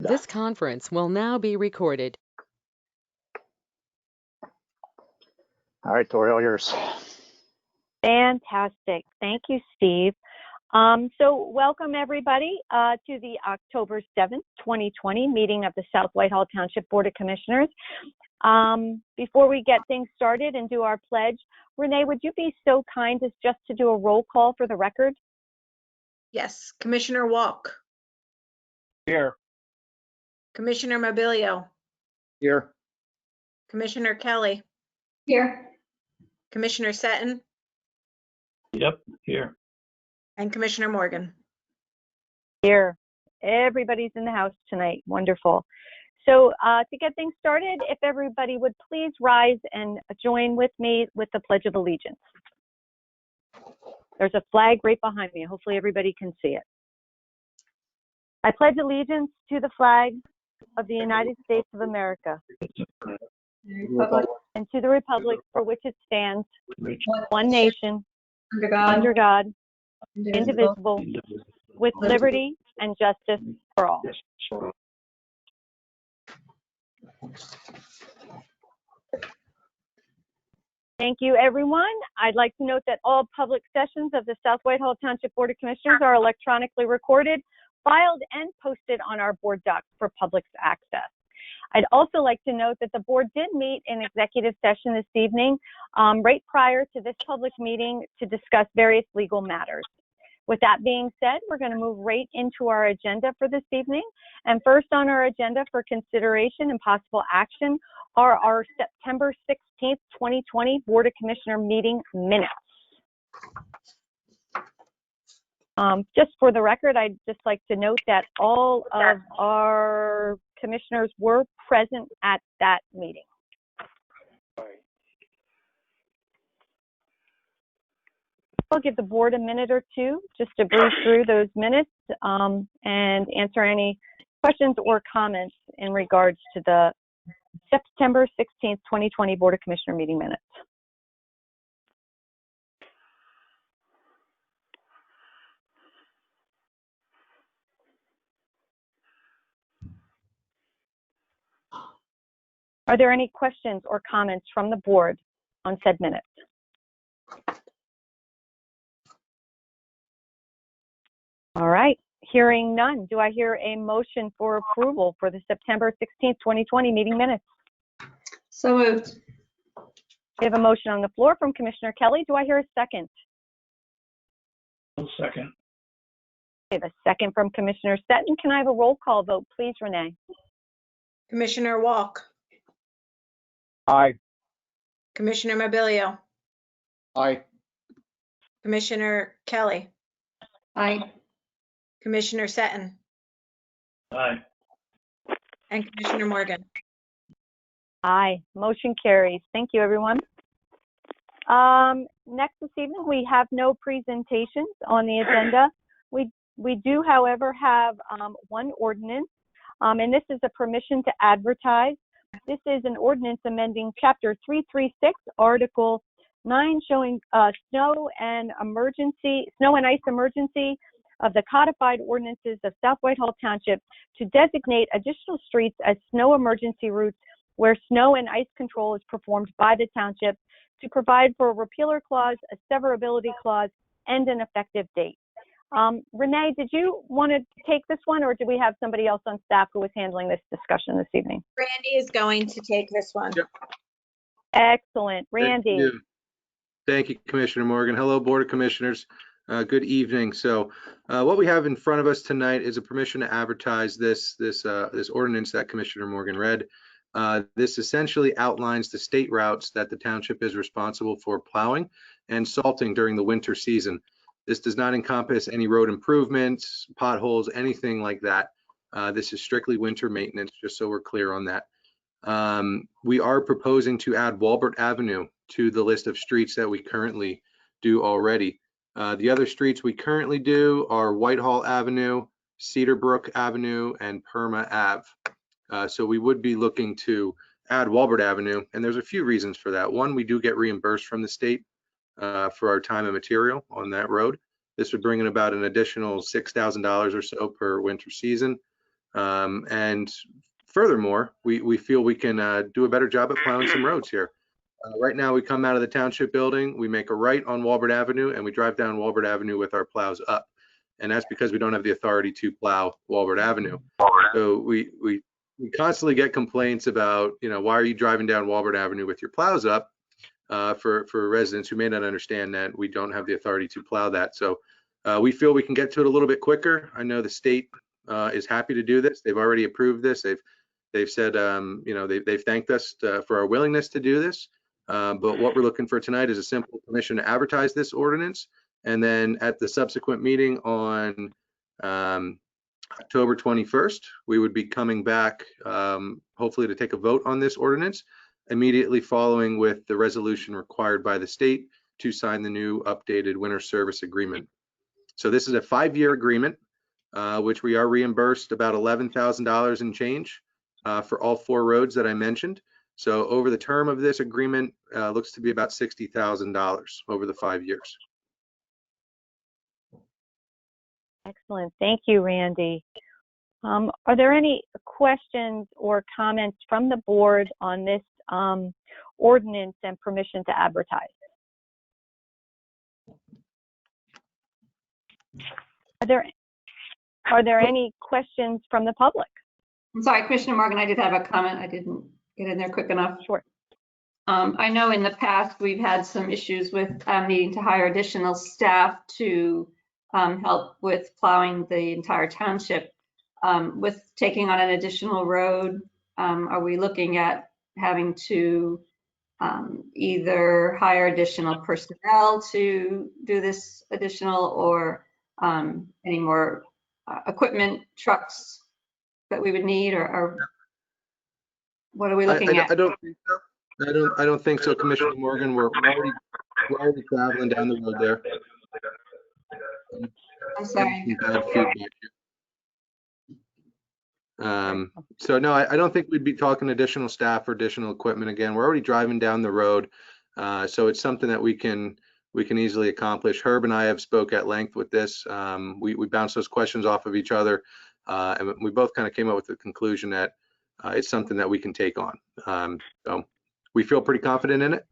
This conference will now be recorded. All right, Tori, all yours. Fantastic. Thank you, Steve. So welcome everybody to the October 7th, 2020 meeting of the South Whitehall Township Board of Commissioners. Before we get things started and do our pledge, Renee, would you be so kind as just to do a roll call for the record? Yes, Commissioner Walk, Here. Commissioner Mobilio, Here. Commissioner Kelly, Here. Commissioner Seton, Yep, here. and Commissioner Morgan. Here. Everybody's in the house tonight. Wonderful. So to get things started, if everybody would please rise and join with me with the Pledge of Allegiance. There's a flag right behind me. Hopefully everybody can see it. I pledge allegiance to the flag of the United States of America and to the republic for which it stands, one nation, under God, indivisible, with liberty and justice for all. Thank you, everyone. I'd like to note that all public sessions of the South Whitehall Township Board of Commissioners are electronically recorded, filed, and posted on our board docs for public access. I'd also like to note that the board did meet in executive session this evening, right prior to this public meeting, to discuss various legal matters. With that being said, we're going to move right into our agenda for this evening. And first on our agenda for consideration and possible action are our September 16th, 2020 Board of Commissioner meeting minutes. Just for the record, I'd just like to note that all of our commissioners were present at that meeting. I'll give the board a minute or two just to breeze through those minutes and answer any questions or comments in regards to the September 16th, 2020 Board of Commissioner meeting minutes. Are there any questions or comments from the board on said minutes? All right, hearing none, do I hear a motion for approval for the September 16th, 2020 meeting minutes? So moved. We have a motion on the floor from Commissioner Kelly. Do I hear a second? Second. We have a second from Commissioner Seton. Can I have a roll call vote, please, Renee? Commissioner Walk, Aye. Commissioner Mobilio, Aye. Commissioner Kelly, Aye. Commissioner Seton, Aye. and Commissioner Morgan. Aye, motion carries. Thank you, everyone. Next this evening, we have no presentations on the agenda. We do, however, have one ordinance, and this is a permission to advertise. This is an ordinance amending Chapter 336, Article 9, showing snow and ice emergency of the codified ordinances of South Whitehall Township to designate additional streets as snow emergency routes where snow and ice control is performed by the township, to provide for a repealer clause, a severability clause, and an effective date. Renee, did you want to take this one, or do we have somebody else on staff who is handling this discussion this evening? Randy is going to take this one. Yep. Excellent. Randy. Thank you, Commissioner Morgan. Hello, Board of Commissioners. Good evening. So what we have in front of us tonight is a permission to advertise this ordinance that Commissioner Morgan read. This essentially outlines the state routes that the township is responsible for plowing and salting during the winter season. This does not encompass any road improvements, potholes, anything like that. This is strictly winter maintenance, just so we're clear on that. We are proposing to add Walbert Avenue to the list of streets that we currently do already. The other streets we currently do are Whitehall Avenue, Cedarbrook Avenue, and Perma Ave. So we would be looking to add Walbert Avenue, and there's a few reasons for that. One, we do get reimbursed from the state for our time and material on that road. This would bring in about an additional $6,000 or so per winter season. And furthermore, we feel we can do a better job at plowing some roads here. Right now, we come out of the township building, we make a right on Walbert Avenue, and we drive down Walbert Avenue with our plows up. And that's because we don't have the authority to plow Walbert Avenue. So we constantly get complaints about, why are you driving down Walbert Avenue with your plows up? For residents who may not understand that we don't have the authority to plow that. So we feel we can get to it a little bit quicker. I know the state is happy to do this. They've already approved this. They've said, they've thanked us for our willingness to do this. But what we're looking for tonight is a simple permission to advertise this ordinance. And then at the subsequent meeting on October 21st, we would be coming back, hopefully to take a vote on this ordinance, immediately following with the resolution required by the state to sign the new updated winter service agreement. So this is a 5-year agreement, which we are reimbursed about $11,000 and change for all 4 roads that I mentioned. So over the term of this agreement, looks to be about $60,000 over the 5 years. Excellent. Thank you, Randy. Are there any questions or comments from the board on this ordinance and permission to advertise? Are there any questions from the public? I'm sorry, Commissioner Morgan, I did have a comment. I didn't get in there quick enough. Sure. I know in the past we've had some issues with needing to hire additional staff to help with plowing the entire township. With taking on an additional road, are we looking at having to either hire additional personnel to do this additional, or any more equipment, trucks that we would need, or what are we looking at? I don't think so. I don't think so, Commissioner Morgan. We're already traveling down the road there. I'm sorry. Bad feedback here. So no, I don't think we'd be talking additional staff or additional equipment again. We're already driving down the road, so it's something that we can easily accomplish. Herb and I have spoke at length with this. We bounced those questions off of each other, and we both kind of came up with the conclusion that it's something that we can take on. So we feel pretty confident in it.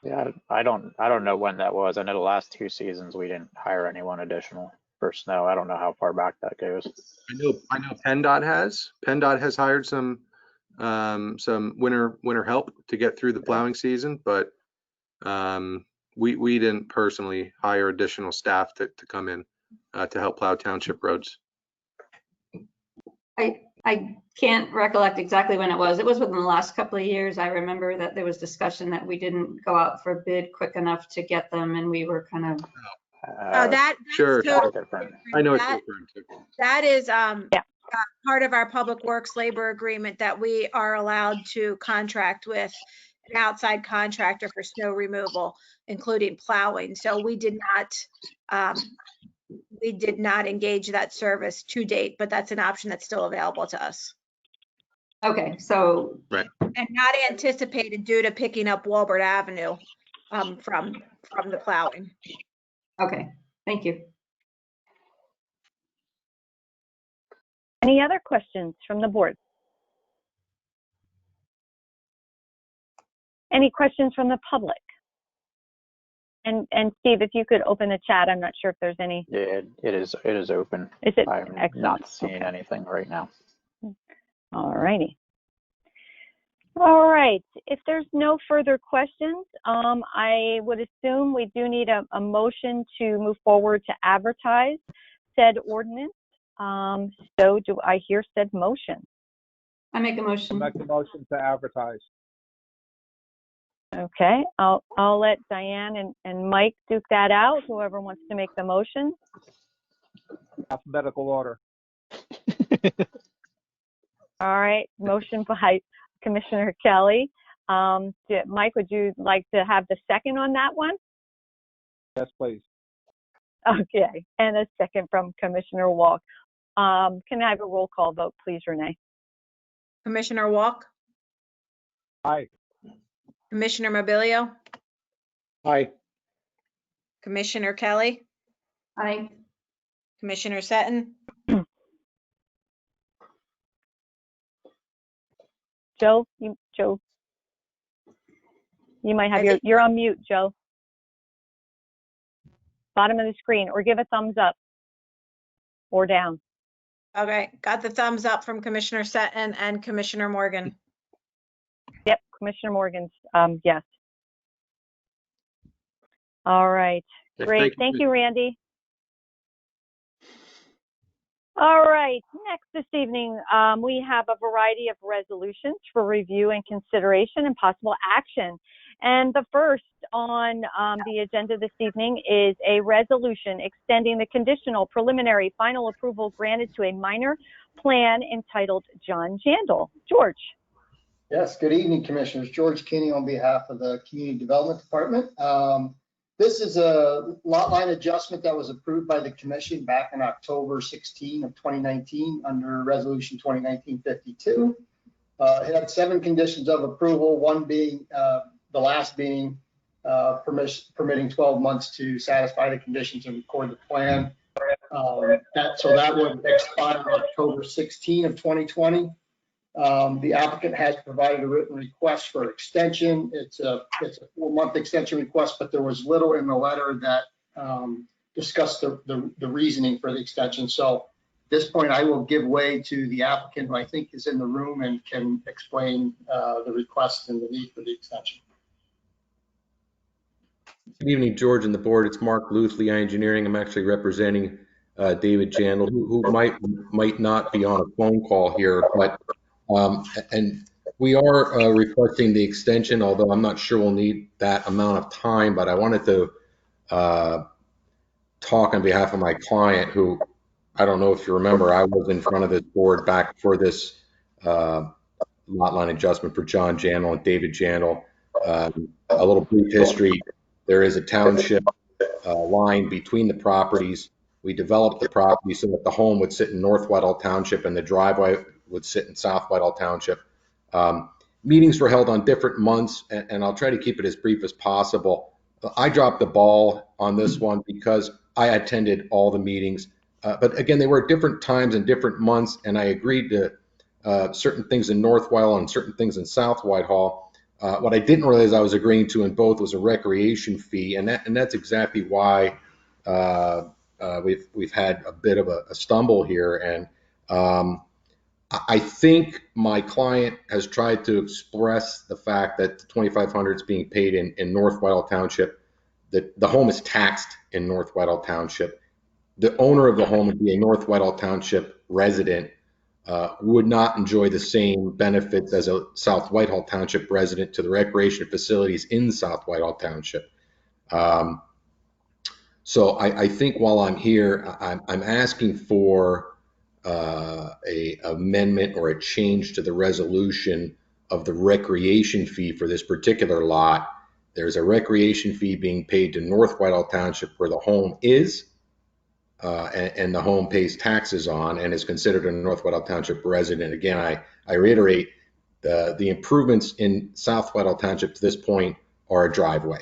Yeah, I don't know when that was. I know the last 2 seasons we didn't hire anyone additional for snow. I don't know how far back that goes. I know PennDOT has. PennDOT has hired some winter help to get through the plowing season, but we didn't personally hire additional staff to come in to help plow township roads. I can't recollect exactly when it was. It was within the last couple of years. I remember that there was discussion that we didn't go out for bid quick enough to get them, and we were kind of. That's Sure. totally different. I know what that- you're referring to. That is part of our public works labor agreement, that we are allowed to contract with an outside contractor for snow removal, including plowing. So we did not engage that service to date, but that's an option that's still available to us. Okay, so. Right. And not anticipated due to picking up Walbert Avenue from the plowing. Okay, thank you. Any other questions from the board? Any questions from the public? And Steve, if you could open the chat, I'm not sure if there's any. Yeah, it is open. Is it? I'm Excellent. not seeing Okay. anything right now. All righty. All right. If there's no further questions, I would assume we do need a motion to move forward to advertise said ordinance. So do I hear said motion? I make a motion. Make the motion to advertise. Okay, I'll let Diane and Mike duke that out, whoever wants to make the motion. Alphabetical order. All right, motion by Commissioner Kelly. Mike, would you like to have the second on that one? Yes, please. Okay, and a second from Commissioner Walk. Can I have a roll call vote, please, Renee? Commissioner Walk, Aye. Commissioner Mobilio, Aye. Commissioner Kelly, Aye. Commissioner Seton, Joe, you might have you're on mute, Joe. Bottom of the screen, or give a thumbs up or down. Okay, got the thumbs up from Commissioner Seton and Commissioner Morgan. Yep, Commissioner Morgan's, yes. All right, Okay, great. Thank you, Randy. All right, next this evening, we have a variety of resolutions for review and consideration and possible action. And the first on the agenda this evening is a resolution extending the conditional preliminary final approval granted to a minor plan entitled John Jandal. George. Yes, good evening, Commissioners. George Kinney on behalf of the Community Development Department. This is a lot line adjustment that was approved by the Commission back in October 16 of 2019 under Resolution 2019-52. It had 7 conditions of approval, one being, the last being permitting 12 months to satisfy the conditions and record the plan. So that would expire October 16 of 2020. The applicant has provided a written request for extension. It's a 4-month extension request, but there was little in the letter that discussed the reasoning for the extension. So at this point, I will give way to the applicant, who I think is in the room and can explain the request and the need for the extension. Good evening, George and the board. It's Mark Luth, Lehigh Engineering. I'm actually representing David Jandal, who might not be on a phone call here, but and we are requesting the extension, although I'm not sure we'll need that amount of time. But I wanted to talk on behalf of my client, who, I don't know if you remember, I was in front of this board back for this lot line adjustment for John Jandal and David Jandal. A little brief history. There is a township line between the properties. We developed the property so that the home would sit in North Whitehall Township and the driveway would sit in South Whitehall Township. Meetings were held on different months, and I'll try to keep it as brief as possible. I dropped the ball on this one because I attended all the meetings. But again, they were at different times and different months, and I agreed to certain things in North Whitehall and certain things in South Whitehall. What I didn't realize I was agreeing to in both was a recreation fee, and that's exactly why we've had a bit of a stumble here. And I think my client has tried to express the fact that the $2,500 is being paid in North Whitehall Township. That the home is taxed in North Whitehall Township. The owner of the home would be a North Whitehall Township resident. Would not enjoy the same benefits as a South Whitehall Township resident to the recreation facilities in South Whitehall Township. So I think while I'm here, I'm asking for a amendment or a change to the resolution of the recreation fee for this particular lot. There's a recreation fee being paid to North Whitehall Township where the home is. And the home pays taxes on and is considered a North Whitehall Township resident. Again, I reiterate, the improvements in South Whitehall Township to this point are a driveway.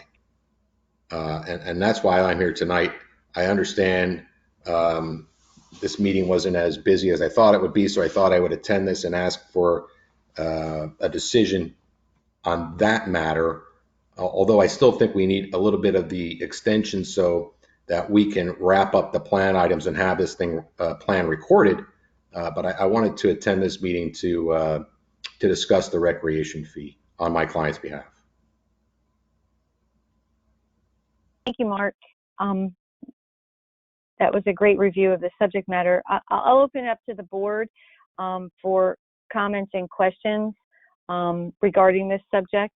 And that's why I'm here tonight. I understand this meeting wasn't as busy as I thought it would be, so I thought I would attend this and ask for a decision on that matter, although I still think we need a little bit of the extension so that we can wrap up the plan items and have this thing plan recorded. But I wanted to attend this meeting to discuss the recreation fee on my client's behalf. Thank you, Mark. That was a great review of the subject matter. I'll open it up to the board for comments and questions regarding this subject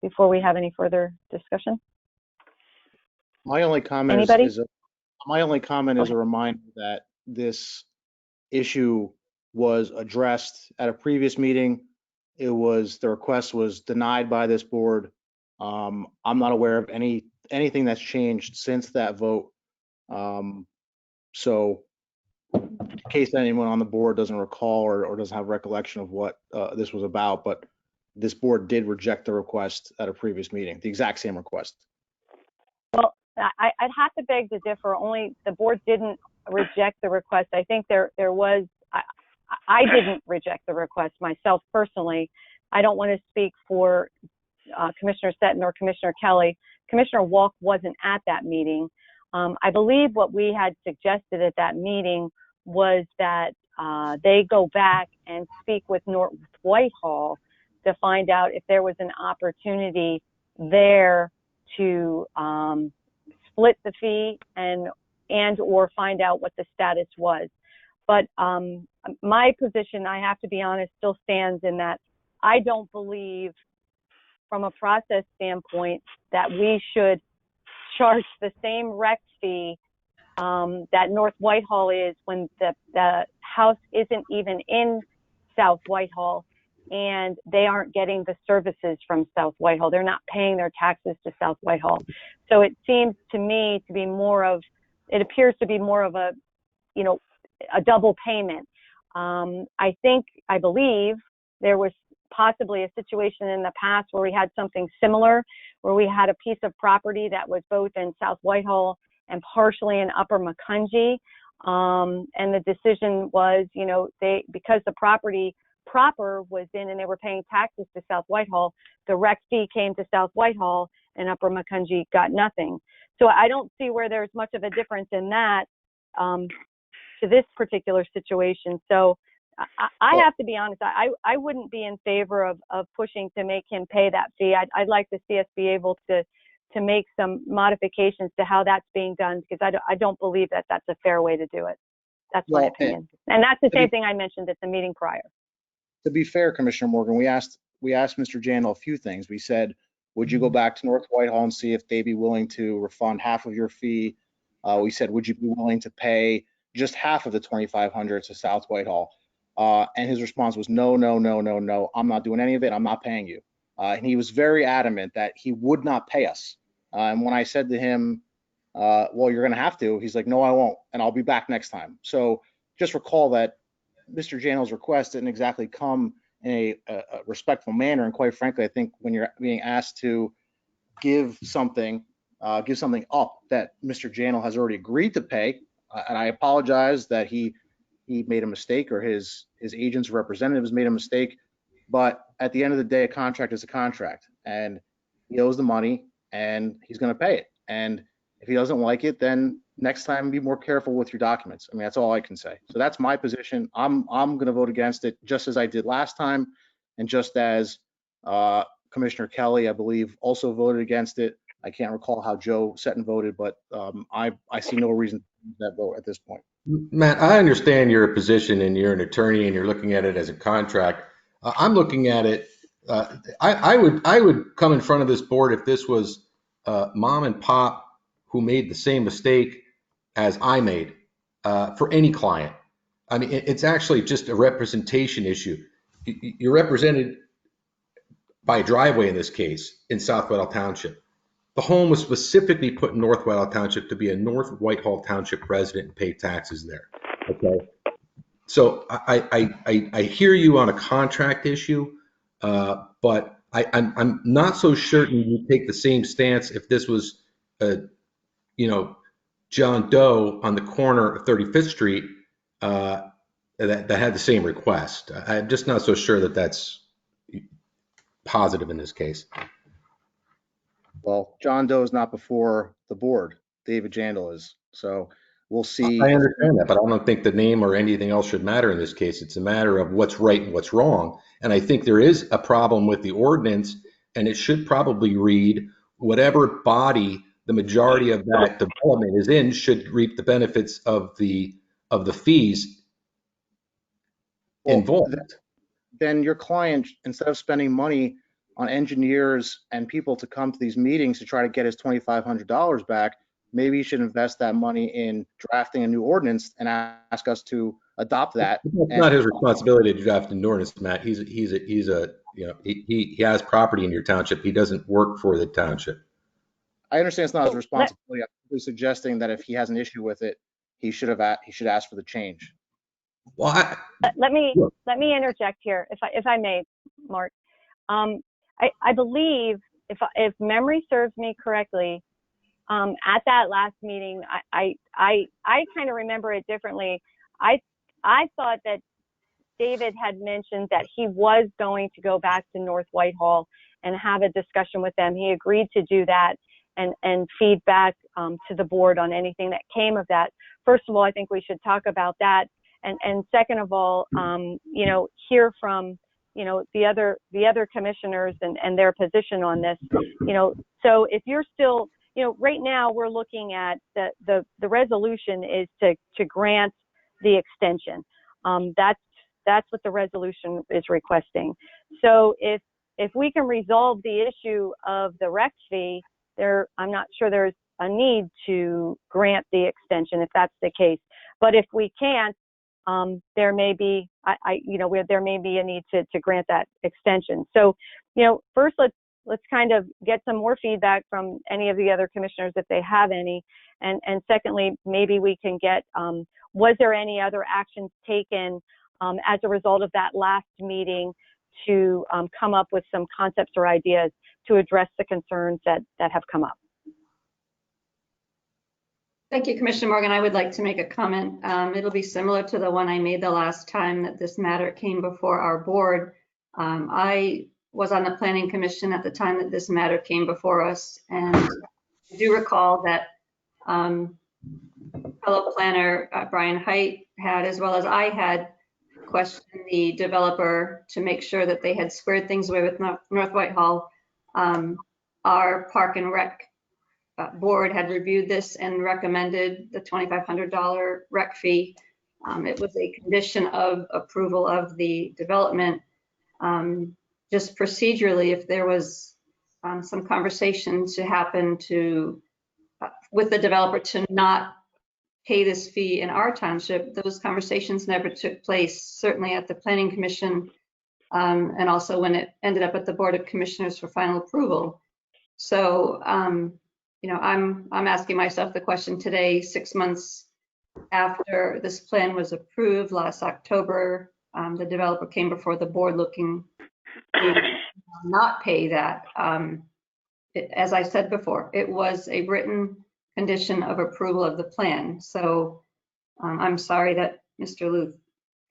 before we have any further discussion. My only comment Anybody? is a reminder that this issue was addressed at a previous meeting. The request was denied by this board. I'm not aware of anything that's changed since that vote. So in case anyone on the board doesn't recall or doesn't have recollection of what this was about, but this board did reject the request at a previous meeting, the exact same request. Well, I'd have to beg to differ. Only the board didn't reject the request. I think there was, I didn't reject the request myself personally. I don't want to speak for Commissioner Stettin or Commissioner Kelly. Commissioner Walk wasn't at that meeting. I believe what we had suggested at that meeting was that they go back and speak with North Whitehall to find out if there was an opportunity there to split the fee and or find out what the status was. But my position, I have to be honest, still stands in that I don't believe from a process standpoint that we should charge the same rec fee that North Whitehall is when the house isn't even in South Whitehall and they aren't getting the services from South Whitehall. They're not paying their taxes to South Whitehall. So it seems to me to be more of, it appears to be more of a, you know, a double payment. I believe there was possibly a situation in the past where we had something similar, where we had a piece of property that was both in South Whitehall and partially in Upper Macungie. And the decision was, you know, because the property proper was in and they were paying taxes to South Whitehall, the rec fee came to South Whitehall and Upper Macungie got nothing. So I don't see where there's much of a difference in that to this particular situation. So I have to be honest, I wouldn't be in favor of pushing to make him pay that fee. I'd like to see us be able to make some modifications to how that's being done, because I don't believe that that's a fair way to do it. That's my opinion. And that's the same thing I mentioned at the meeting prior. To be fair, Commissioner Morgan, we asked Mr. Jandal a few things. We said, would you go back to North Whitehall and see if they'd be willing to refund half of your fee? We said, would you be willing to pay just half of the $2,500 to South Whitehall? And his response was, no, no, no, no, no. I'm not doing any of it. I'm not paying you. And he was very adamant that he would not pay us. And when I said to him, well, you're going to have to, he's like, no, I won't. And I'll be back next time. So just recall that Mr. Jandal's request didn't exactly come in a respectful manner. And quite frankly, I think when you're being asked to give something up that Mr. Jandal has already agreed to pay, and I apologize that he made a mistake, or his agents or representatives made a mistake. But at the end of the day, a contract is a contract, and he owes the money and he's going to pay it. And if he doesn't like it, then next time be more careful with your documents. I mean, that's all I can say. So that's my position. I'm going to vote against it, just as I did last time, and just as Commissioner Kelly, I believe, also voted against it. I can't recall how Joe Stettin voted, but I see no reason to use that vote at this point. Matt, I understand your position and you're an attorney and you're looking at it as a contract. I'm looking at it. I would come in front of this board if this was mom and pop who made the same mistake as I made for any client. I mean, it's actually just a representation issue. You're represented by a driveway in this case in South Whitehall Township. The home was specifically put in North Whitehall Township to be a North Whitehall Township resident and pay taxes there. Okay. So I hear you on a contract issue, but I'm not so certain you take the same stance if this was, John Doe on the corner of 35th Street that had the same request. I'm just not so sure that that's positive in this case. Well, John Doe is not before the board. David Jandal is. So we'll see. I understand that, but I don't think the name or anything else should matter in this case. It's a matter of what's right and what's wrong. And I think there is a problem with the ordinance, and it should probably read whatever body the majority of that development is in should reap the benefits of the fees involved. Then your client, instead of spending money on engineers and people to come to these meetings to try to get his $2,500 back, maybe he should invest that money in drafting a new ordinance and ask us to adopt that. It's not his responsibility to draft an ordinance, Matt. He has property in your township. He doesn't work for the township. I understand it's not his responsibility. I'm simply suggesting that if he has an issue with it, he should ask for the change. Well, let me interject here, if I may, Mark. I believe, if memory serves me correctly, at that last meeting, I kind of remember it differently. I thought that David had mentioned that he was going to go back to North Whitehall and have a discussion with them. He agreed to do that and feedback to the board on anything that came of that. First of all, I think we should talk about that. And second of all, you know, hear from, you know, the other commissioners and their position on this, you know. So if you're still, you know, right now we're looking at the resolution is to grant the extension. That's what the resolution is requesting. So if we can resolve the issue of the rec fee, I'm not sure there's a need to grant the extension if that's the case. But if we can't, there may be, there may be a need to grant that extension. So, you know, first let's kind of get some more feedback from any of the other commissioners if they have any, and secondly, maybe we can get, was there any other actions taken as a result of that last meeting to come up with some concepts or ideas to address the concerns that have come up? Thank you, Commissioner Morgan. I would like to make a comment. It'll be similar to the one I made the last time that this matter came before our board. I was on the Planning Commission at the time that this matter came before us, and I do recall that fellow planner Brian Height had, as well as I had, questioned the developer to make sure that they had squared things away with North Whitehall. Our Park and Rec board had reviewed this and recommended the $2,500 rec fee. It was a condition of approval of the development. Just procedurally, if there was some conversation to happen with the developer to not pay this fee in our township, those conversations never took place, certainly at the Planning Commission, and also when it ended up at the Board of Commissioners for final approval. So, you know, I'm asking myself the question today, 6 months after this plan was approved last October, the developer came before the board looking to not pay that. As I said before, it was a written condition of approval of the plan. So I'm sorry that Mr. Luth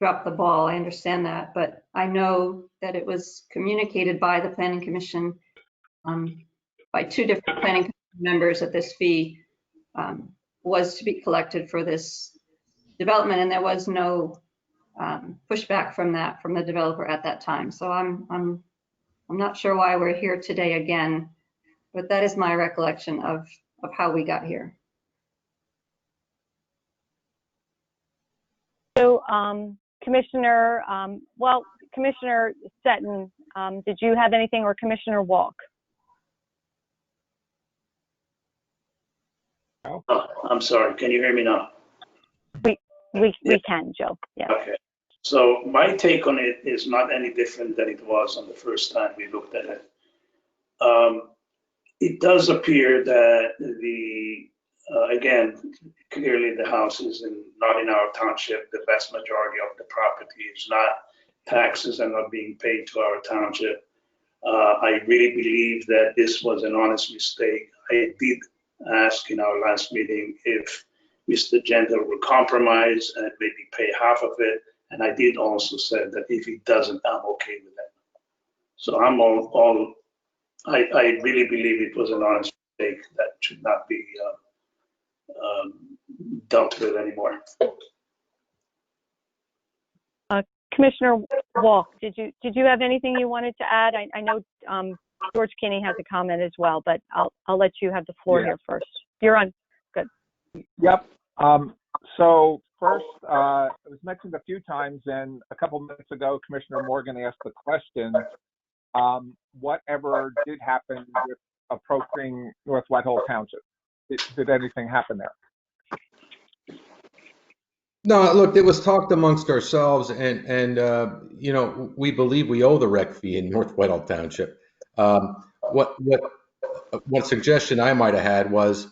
dropped the ball. I understand that, but I know that it was communicated by the Planning Commission, by 2 different Planning Commission members, that this fee was to be collected for this development, and there was no pushback from the developer at that time. So I'm not sure why we're here today again, but that is my recollection of how we got here. So, Commissioner Seton, did you have anything, or Commissioner Walk? Oh, I'm sorry. Can you hear me now? We can, Joe. Yeah. Okay. So my take on it is not any different than it was on the first time we looked at it. It does appear that again, clearly the house is not in our township. The vast majority of the property is not. Taxes are not being paid to our township. I really believe that this was an honest mistake. I did ask in our last meeting if Mr. Gentle will compromise and maybe pay half of it. And I did also say that if he doesn't, I'm okay with that. So I'm I really believe it was an honest mistake that should not be dealt with anymore. Commissioner Walk, did you have anything you wanted to add? I know George Kinney has a comment as well, but I'll let you have the floor here first. You're on. Good. Yep. So first, it was mentioned a few times, and a couple minutes ago, Commissioner Morgan asked the question, whatever did happen with approaching North Whitehall Township? Did anything happen there? No, look, it was talked amongst ourselves, and you know, we believe we owe the rec fee in North Whitehall Township. What suggestion I might have had was,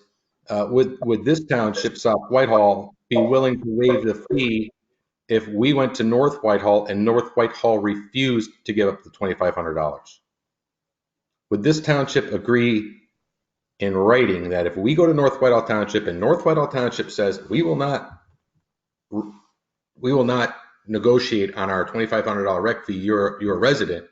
would this township, South Whitehall, be willing to waive the fee if we went to North Whitehall and North Whitehall refused to give up the $2,500? Would this township agree in writing that if we go to North Whitehall Township and North Whitehall Township says we will not negotiate on our $2,500 rec fee, you're a resident.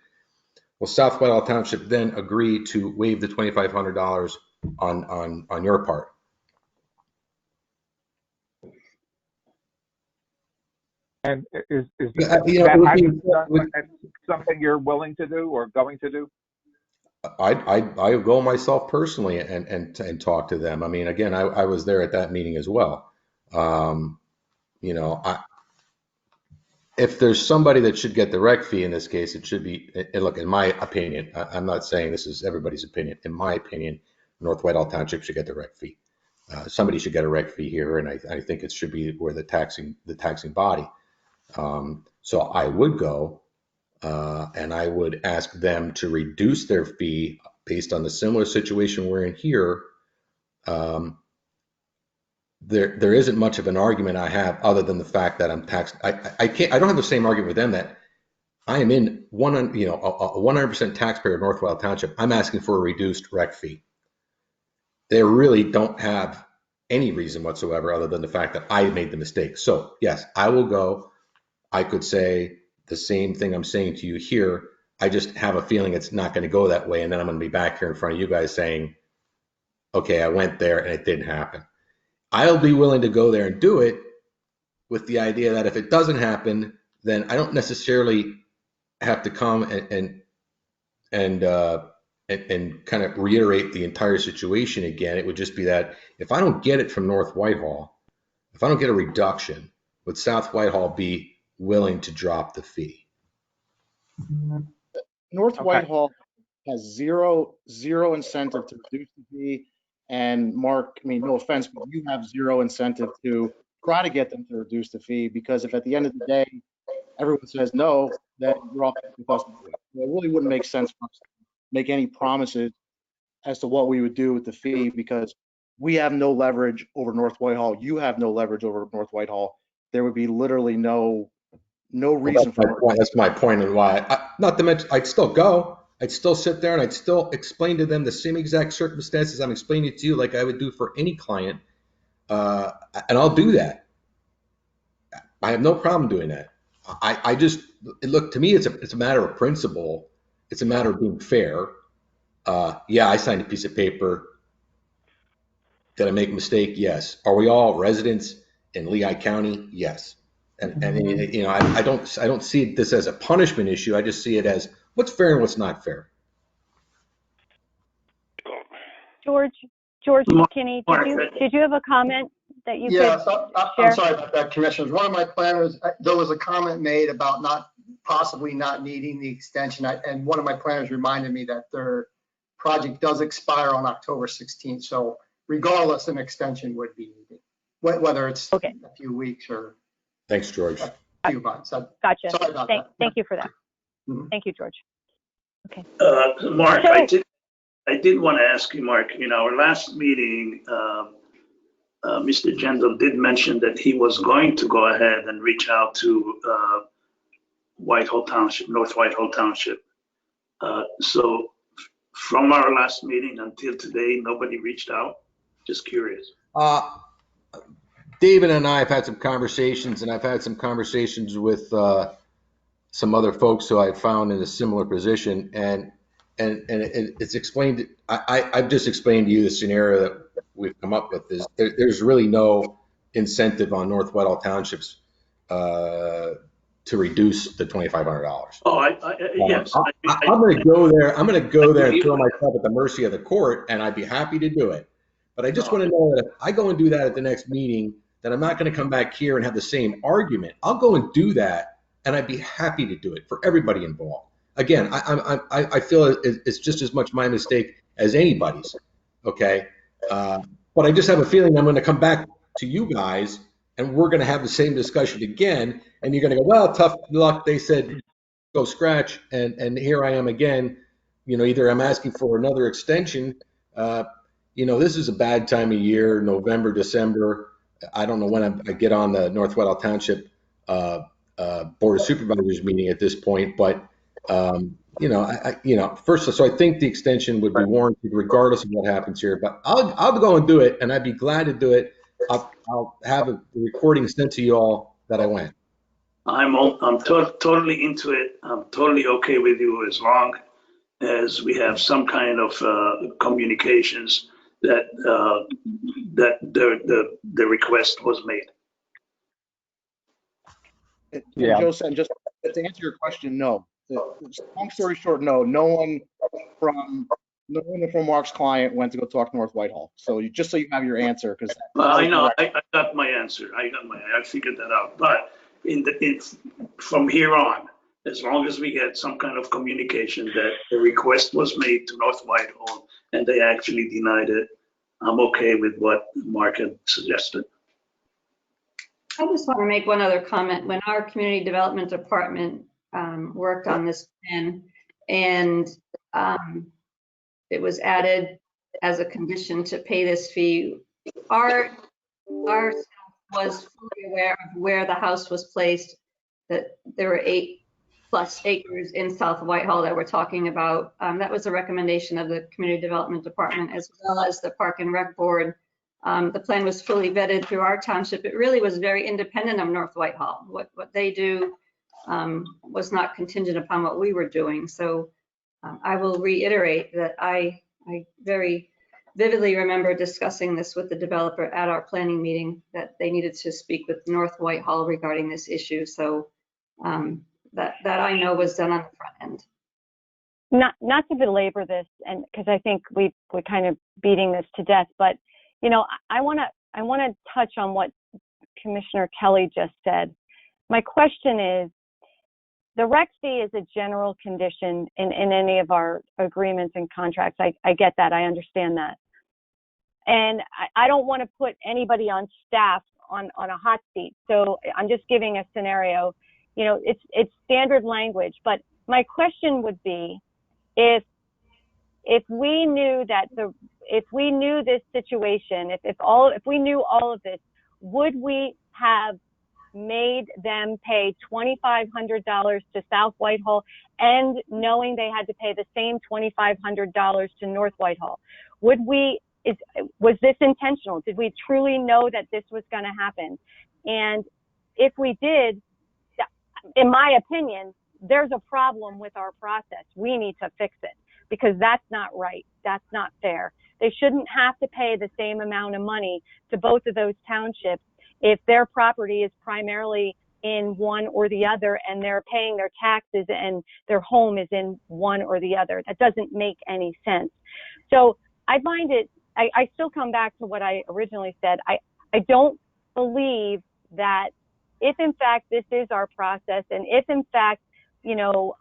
Well, South Whitehall Township then agreed to waive the $2,500 on your part. And is Yeah, that has been done, something you're willing to do or going to do? I go myself personally and talk to them. I mean, again, I was there at that meeting as well. You know, if there's somebody that should get the rec fee in this case, it should be, and look, in my opinion, I'm not saying this is everybody's opinion. In my opinion, North Whitehall Township should get the rec fee. Somebody should get a rec fee here, and I think it should be where the taxing body. So I would go and I would ask them to reduce their fee based on the similar situation we're in here. There isn't much of an argument I have other than the fact that I'm taxed. I don't have the same argument with them that I am in a 100% taxpayer of North Whitehall Township. I'm asking for a reduced rec fee. They really don't have any reason whatsoever other than the fact that I made the mistake. So yes, I will go. I could say the same thing I'm saying to you here. I just have a feeling it's not going to go that way. And then I'm going to be back here in front of you guys saying, okay, I went there and it didn't happen. I'll be willing to go there and do it with the idea that if it doesn't happen, then I don't necessarily have to come and kind of reiterate the entire situation again. It would just be that if I don't get it from North Whitehall, if I don't get a reduction, would South Whitehall be willing to drop the fee? North Whitehall has zero incentive to reduce the fee. And Mark, I mean, no offense, but you have zero incentive to try to get them to reduce the fee, because if at the end of the day, everyone says no, then you're off with us. It really wouldn't make sense for us to make any promises as to what we would do with the fee, because we have no leverage over North Whitehall. You have no leverage over North Whitehall. There would be literally no reason for it. That's my point and why. Not to mention, I'd still go. I'd still sit there and I'd still explain to them the same exact circumstances I'm explaining to you, like I would do for any client. And I'll do that. I have no problem doing that. I just, look, to me, it's a matter of principle. It's a matter of being fair. Yeah, I signed a piece of paper. Did I make a mistake? Yes. Are we all residents in Lehigh County? Yes. And you know, I don't see this as a punishment issue. I just see it as what's fair and what's not fair. George McKinney, did you have a comment that you could share? I'm sorry about that, Commissioners. One of my planners, there was a comment made about possibly not needing the extension, and one of my planners reminded me that their project does expire on October 16th. So regardless, an extension would be needed, whether it's a few weeks or. Thanks, George. A few months. Gotcha. Sorry about that. Thank you for that. Thank you, George. Okay. Mark, I did want to ask you, Mark, in our last meeting, Mr. Jendal did mention that he was going to go ahead and reach out to Whitehall Township, North Whitehall Township. So from our last meeting until today, nobody reached out? Just curious. David and I have had some conversations, and I've had some conversations with some other folks who I found in a similar position, and it's explained. I've just explained to you the scenario that we've come up with. Is there's really no incentive on North Whitehall Townships to reduce the $2,500. Oh, yes. I'm going to go there. I'm going to go there and throw myself at the mercy of the court, and I'd be happy to do it. But I just want to know that if I go and do that at the next meeting, that I'm not going to come back here and have the same argument. I'll go and do that, and I'd be happy to do it for everybody involved. Again, I feel it's just as much my mistake as anybody's, okay? But I just have a feeling I'm going to come back to you guys, and we're going to have the same discussion again, and you're going to go, well, tough luck, they said go scratch, and here I am again. You know, either I'm asking for another extension. You know, this is a bad time of year, November, December. I don't know when I get on the North Whitehall Township Board of Supervisors meeting at this point, but you know, first, so I think the extension would be warranted regardless of what happens here. But I'll go and do it, and I'd be glad to do it. I'll have a recording sent to you all that I went. totally into it. I'm totally okay with you as long as we have some kind of communications that the request was made. And Yeah. Joe said, just to answer your question, no. Long story short, no. No one from Mark's client went to go talk to North Whitehall. So just so you have your answer, because I know, I got my answer. I figured that out. But from here on, as long as we get some kind of communication that the request was made to North Whitehall and they actually denied it, I'm okay with what Mark had suggested. I just want to make one other comment. When our community development department worked on this plan and it was added as a condition to pay this fee, our staff was fully aware of where the house was placed, that there were 8+ acres in South Whitehall that we're talking about. That was a recommendation of the community development department as well as the Park and Rec Board. The plan was fully vetted through our township. It really was very independent of North Whitehall. What they do was not contingent upon what we were doing. So I will reiterate that I very vividly remember discussing this with the developer at our planning meeting, that they needed to speak with North Whitehall regarding this issue. So that I know was done on the front end. Not to belabor this, and because I think we're kind of beating this to death, but you know, I want to touch on what Commissioner Kelly just said. My question is, the rec fee is a general condition in any of our agreements and contracts. I get that. I understand that. And I don't want to put anybody on staff on a hot seat. So I'm just giving a scenario. You know, it's standard language. But my question would be, if we knew that if we knew this situation, if we knew all of this, would we have made them pay $2,500 to South Whitehall and knowing they had to pay the same $2,500 to North Whitehall? Was this intentional? Did we truly know that this was going to happen? And if we did, in my opinion, there's a problem with our process. We need to fix it, because that's not right. That's not fair. They shouldn't have to pay the same amount of money to both of those townships if their property is primarily in one or the other and they're paying their taxes and their home is in one or the other. That doesn't make any sense. So I find it, I still come back to what I originally said. I don't believe that if in fact this is our process, and if in fact, you know,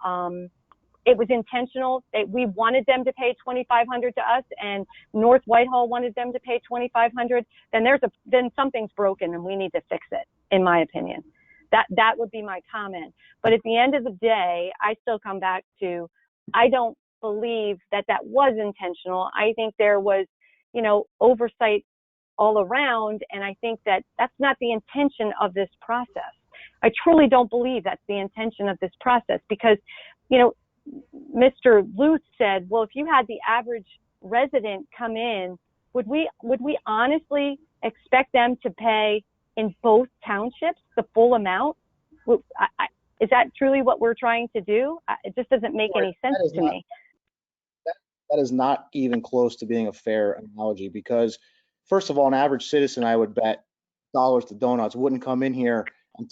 it was intentional that we wanted them to pay $2,500 to us and North Whitehall wanted them to pay $2,500, then something's broken and we need to fix it, in my opinion. That would be my comment. But at the end of the day, I still come back to, I don't believe that was intentional. I think there was, you know, oversight all around, and I think that that's not the intention of this process. I truly don't believe that's the intention of this process, because, you know, Mr. Luth said, well, if you had the average resident come in, would we honestly expect them to pay in both townships the full amount? Is that truly what we're trying to do? It just doesn't make any sense to me. That is not even close to being a fair analogy, because first of all, an average citizen, I would bet dollars to donuts, wouldn't come in here and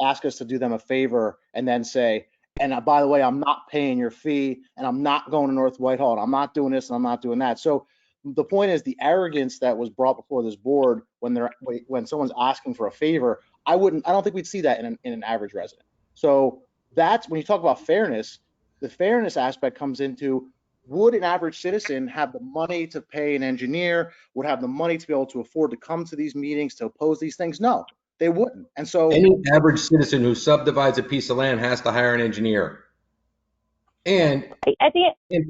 ask us to do them a favor and then say, and by the way, I'm not paying your fee, and I'm not going to North Whitehall, and I'm not doing this, and I'm not doing that. So the point is, the arrogance that was brought before this board when someone's asking for a favor, I don't think we'd see that in an average resident. So that's when you talk about fairness, the fairness aspect comes into, would an average citizen have the money to pay an engineer, would have the money to be able to afford to come to these meetings, to oppose these things? No, they wouldn't. And so any average citizen who subdivides a piece of land has to hire an engineer. And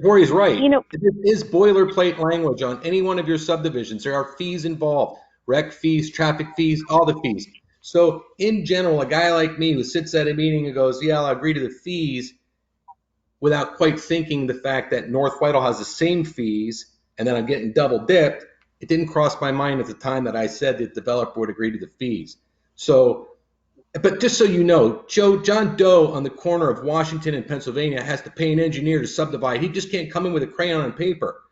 Tori's right. You know, it is boilerplate language on any one of your subdivisions. There are fees involved, rec fees, traffic fees, all the fees. So in general, a guy like me who sits at a meeting and goes, yeah, I'll agree to the fees, without quite thinking the fact that North Whitehall has the same fees, and then I'm getting double dipped, it didn't cross my mind at the time that I said that the developer would agree to the fees. So But just so you know, John Doe on the corner of Washington and Pennsylvania has to pay an engineer to subdivide. He just can't come in with a crayon and paper.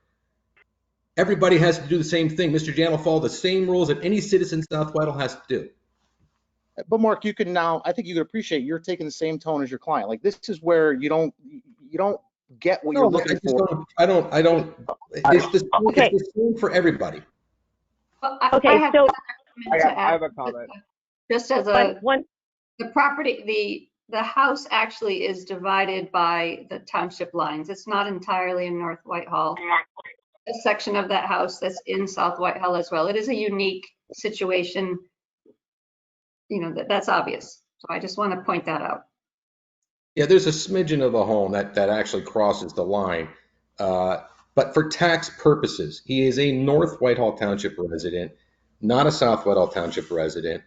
Everybody has to do the same thing. Mr. Jan will follow the same rules that any citizen in South Whitehall has to do. But Mark, you can now, I think you could appreciate you're taking the same tone as your client. Like, this is where you don't get what you're looking for. I don't, it's the same for everybody. Well, Okay, I have so- a comment to I have add. a comment. Just as the property, the house actually is divided by the township lines. It's not entirely in North Whitehall. A section of that house that's in South Whitehall as well. It is a unique situation. You know, that's obvious. So I just want to point that out. Yeah, there's a smidgen of the home that actually crosses the line. But for tax purposes, he is a North Whitehall Township resident, not a South Whitehall Township resident.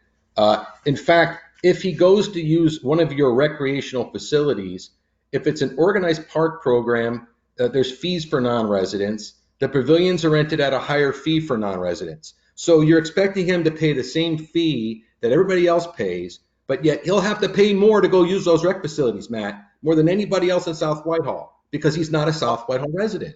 In fact, if he goes to use one of your recreational facilities, if it's an organized park program, there's fees for non-residents. The pavilions are rented at a higher fee for non-residents. So you're expecting him to pay the same fee that everybody else pays, but yet he'll have to pay more to go use those rec facilities, Matt, more than anybody else in South Whitehall, because he's not a South Whitehall resident.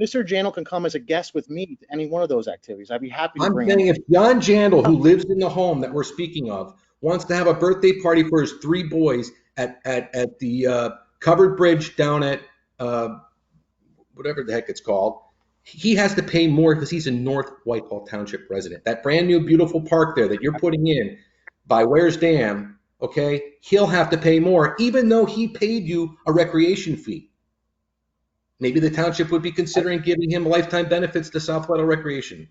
Mr. Jandal can come as a guest with me to any one of those activities. I'd be happy to I'm bring saying him. if John Jandal, who lives in the home that we're speaking of, wants to have a birthday party for his 3 boys at the covered bridge down at whatever the heck it's called, he has to pay more because he's a North Whitehall Township resident. That brand new beautiful park there that you're putting in by Ware's Dam, okay, he'll have to pay more even though he paid you a recreation fee. Maybe the township would be considering giving him lifetime benefits to South Whitehall Recreation.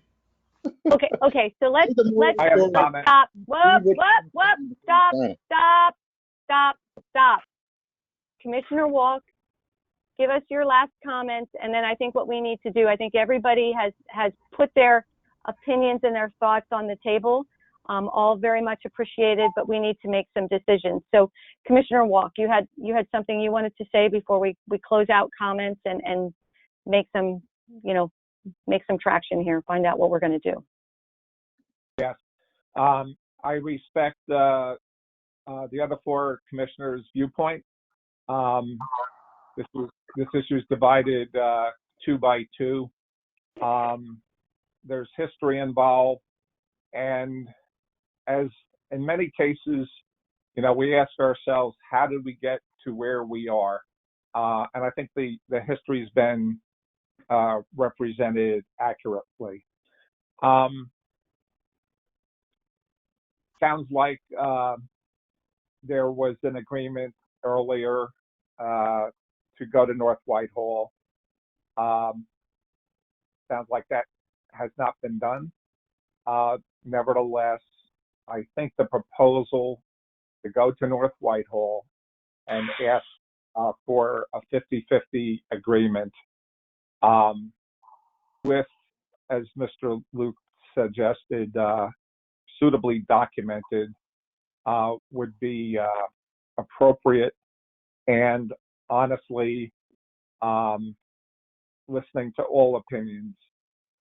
Okay, so let's I have a comment. stop. Stop. Commissioner Walk, give us your last comments, and then I think what we need to do, I think everybody has put their opinions and their thoughts on the table, all very much appreciated, but we need to make some decisions. So Commissioner Walk, you had something you wanted to say before we close out comments and make some, make some traction here, find out what we're going to do. Yes. I respect the other 4 commissioners' viewpoint. This issue is divided 2 by 2. There's history involved, and as in many cases, we ask ourselves, how did we get to where we are? And I think the history's been represented accurately. Sounds like there was an agreement earlier to go to North Whitehall. Sounds like that has not been done. Nevertheless, I think the proposal to go to North Whitehall and ask for a 50-50 agreement with, as Mr. Luke suggested, suitably documented would be appropriate. And honestly, listening to all opinions,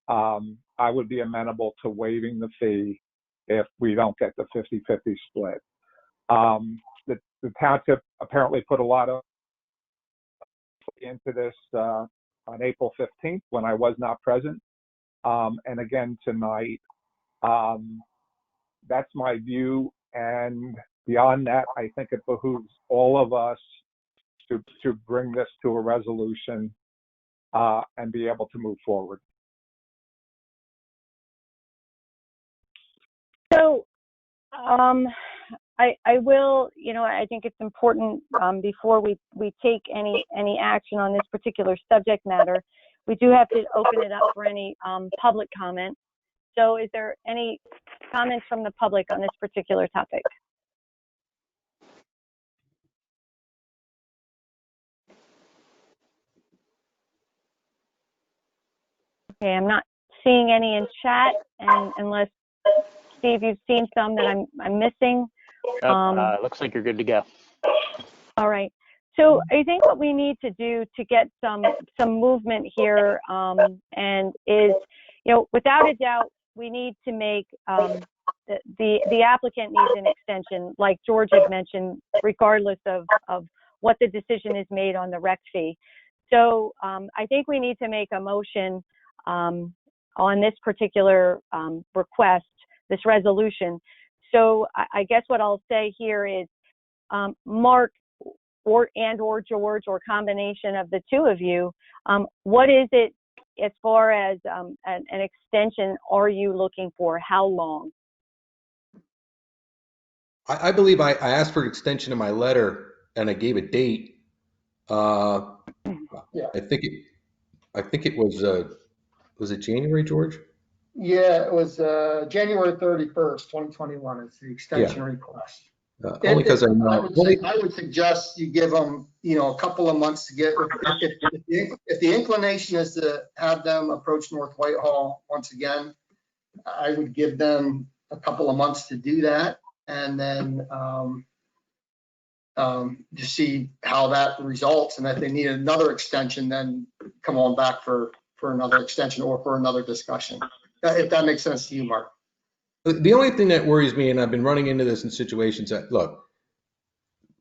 I would be amenable to waiving the fee if we don't get the 50-50 split. The township apparently put a lot of into this on April 15th when I was not present, and again tonight. That's my view, and beyond that, I think it behooves all of us to bring this to a resolution and be able to move forward. So, I will, I think it's important before we take any action on this particular subject matter, we do have to open it up for any public comment. So is there any comments from the public on this particular topic? Okay, I'm not seeing any in chat, and unless Steve, you've seen some that I'm missing. Looks like you're good to go. All right. So I think what we need to do to get some movement here, and is, without a doubt, we need to make the applicant needs an extension, like George had mentioned, regardless of what the decision is made on the rec fee. So I think we need to make a motion on this particular request, this resolution. So I guess what I'll say here is, Mark or George, or combination of the two of you, what is it as far as an extension are you looking for? How long? I believe I asked for an extension in my letter and I gave a date. Yeah. I think it was it January, George? Yeah, it was January 31st, 2021 is the extension request. Only because I know. I would suggest you give them, a couple of months to get, if the inclination is to have them approach North Whitehall once again, I would give them a couple of months to do that, and then to see how that results. And if they need another extension, then come on back for another extension or for another discussion. If that makes sense to you, Mark. The only thing that worries me, and I've been running into this in situations that, look,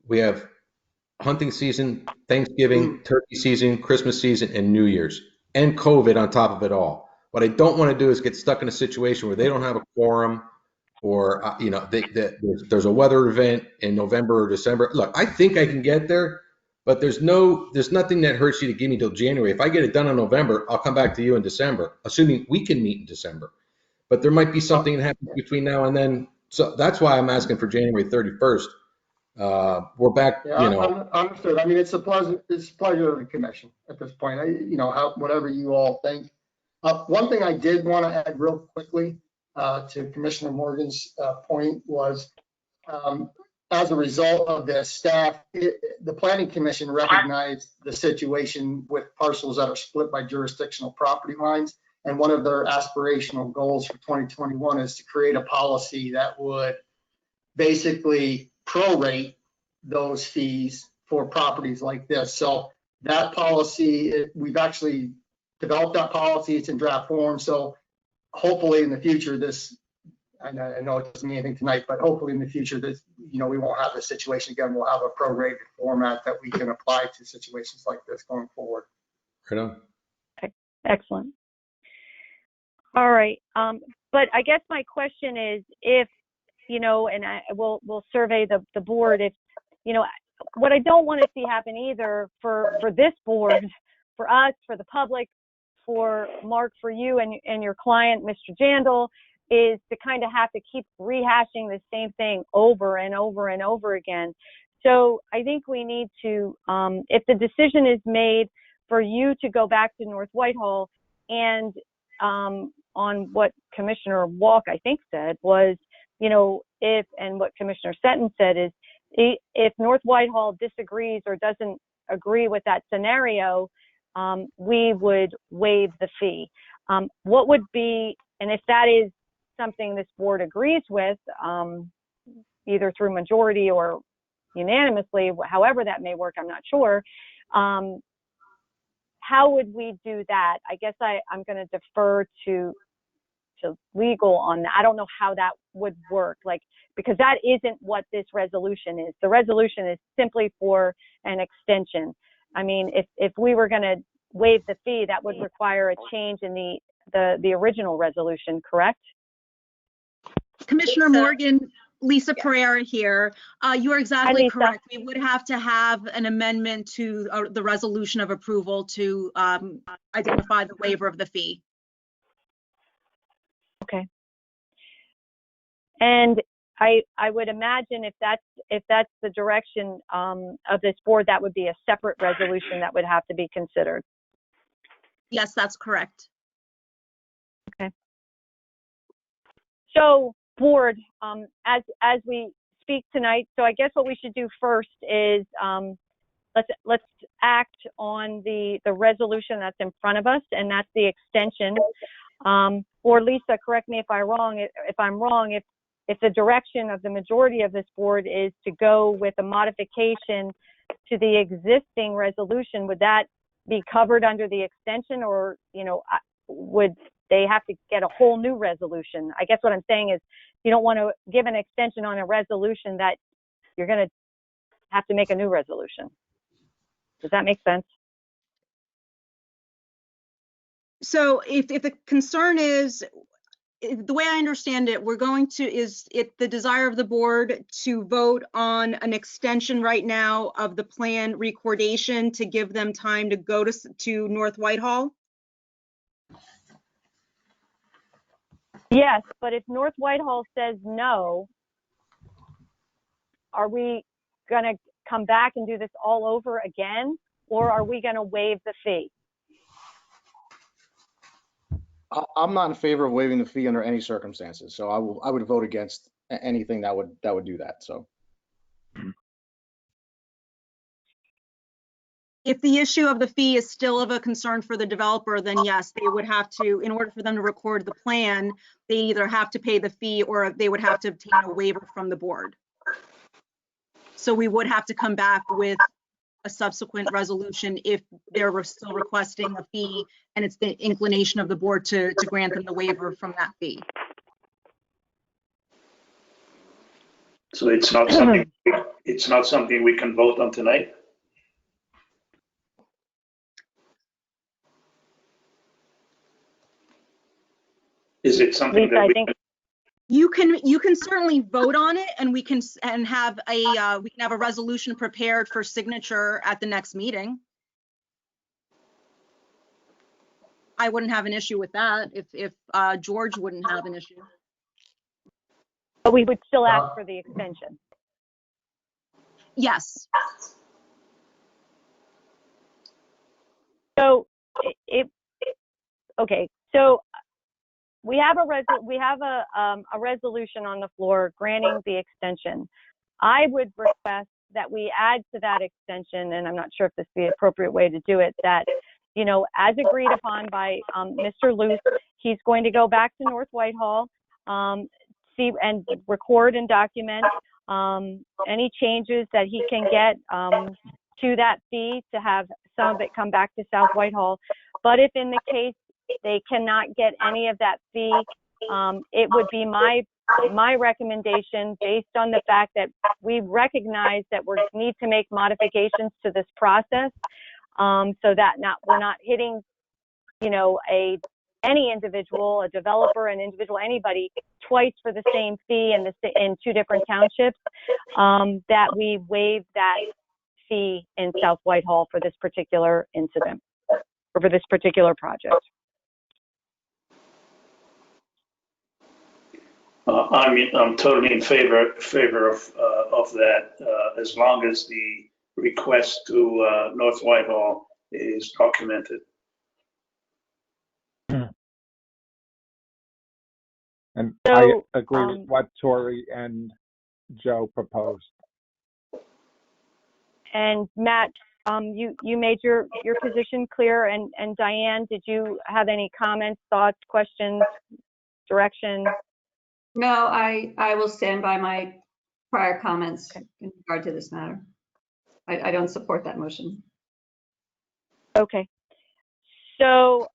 we have hunting season, Thanksgiving, turkey season, Christmas season, and New Year's, and COVID on top of it all. What I don't want to do is get stuck in a situation where they don't have a quorum, or there's a weather event in November or December. Look, I think I can get there, but there's nothing that hurts you to give me till January. If I get it done in November, I'll come back to you in December, assuming we can meet in December. But there might be something that happens between now and then. So that's why I'm asking for January 31st. We're back, Understood. I mean, it's a pleasure of the commission at this point. Whatever you all think. One thing I did want to add real quickly to Commissioner Morgan's point was, as a result of this, the Planning Commission recognized the situation with parcels that are split by jurisdictional property lines. And one of their aspirational goals for 2021 is to create a policy that would basically prorate those fees for properties like this. So that policy, we've actually developed that policy. It's in draft form. So hopefully in the future, I know it doesn't mean anything tonight, but hopefully in the future, we won't have this situation again. We'll have a prorated format that we can apply to situations like this going forward. Right on. Okay. Excellent. All right. But I guess my question is, if, and we'll survey the board, if, what I don't want to see happen either for this board, for us, for the public, for Mark, for you and your client, Mr. Jandal, is to kind of have to keep rehashing the same thing over and over and over again. So I think we need to, if the decision is made for you to go back to North Whitehall, and on what Commissioner Walk, I think, said was, and what Commissioner Seton said is, if North Whitehall disagrees or doesn't agree with that scenario, we would waive the fee. What would be, and if that is something this board agrees with, either through majority or unanimously, however that may work, I'm not sure. How would we do that? I guess I'm going to defer to legal on that. I don't know how that would work, because that isn't what this resolution is. The resolution is simply for an extension. I mean, if we were going to waive the fee, that would require a change in the original resolution, correct? Commissioner Morgan, Lisa Pereira here. You are exactly correct. We would have to have an amendment to the resolution of approval to identify the waiver of the fee. Okay. And I would imagine if that's the direction of this board, that would be a separate resolution that would have to be considered. Yes, that's correct. Okay. So board, as we speak tonight, so I guess what we should do first is let's act on the resolution that's in front of us, and that's the extension. Or Lisa, correct me if I'm wrong. If the direction of the majority of this board is to go with a modification to the existing resolution, would that be covered under the extension, or would they have to get a whole new resolution? I guess what I'm saying is, you don't want to give an extension on a resolution that you're going to have to make a new resolution. Does that make sense? So if the concern is, the way I understand it, we're going to, is it the desire of the board to vote on an extension right now of the plan recordation to give them time to go to North Whitehall? Yes, but if North Whitehall says no, are we going to come back and do this all over again, or are we going to waive the fee? I'm not in favor of waiving the fee under any circumstances, so I would vote against anything that would do that, so. If the issue of the fee is still of a concern for the developer, then yes, they would have to, in order for them to record the plan, they either have to pay the fee or they would have to obtain a waiver from the board. So we would have to come back with a subsequent resolution if they're still requesting a fee and it's the inclination of the board to grant them the waiver from that fee. So it's not something we can vote on tonight? Is it something Lisa, that we I think You can certainly vote on it, and we can have a resolution prepared for signature at the next meeting. I wouldn't have an issue with that if George wouldn't have an issue. but we would still ask for the extension. Yes. So okay. So we have a resolution on the floor granting the extension. I would request that we add to that extension, and I'm not sure if this is the appropriate way to do it, that, you know, as agreed upon by Mr. Luce, he's going to go back to North Whitehall, see and record and document any changes that he can get to that fee to have some of it come back to South Whitehall. But if in the case they cannot get any of that fee, it would be my recommendation, based on the fact that we recognize that we need to make modifications to this process, so that we're not hitting, you know, any individual, a developer, an individual, anybody twice for the same fee in two different townships, that we waive that fee in South Whitehall for this particular incident, or for this particular project. I'm totally in favor of that, as long as the request to North Whitehall is documented. And So, I agree with what Tori and Joe proposed. And Matt, you made your position clear, and Diane, did you have any comments, thoughts, questions, direction? No, I will stand by my prior comments in regard to this matter. I don't support that motion. Okay. So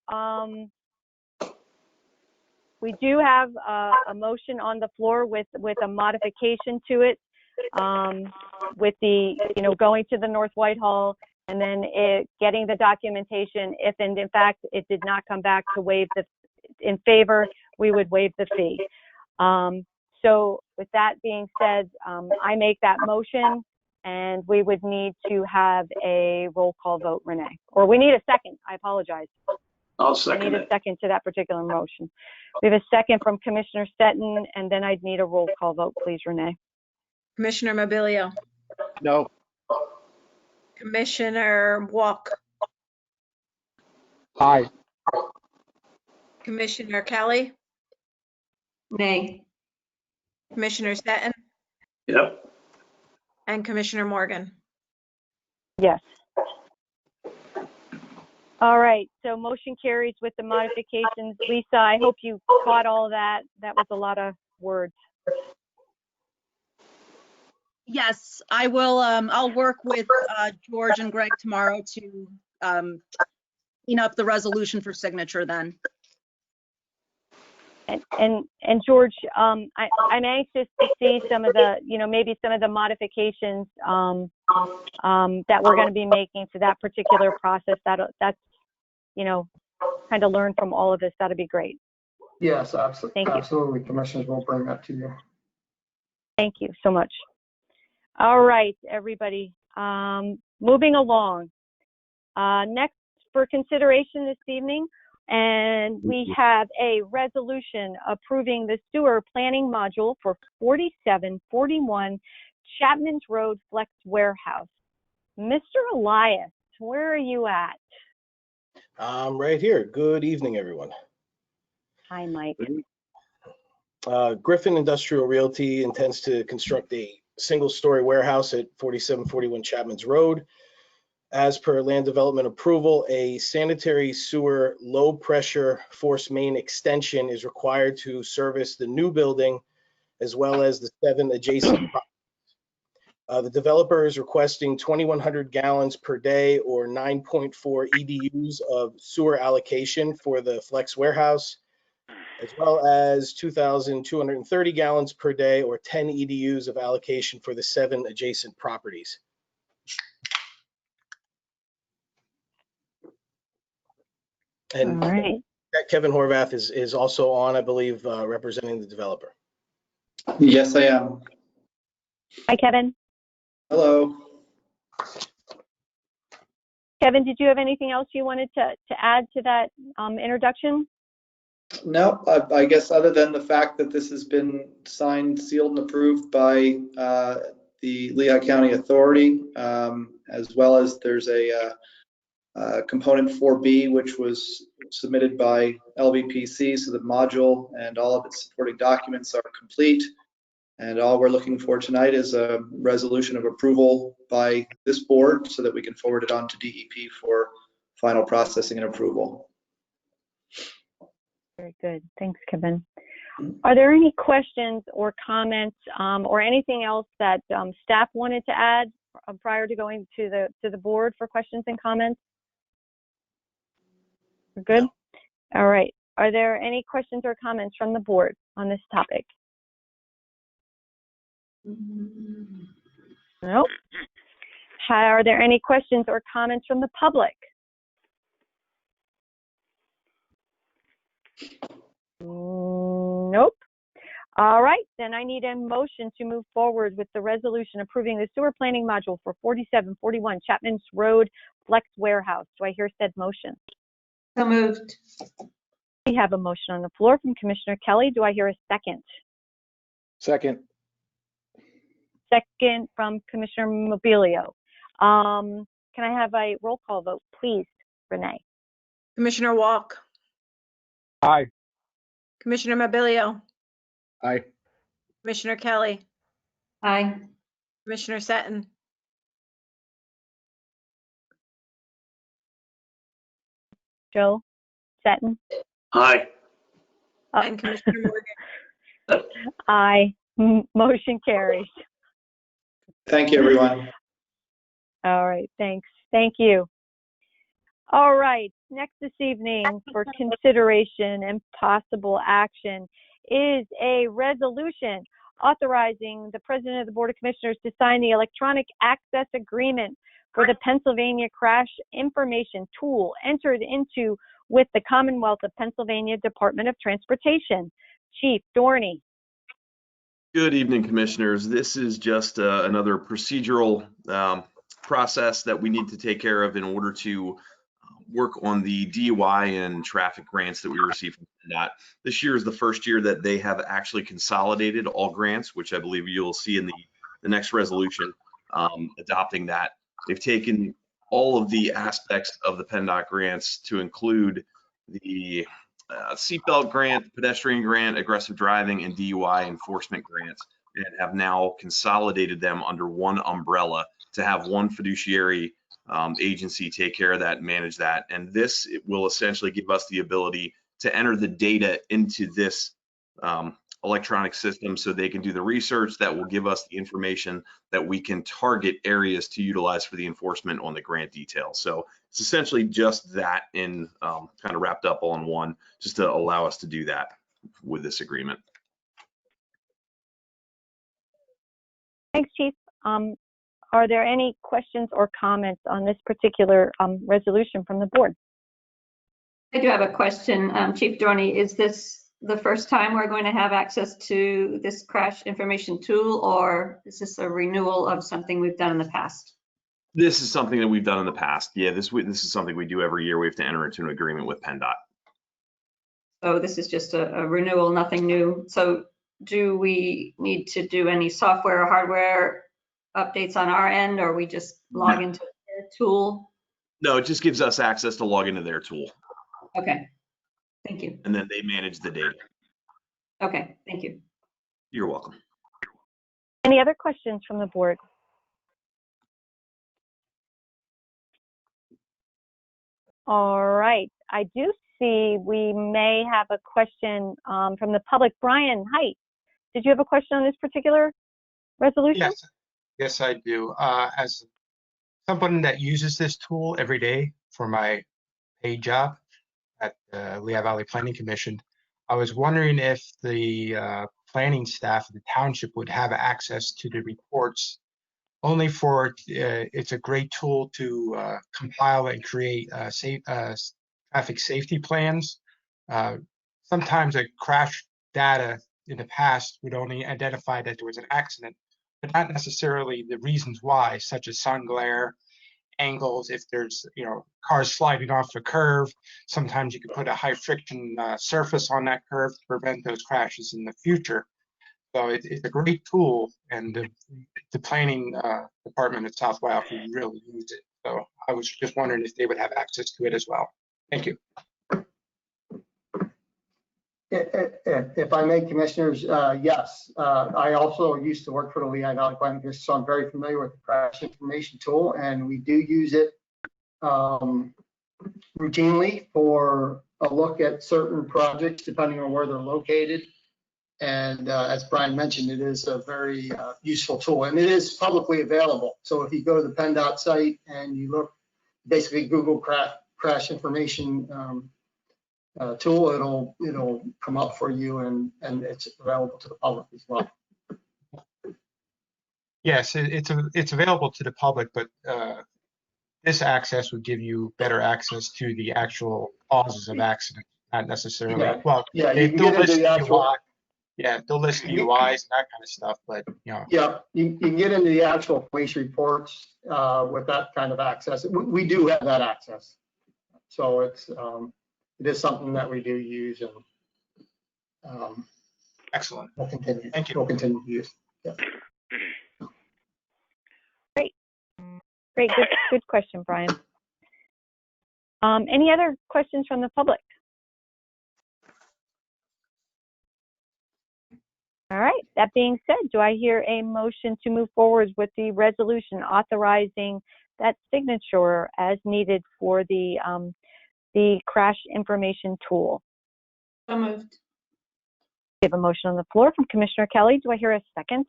we do have a motion on the floor with a modification to it, with the, you know, going to the North Whitehall and then getting the documentation. If and in fact it did not come back to waive in favor, we would waive the fee. So with that being said, I make that motion, and we would need to have a roll call vote, Renee. Or we need a second, I apologize. I'll second it. I need a second to that particular motion. We have a second from Commissioner Stetton, and then I'd need a roll call vote, please, Renee. Commissioner Mobilio, No. Commissioner Walk, Aye. Commissioner Kelly, Nay. Commissioner Stetton, Yep. and Commissioner Morgan. Yes. All right, so motion carries with the modifications. Lisa, I hope you caught all that. That was a lot of words. Yes, I will. I'll work with George and Greg tomorrow to clean up the resolution for signature then. And George, I'm anxious to see some of the, maybe some of the modifications that we're going to be making to that particular process. That's, kind of learn from all of this. That'd be great. Yes, absolutely. Thank you. Absolutely. Commissioners will bring that to you. Thank you so much. All right, everybody. Moving along. Next for consideration this evening, and we have a resolution approving the sewer planning module for 4741 Chapman's Road Flex Warehouse. Mr. Elias, where are you at? I'm right here. Good evening, everyone. Hi, Mike. Griffin Industrial Realty intends to construct a single-story warehouse at 4741 Chapman's Road. As per land development approval, a sanitary sewer low-pressure force main extension is required to service the new building as well as the 7 adjacent properties. The developer is requesting 2,100 gallons per day or 9.4 EDUs of sewer allocation for the flex warehouse, as well as 2,230 gallons per day or 10 EDUs of allocation for the 7 adjacent properties. And all right. Kevin Horvath is also on, I believe, representing the developer. Yes, I am. Hi, Kevin. Hello. Kevin, did you have anything else you wanted to add to that introduction? No, I guess other than the fact that this has been signed, sealed, and approved by the Lehigh County Authority, as well as there's a component 4B, which was submitted by LVPC, so the module and all of its supporting documents are complete. And all we're looking for tonight is a resolution of approval by this board so that we can forward it on to DEP for final processing and approval. Very good. Thanks, Kevin. Are there any questions or comments or anything else that staff wanted to add prior to going to the board for questions and comments? We're good? All right. Are there any questions or comments from the board on this topic? Nope. Are there any questions or comments from the public? Nope. All right, then I need a motion to move forward with the resolution approving the sewer planning module for 4741 Chapman's Road Flex Warehouse. Do I hear said motion? So moved. We have a motion on the floor from Commissioner Kelly. Do I hear a second? Second. Second from Commissioner Mobilio. Can I have a roll call vote, please, Renee? Commissioner Walk, Aye. Commissioner Mobilio, Aye. Commissioner Kelly, Aye. Commissioner Seton, Joe Seton? Aye. and Commissioner Morgan. Aye. Motion carries. Thank you, everyone. All right, thanks. Thank you. All right, next this evening for consideration and possible action is a resolution authorizing the President of the Board of Commissioners to sign the electronic access agreement for the Pennsylvania Crash Information Tool entered into with the Commonwealth of Pennsylvania Department of Transportation. Chief Dorney. Good evening, Commissioners. This is just another procedural process that we need to take care of in order to work on the DUI and traffic grants that we receive from PennDOT. This year is the first year that they have actually consolidated all grants, which I believe you'll see in the next resolution adopting that. They've taken all of the aspects of the PennDOT grants to include the seatbelt grant, pedestrian grant, aggressive driving, and DUI enforcement grants, and have now consolidated them under one umbrella to have one fiduciary agency take care of that and manage that. And this will essentially give us the ability to enter the data into this electronic system so they can do the research that will give us the information that we can target areas to utilize for the enforcement on the grant details. So it's essentially just that in kind of wrapped up all in one, just to allow us to do that. with this agreement. Thanks, Chief. Are there any questions or comments on this particular resolution from the board? I do have a question. Chief Dorney, is this the first time we're going to have access to this crash information tool, or is this a renewal of something we've done in the past? This is something that we've done in the past. Yeah, this is something we do every year. We have to enter into an agreement with PennDOT. So this is just a renewal, nothing new. So do we need to do any software or hardware updates on our end, or we just log into their tool? No, it just gives us access to log into their tool. Okay, thank you. And then they manage the data. Okay, thank you. You're welcome. Any other questions from the board? All right, I do see we may have a question from the public. Brian Height, did you have a question on this particular resolution? Yes, I do. As someone that uses this tool every day for my paid job at the Lehigh Valley Planning Commission, I was wondering if the planning staff of the township would have access to the reports. Only for it's a great tool to compile and create traffic safety plans. Sometimes a crash data in the past would only identify that there was an accident, but not necessarily the reasons why, such as sun glare, angles, if there's cars sliding off the curve. Sometimes you can put a high friction surface on that curve to prevent those crashes in the future. So it's a great tool, and the planning department at South Wyoming really use it. So I was just wondering if they would have access to it as well. Thank you. If I may, commissioners, yes. I also used to work for the Lehigh Valley Planning Commission, so I'm very familiar with the crash information tool, and we do use it routinely for a look at certain projects, depending on where they're located. And as Brian mentioned, it is a very useful tool, and it is publicly available. So if you go to the PennDOT site and you look, basically Google crash information tool, it'll come up for you, and it's available to the public as well. Yes, it's available to the public, but this access would give you better access to the actual causes of accidents, not necessarily. Yeah. Well, yeah, you can get into the actual. Yeah, they'll list UIs and that kind of stuff, but Yeah, you can get into the actual police reports with that kind of access. We do have that access, so it is something that we do use, and excellent. We'll continue. Thank you. We'll continue to use. Yeah. Great, good question, Brian. Any other questions from the public? All right, that being said, do I hear a motion to move forward with the resolution authorizing that signature as needed for the crash information tool? So moved. We have a motion on the floor from Commissioner Kelly. Do I hear a second?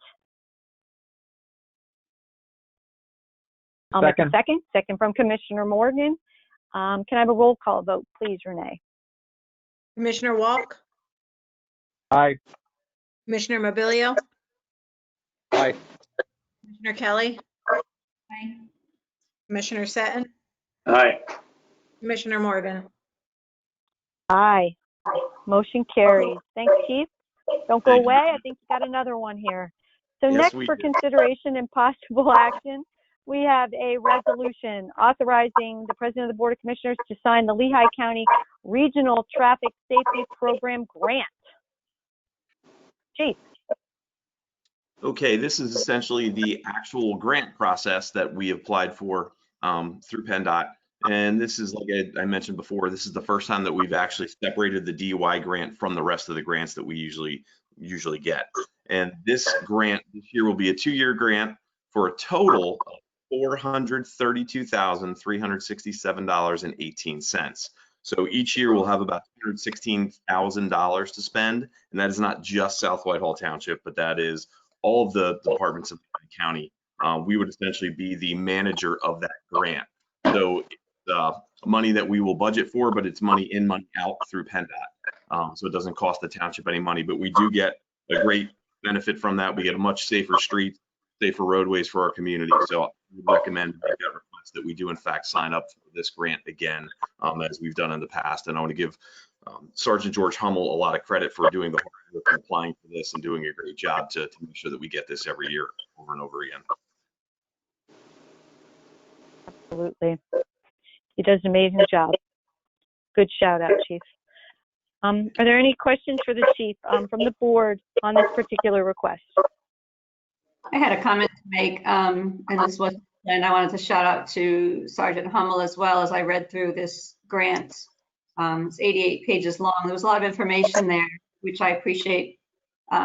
I'll make a second. Second from Commissioner Morgan. Can I have a roll call vote, please, Renee? Commissioner Walk, Aye. Commissioner Mobilio, Aye. Commissioner Kelly, Aye. Commissioner Seton, Aye. Commissioner Morgan. Aye. Motion carries. Thanks, Chief. Don't go away. I think you got another one here. So Yes, next we for do. consideration and possible action, we have a resolution authorizing the President of the Board of Commissioners to sign the Lehigh County Regional Traffic Safety Program grant. Chief. Okay, this is essentially the actual grant process that we applied for through PennDOT. And this is, like I mentioned before, this is the first time that we've actually separated the DUI grant from the rest of the grants that we usually get. And this grant this year will be a 2-year grant for a total of $432,367.18. So each year we'll have about $216,000 to spend, and that is not just South Whitehall Township, but that is all of the departments of the county. We would essentially be the manager of that grant. So money that we will budget for, but it's money in, money out through PennDOT. So it doesn't cost the township any money, but we do get a great benefit from that. We get a much safer street, safer roadways for our community. So I would recommend that we do in fact sign up for this grant again, as we've done in the past. And I want to give Sergeant George Hummel a lot of credit for doing the hard work and applying for this and doing a great job to make sure that we get this every year over and over again. Absolutely. He does an amazing job. Good shout out, Chief. Are there any questions for the Chief from the board on this particular request? I had a comment to make, and this was, and I wanted to shout out to Sergeant Hummel as well. As I read through this grant. It's 88 pages long. There was a lot of information there, which I appreciate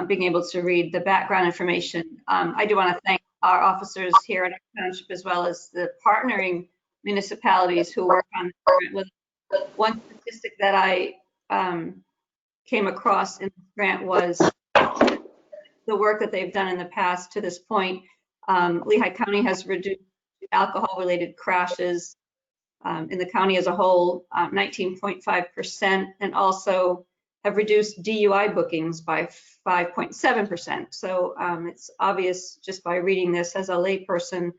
being able to read the background information. I do want to thank our officers here at our township, as well as the partnering municipalities who work on this grant. One statistic that I came across in this grant was the work that they've done in the past to this point. Lehigh County has reduced alcohol-related crashes in the county as a whole 19.5%, and also have reduced DUI bookings by 5.7%. So it's obvious just by reading this as a layperson,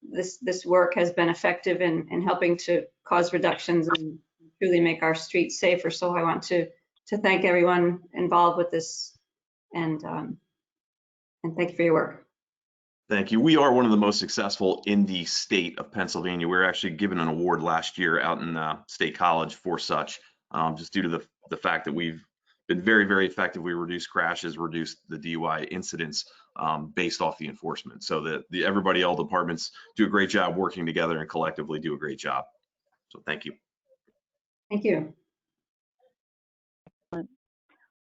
this work has been effective in helping to cause reductions and truly make our streets safer. So I want to thank everyone involved with this, and thank you for your work. Thank you. We are one of the most successful in the state of Pennsylvania. We were actually given an award last year out in State College for such, just due to the fact that we've been very, very effective. We reduced crashes, reduced the DUI incidents based off the enforcement. So that everybody, all departments do a great job working together and collectively do a great job. So thank you. Thank you.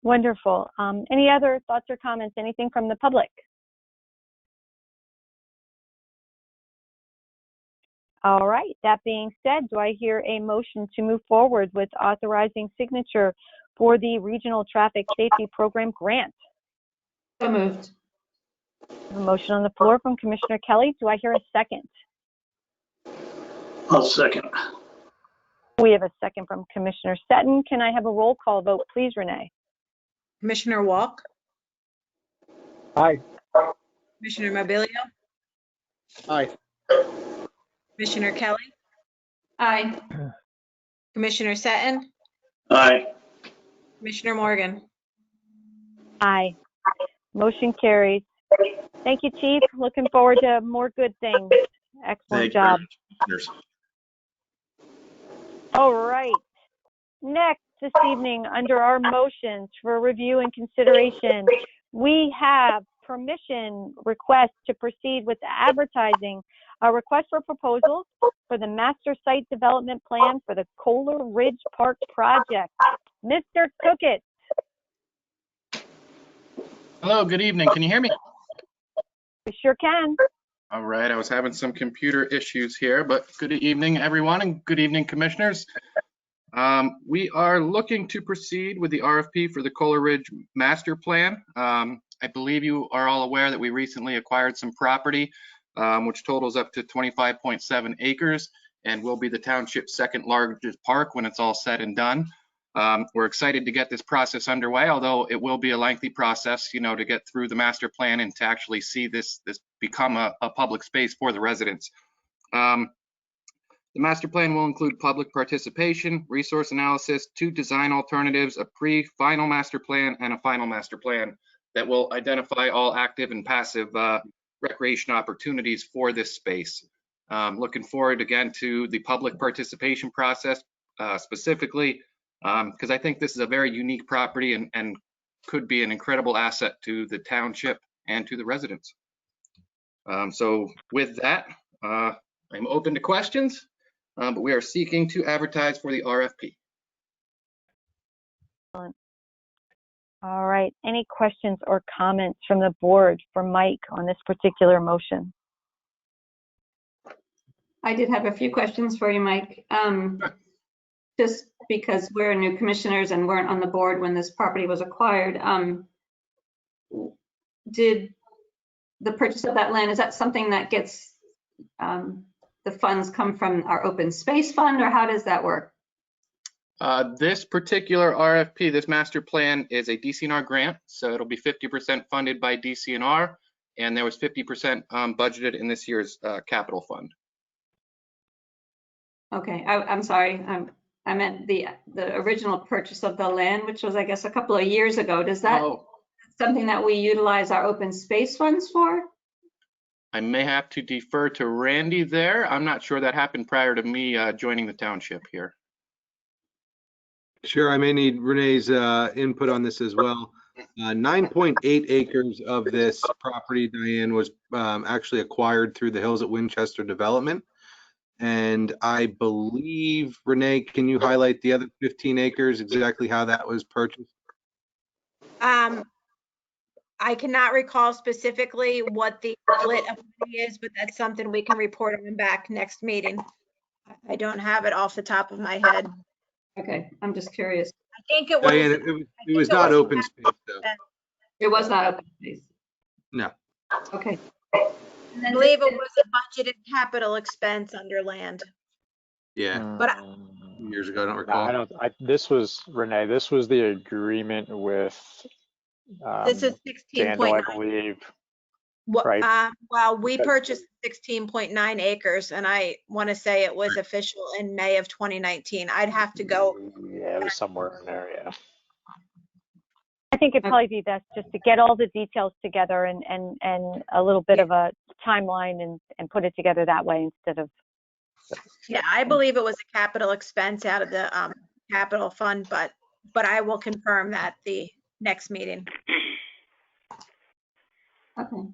Wonderful. Any other thoughts or comments? Anything from the public? All right. That being said, do I hear a motion to move forward with authorizing signature for the Regional Traffic Safety Program grant? So moved. A motion on the floor from Commissioner Kelly. Do I hear a second? I'll second. We have a second from Commissioner Seton. Can I have a roll call vote, please, Renee? Commissioner Walk, Aye. Commissioner Mobilio, Aye. Commissioner Kelly, Aye. Commissioner Seton, Aye. Commissioner Morgan. Aye. Motion carries. Thank you, Chief. Looking forward to more good things. Excellent job. All right. Next this evening, under our motions for review and consideration, we have permission request to proceed with advertising a request for proposals for the master site development plan for the Kohler Ridge Park project. Mr. Cookett. Hello, good evening. Can you hear me? We sure can. All right, I was having some computer issues here, but good evening, everyone, and good evening, commissioners. We are looking to proceed with the RFP for the Kohler Ridge Master Plan. I believe you are all aware that we recently acquired some property, which totals up to 25.7 acres and will be the township's second largest park when it's all said and done. We're excited to get this process underway, although it will be a lengthy process, to get through the master plan and to actually see this become a public space for the residents. The master plan will include public participation, resource analysis, 2 design alternatives, a pre-final master plan, and a final master plan that will identify all active and passive recreation opportunities for this space. Looking forward again to the public participation process specifically, because I think this is a very unique property and could be an incredible asset to the township and to the residents. So with that, I'm open to questions, but we are seeking to advertise for the RFP. Excellent. All right. Any questions or comments from the board for Mike on this particular motion? I did have a few questions for you, Mike. Just because we're new commissioners and weren't on the board when this property was acquired, did the purchase of that land, is that something that gets the funds come from our open space fund, or how does that work? This particular RFP, this master plan is a DCNR grant, so it'll be 50% funded by DCNR, and there was 50% budgeted in this year's capital fund. Okay, I'm sorry. I meant the original purchase of the land, which was, I guess, a couple of years ago. Does that something that we utilize our open space funds for? I may have to defer to Randy there. I'm not sure that happened prior to me joining the township here. Sure, I may need Renee's input on this as well. 9.8 acres of this property, Diane, was actually acquired through the Hills at Winchester development. And I believe, Renee, can you highlight the other 15 acres, exactly how that was purchased? I cannot recall specifically what the split of money is, but that's something we can report on back next meeting. I don't have it off the top of my head. Okay, I'm just curious. I think it was. Diane, it was not open space, though. It was not open space. No. Okay. I believe it was a budgeted capital expense under land. Yeah. But years ago, I don't recall. This was, Renee, this was the agreement with this is 16.9. I believe. Right. Well, we purchased 16.9 acres, and I want to say it was official in May of 2019. I'd have to go. Yeah, it was somewhere in there, yeah. I think it'd probably be best just to get all the details together and a little bit of a timeline and put it together that way instead of. Yeah, I believe it was a capital expense out of the capital fund, but I will confirm that the next meeting. Okay.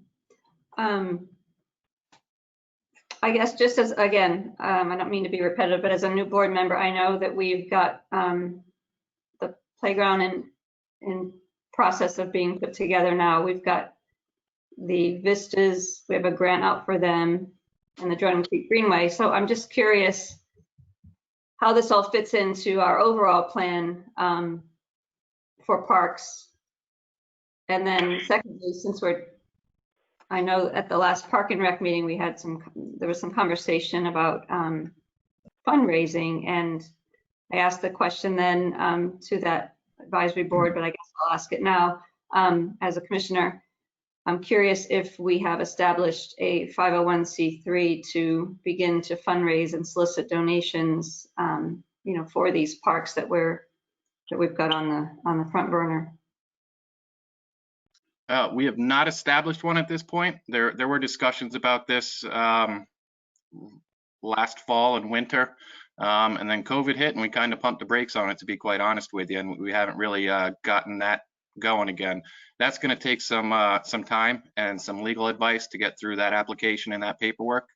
I guess just as, again, I don't mean to be repetitive, but as a new board member, I know that we've got the playground in process of being put together now. We've got the vistas, we have a grant out for them, and the Jordan Creek Greenway. So I'm just curious how this all fits into our overall plan for parks. And then secondly, since I know at the last Park and Rec meeting, there was some conversation about fundraising, and I asked the question then to that advisory board, but I guess I'll ask it now. As a commissioner, I'm curious if we have established a 501c3 to begin to fundraise and solicit donations, for these parks that we've got on the front burner. We have not established one at this point. There were discussions about this last fall and winter, and then COVID hit, and we kind of pumped the brakes on it, to be quite honest with you, and we haven't really gotten that going again. That's going to take some time and some legal advice to get through that application and that paperwork,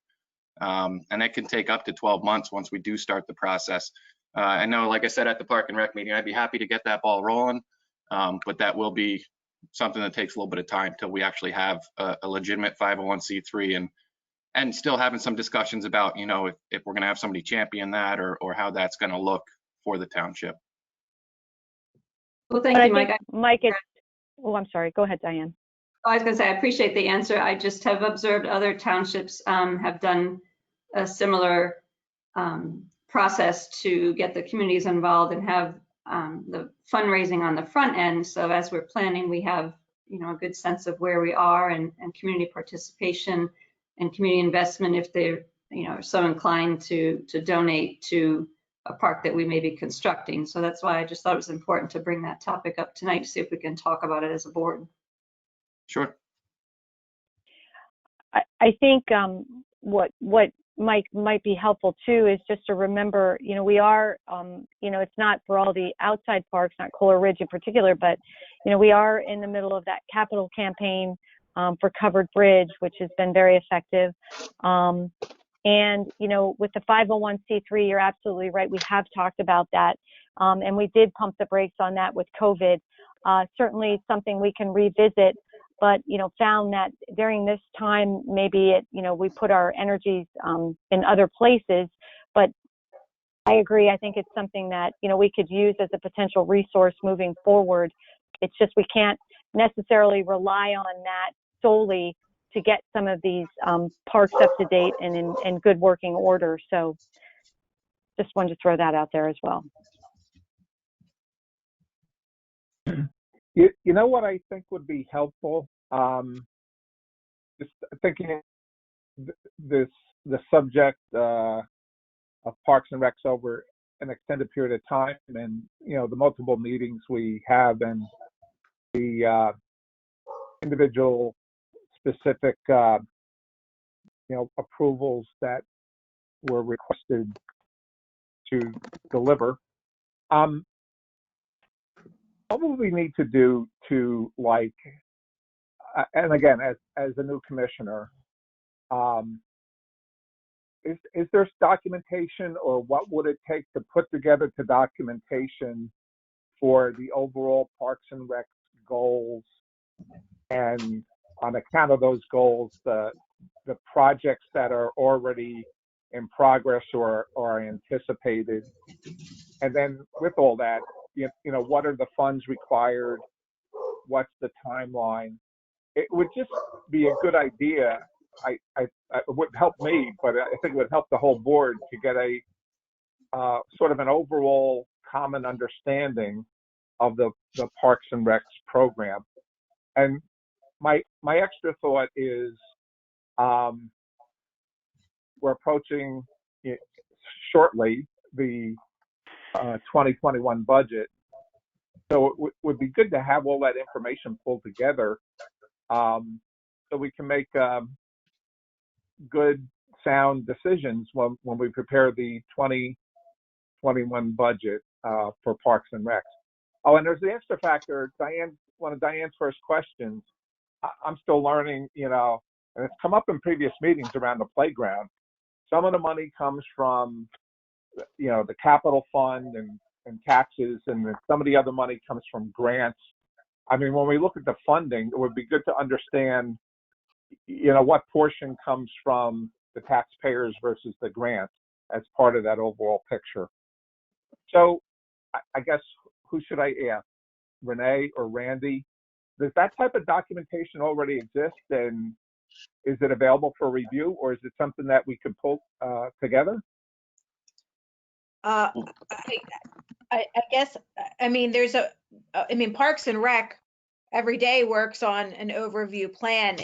and that can take up to 12 months once we do start the process. I know, like I said at the Park and Rec meeting, I'd be happy to get that ball rolling, but that will be something that takes a little bit of time till we actually have a legitimate 501c3 and still having some discussions about, if we're going to have somebody champion that or how that's going to look for the township. Well, thank you, Mike. Mike, I'm sorry. Go ahead, Diane. I was going to say, I appreciate the answer. I just have observed other townships have done a similar process to get the communities involved and have the fundraising on the front end. So as we're planning, we have, a good sense of where we are and community participation and community investment if they're, are so inclined to donate to a park that we may be constructing. So that's why I just thought it was important to bring that topic up tonight to see if we can talk about it as a board. Sure. I think what might be helpful too is just to remember, we are, it's not for all the outside parks, not Kohler Ridge in particular, but, we are in the middle of that capital campaign for Covered Bridge, which has been very effective. And, with the 501c3, you're absolutely right. We have talked about that. And we did pump the brakes on that with COVID. Certainly something we can revisit, but, found that during this time, maybe we put our energies in other places. But I agree. I think it's something that, we could use as a potential resource moving forward. It's just we can't necessarily rely on that solely to get some of these parks up to date and in good working order. So just wanted to throw that out there as well. You know what I think would be helpful? Just thinking the subject of Parks and Recs over an extended period of time, and the multiple meetings we have, and the individual specific approvals that were requested to deliver. What would we need to do to, like, and again, as a new commissioner, is there documentation, or what would it take to put together the documentation for the overall Parks and Rec goals, and on account of those goals, the projects that are already in progress or are anticipated, and then with all that, what are the funds required? What's the timeline? It would just be a good idea. It would help me, but I think it would help the whole board to get a sort of an overall common understanding of the Parks and Recs program. And my extra thought is, we're approaching shortly the 2021 budget, so it would be good to have all that information pulled together, so we can make good, sound decisions when we prepare the 2021 budget for Parks and Recs. Oh, and there's the extra factor. One of Diane's first questions, I'm still learning, and it's come up in previous meetings around the playground. Some of the money comes from, the capital fund and taxes, and then some of the other money comes from grants. I mean, when we look at the funding, it would be good to understand, what portion comes from the taxpayers versus the grants as part of that overall picture. So I guess, who should I ask? Renee or Randy? Does that type of documentation already exist, and is it available for review, or is it something that we could pull together? I guess, Parks and Rec every day works on an overview plan.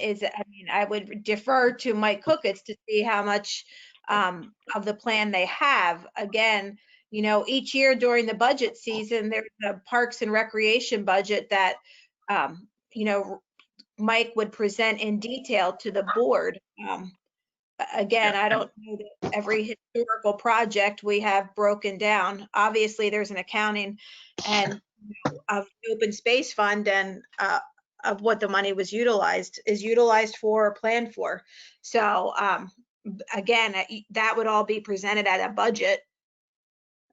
I would defer to Mike Cookitts to see how much of the plan they have. Again, each year during the budget season, there's a Parks and Recreation budget that, Mike would present in detail to the board. Again, I don't know that every historical project we have broken down. Obviously, there's an accounting and of the open space fund and of what the money is utilized for or planned for. So again, that would all be presented at a budget.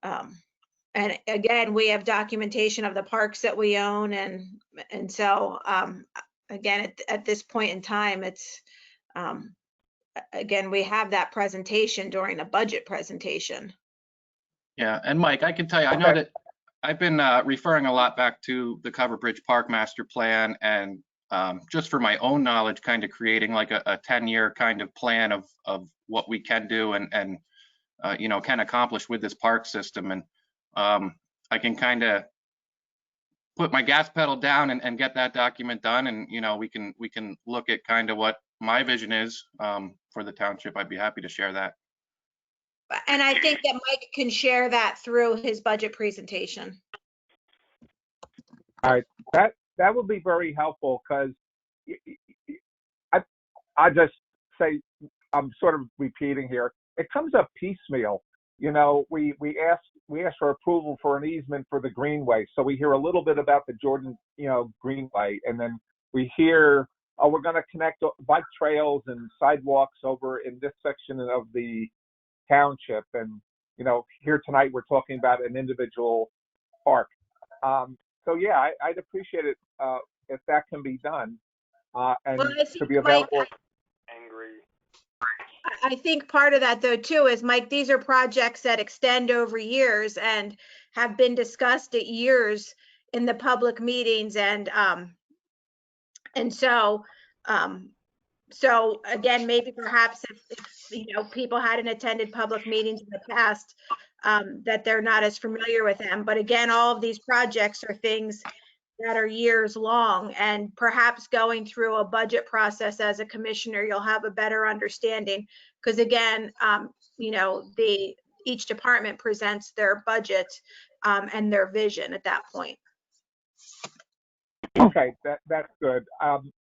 And again, we have documentation of the parks that we own, and so again, at this point in time, it's again, we have that presentation during the budget presentation. Yeah, and Mike, I can tell you, I know that I've been referring a lot back to the Cover Bridge Park Master Plan, and just for my own knowledge, kind of creating like a 10-year kind of plan of what we can do and can accomplish with this park system. And I can kind of put my gas pedal down and get that document done, and we can look at kind of what my vision is for the township. I'd be happy to share that. And I think that Mike can share that through his budget presentation. All right, that would be very helpful, because I just say, I'm sort of repeating here. It comes up piecemeal. We asked for approval for an easement for the Greenway, so we hear a little bit about the Jordan Greenway, and then we hear, oh, we're going to connect bike trails and sidewalks over in this section of the township, and here tonight we're talking about an individual park. So yeah, I'd appreciate it if that can be done, and to be available. Mike, I think part of that, though, too, is, Mike, these are projects that extend over years and have been discussed at years in the public meetings, and so So again, maybe perhaps if people hadn't attended public meetings in the past, that they're not as familiar with them. But again, all of these projects are things that are years long, and perhaps going through a budget process as a commissioner, you'll have a better understanding. Because again, each department presents their budget and their vision at that point. Okay, that's good.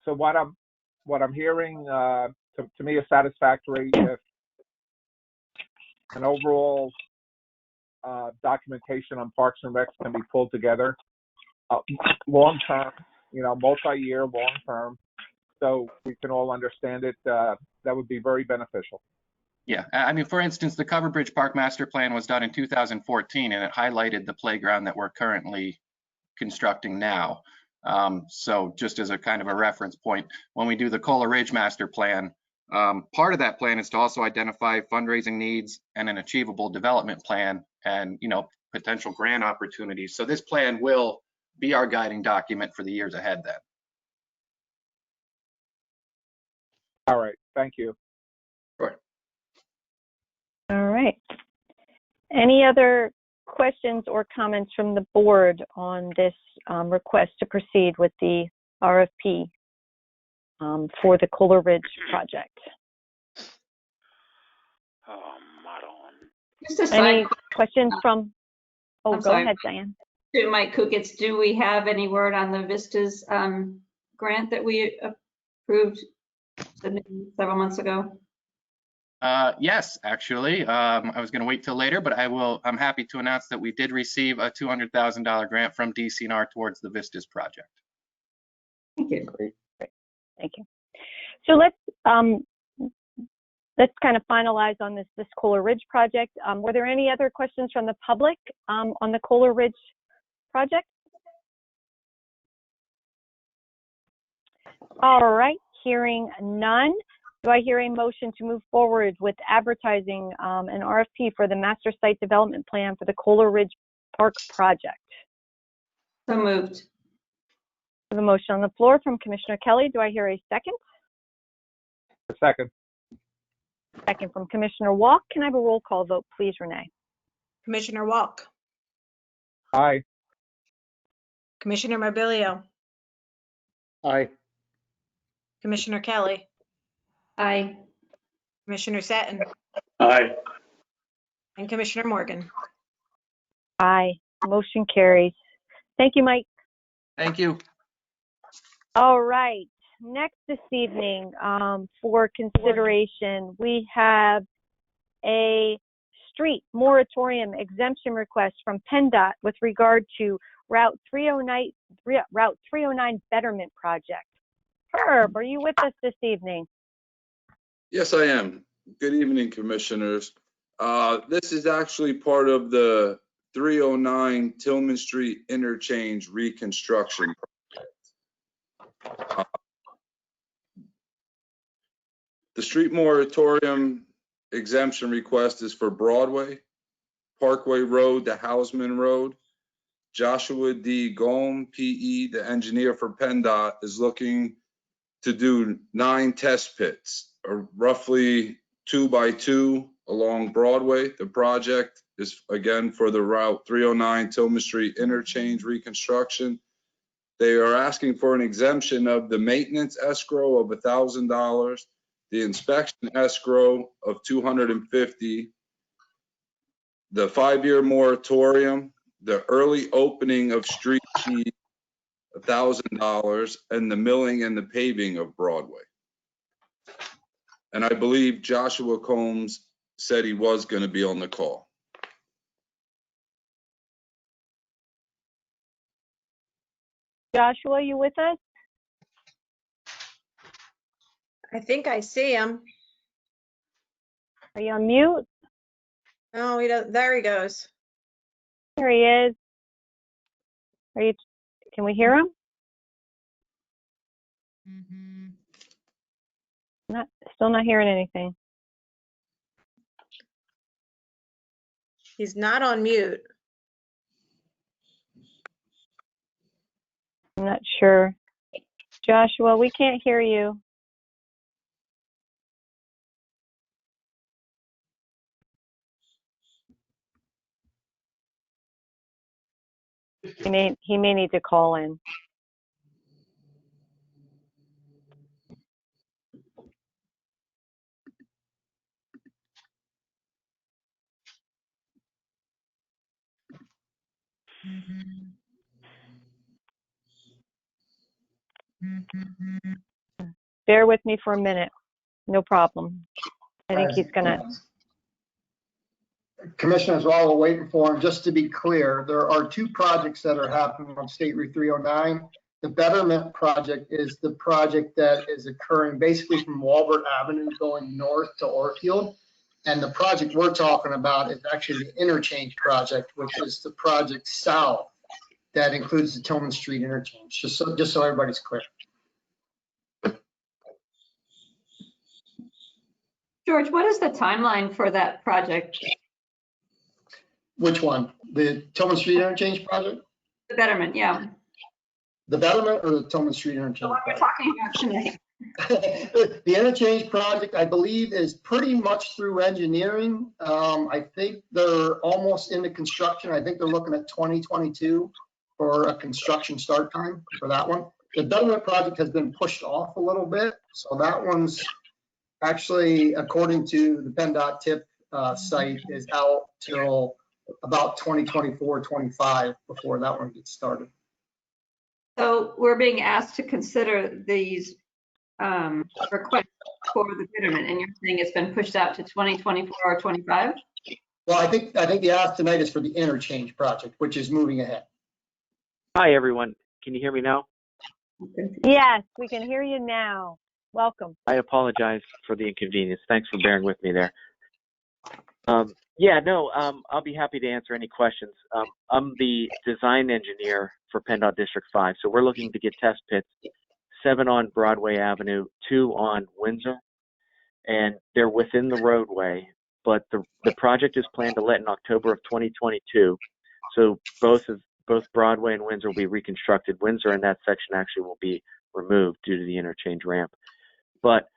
So what I'm hearing to me is satisfactory. If an overall documentation on Parks and Recs can be pulled together, long term, multi-year, long term, so we can all understand it, that would be very beneficial. Yeah, I mean, for instance, the Cover Bridge Park Master Plan was done in 2014, and it highlighted the playground that we're currently constructing now. So just as a kind of a reference point, when we do the Cola Ridge Master Plan, part of that plan is to also identify fundraising needs and an achievable development plan and, potential grant opportunities. So this plan will be our guiding document for the years ahead then. All right, thank you. Sure. All right. Any other questions or comments from the board on this request to proceed with the RFP for the Cola Ridge project? Just a Any side questions from, I'm go sorry. ahead, Diane. To Mike Kukits, do we have any word on the Vistas grant that we approved several months ago? Yes, actually, I was going to wait till later, but I'm happy to announce that we did receive a $200,000 grant from DCNR towards the Vistas project. Thank you. Great. Thank you. So let's kind of finalize on this Cola Ridge project. Were there any other questions from the public on the Cola Ridge project? All right, hearing none. Do I hear a motion to move forward with advertising an RFP for the Master Site Development Plan for the Cola Ridge Park project? So moved. I have a motion on the floor from Commissioner Kelly. Do I hear a second? A second. Second from Commissioner Walk. Can I have a roll call vote, please, Renee? Commissioner Walk, Aye. Commissioner Mobilio, Aye. Commissioner Kelly, Aye. Commissioner Seton, Aye. and Commissioner Morgan. Aye. Motion carries. Thank you, Mike. Thank you. All right. Next this evening, for consideration, we have a street moratorium exemption request from PennDOT with regard to Route 309 Betterment Project. Herb, are you with us this evening? Yes, I am. Good evening, commissioners. This is actually part of the 309 Tillman Street interchange reconstruction project. The street moratorium exemption request is for Broadway, Parkway Road to Houseman Road. Joshua D. Gohm, PE, the engineer for PennDOT, is looking to do 9 test pits, roughly 2 by 2 along Broadway. The project is again for the Route 309 Tillman Street interchange reconstruction. They are asking for an exemption of the maintenance escrow of $1,000, the inspection escrow of $250, the 5-year moratorium, the early opening of street fees, $1,000, and the milling and the paving of Broadway. And I believe Joshua Combs said he was going to be on the call. Joshua, you with us? I think I see him. Are you on mute? Oh, he does. There he goes. There he is. Can we hear him? Still not hearing anything. He's not on mute. I'm not sure. Joshua, we can't hear you. He may need to call in. Bear with me for a minute. No problem. I think he's gonna. Commissioners, while we're waiting for him, just to be clear, there are two projects that are happening on State Route 309. The Betterment project is the project that is occurring basically from Walbert Avenue going north to Orfield. And the project we're talking about is actually the interchange project, which is the project south that includes the Tillman Street interchange, just so everybody's clear. George, what is the timeline for that project? Which one? The Tillman Street interchange project? The Betterment, yeah. The Betterment or the Tillman Street interchange? The one we're talking about tonight. The interchange project, I believe, is pretty much through engineering. I think they're almost into construction. I think they're looking at 2022 for a construction start time for that one. The Betterment project has been pushed off a little bit. So that one's actually, according to the PennDOT tip site, is out till about 2024, 25 before that one gets started. So we're being asked to consider these requests for the Betterment, and you're saying it's been pushed out to 2024 or 25? Well, I think the ask tonight is for the interchange project, which is moving ahead. Hi, everyone. Can you hear me now? Yes, we can hear you now. Welcome. I apologize for the inconvenience. Thanks for bearing with me there. I'll be happy to answer any questions. I'm the design engineer for PennDOT District 5. So we're looking to get test pits, 7 on Broadway Avenue, 2 on Windsor, and they're within the roadway, but the project is planned to let in October of 2022. So both Broadway and Windsor will be reconstructed. Windsor in that section actually will be removed due to the interchange ramp. But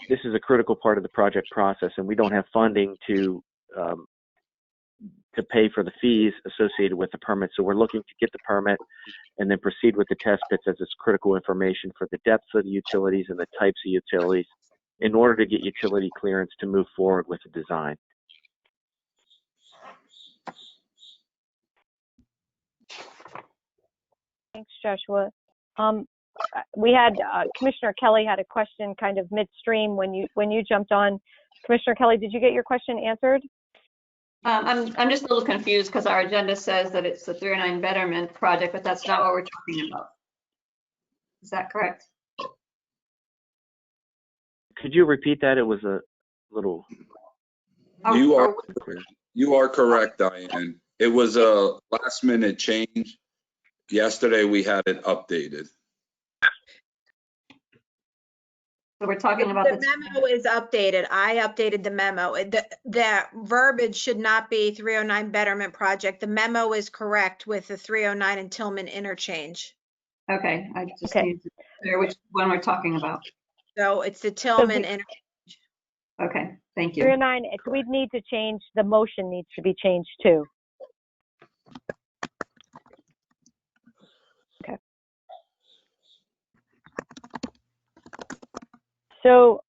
this is a critical part of the project process, and we don't have funding to pay for the fees associated with the permit. So we're looking to get the permit and then proceed with the test pits as it's critical information for the depths of the utilities and the types of utilities in order to get utility clearance to move forward with the design. Thanks, Joshua. We had Commissioner Kelly had a question kind of midstream when you jumped on. Commissioner Kelly, did you get your question answered? I'm just a little confused because our agenda says that it's the 309 Betterment project, but that's not what we're talking about. Is that correct? Could you repeat that? It was a little. You are correct, Diane. It was a last minute change. Yesterday we had it updated. So we're talking about the memo is updated. I updated the memo. The verbiage should not be 309 Betterment project. The memo is correct with the 309 and Tillman interchange. Okay, I just need to clear which one we're talking about. So it's the Tillman interchange. Okay, thank you. 309, we'd need to change, the motion needs to be changed too. Okay. So,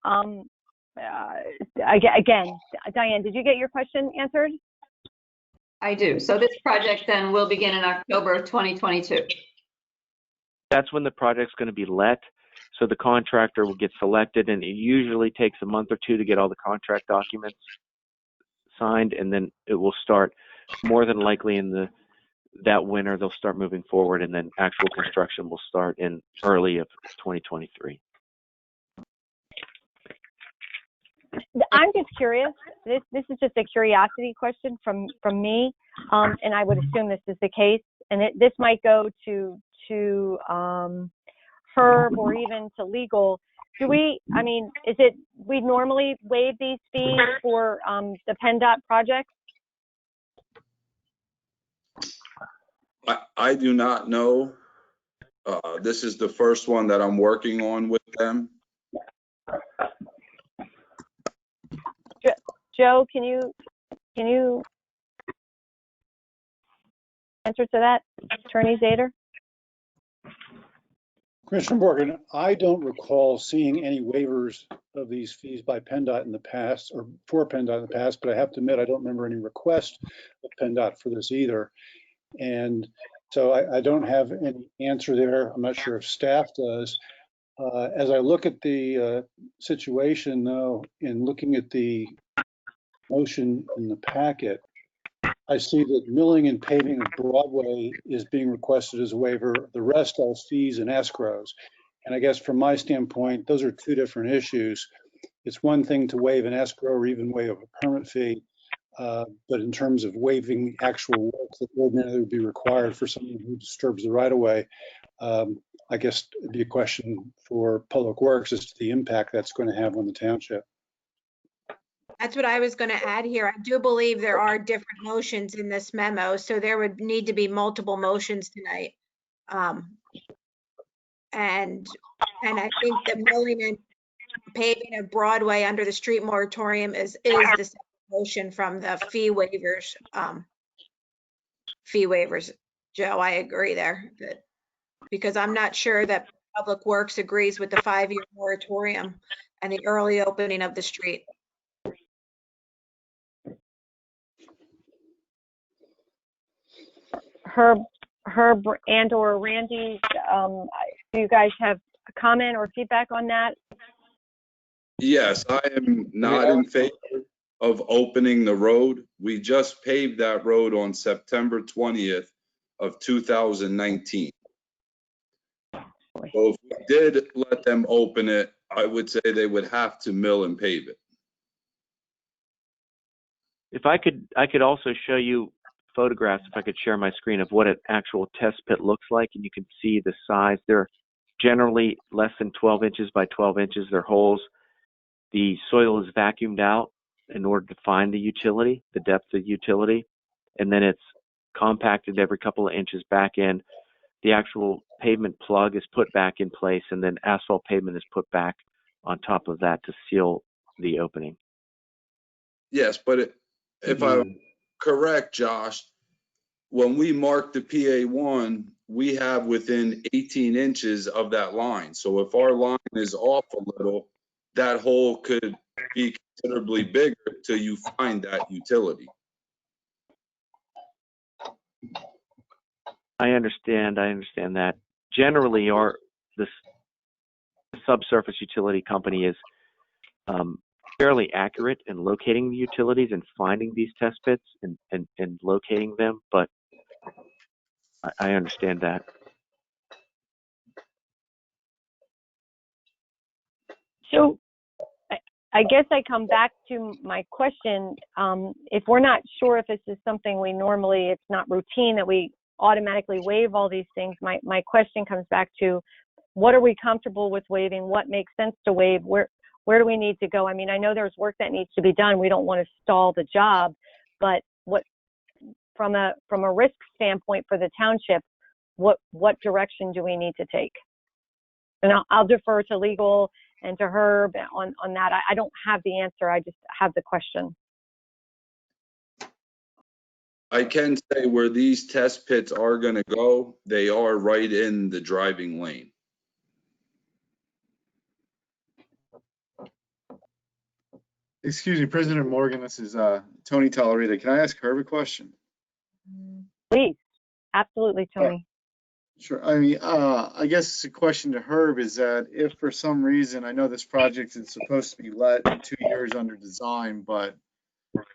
again, Diane, did you get your question answered? I do. So this project then will begin in October of 2022. That's when the project's going to be let. So the contractor will get selected, and it usually takes a month or 2 to get all the contract documents signed, and then it will start more than likely in that winter. They'll start moving forward, and then actual construction will start in early of 2023. I'm just curious. This is just a curiosity question from me, and I would assume this is the case. And this might go to Herb or even to legal. We normally waive these fees for the PennDOT projects? I do not know. This is the first one that I'm working on with them. Joe, can you answer to that, Attorney Zader? Commissioner Morgan, I don't recall seeing any waivers of these fees by PennDOT in the past, or for PennDOT in the past, but I have to admit, I don't remember any request of PennDOT for this either. And so I don't have any answer there. I'm not sure if staff does. As I look at the situation, though, in looking at the motion in the packet, I see that milling and paving of Broadway is being requested as a waiver. The rest are fees and escrows. And I guess from my standpoint, those are two different issues. It's one thing to waive an escrow or even waive a permit fee. But in terms of waiving the actual work that ordinarily would be required for someone who disturbs the right of way, I guess it'd be a question for Public Works as to the impact that's going to have on the township. That's what I was going to add here. I do believe there are different motions in this memo, so there would need to be multiple motions tonight. And I think the milling and paving of Broadway under the street moratorium is the second motion from the fee waivers. Joe, I agree there, because I'm not sure that Public Works agrees with the 5-year moratorium and the early opening of the street. Herb and or Randy, do you guys have a comment or feedback on that? Yes, I am not in favor of opening the road. We just paved that road on September 20th of 2019. So if we did let them open it, I would say they would have to mill and pave it. If I could also show you photographs, if I could share my screen, of what an actual test pit looks like, and you can see the size. They're generally less than 12 inches by 12 inches. They're holes. The soil is vacuumed out in order to find the utility, the depth of the utility, and then it's compacted every couple of inches back in. The actual pavement plug is put back in place, and then asphalt pavement is put back on top of that to seal the opening. Yes, but if I'm correct, Josh, when we mark the PA1, we have within 18 inches of that line. So if our line is off a little, that hole could be considerably bigger till you find that utility. I understand that. Generally, the subsurface utility company is fairly accurate in locating the utilities and finding these test pits and locating them, but I understand that. So I guess I come back to my question. If we're not sure if this is something we normally, it's not routine that we automatically waive all these things, my question comes back to, what are we comfortable with waiving? What makes sense to waive? Where do we need to go? I mean, I know there's work that needs to be done. We don't want to stall the job, but what, from a risk standpoint for the township, what direction do we need to take? And I'll defer to legal and to Herb on that. I don't have the answer. I just have the question. I can say where these test pits are going to go, they are right in the driving lane. Excuse me, President Morgan, this is Tony Talarita. Can I ask Herb a question? Please. Absolutely, Tony. Sure. I mean, I guess the question to Herb is that if for some reason, I know this project is supposed to be let 2 years under design, but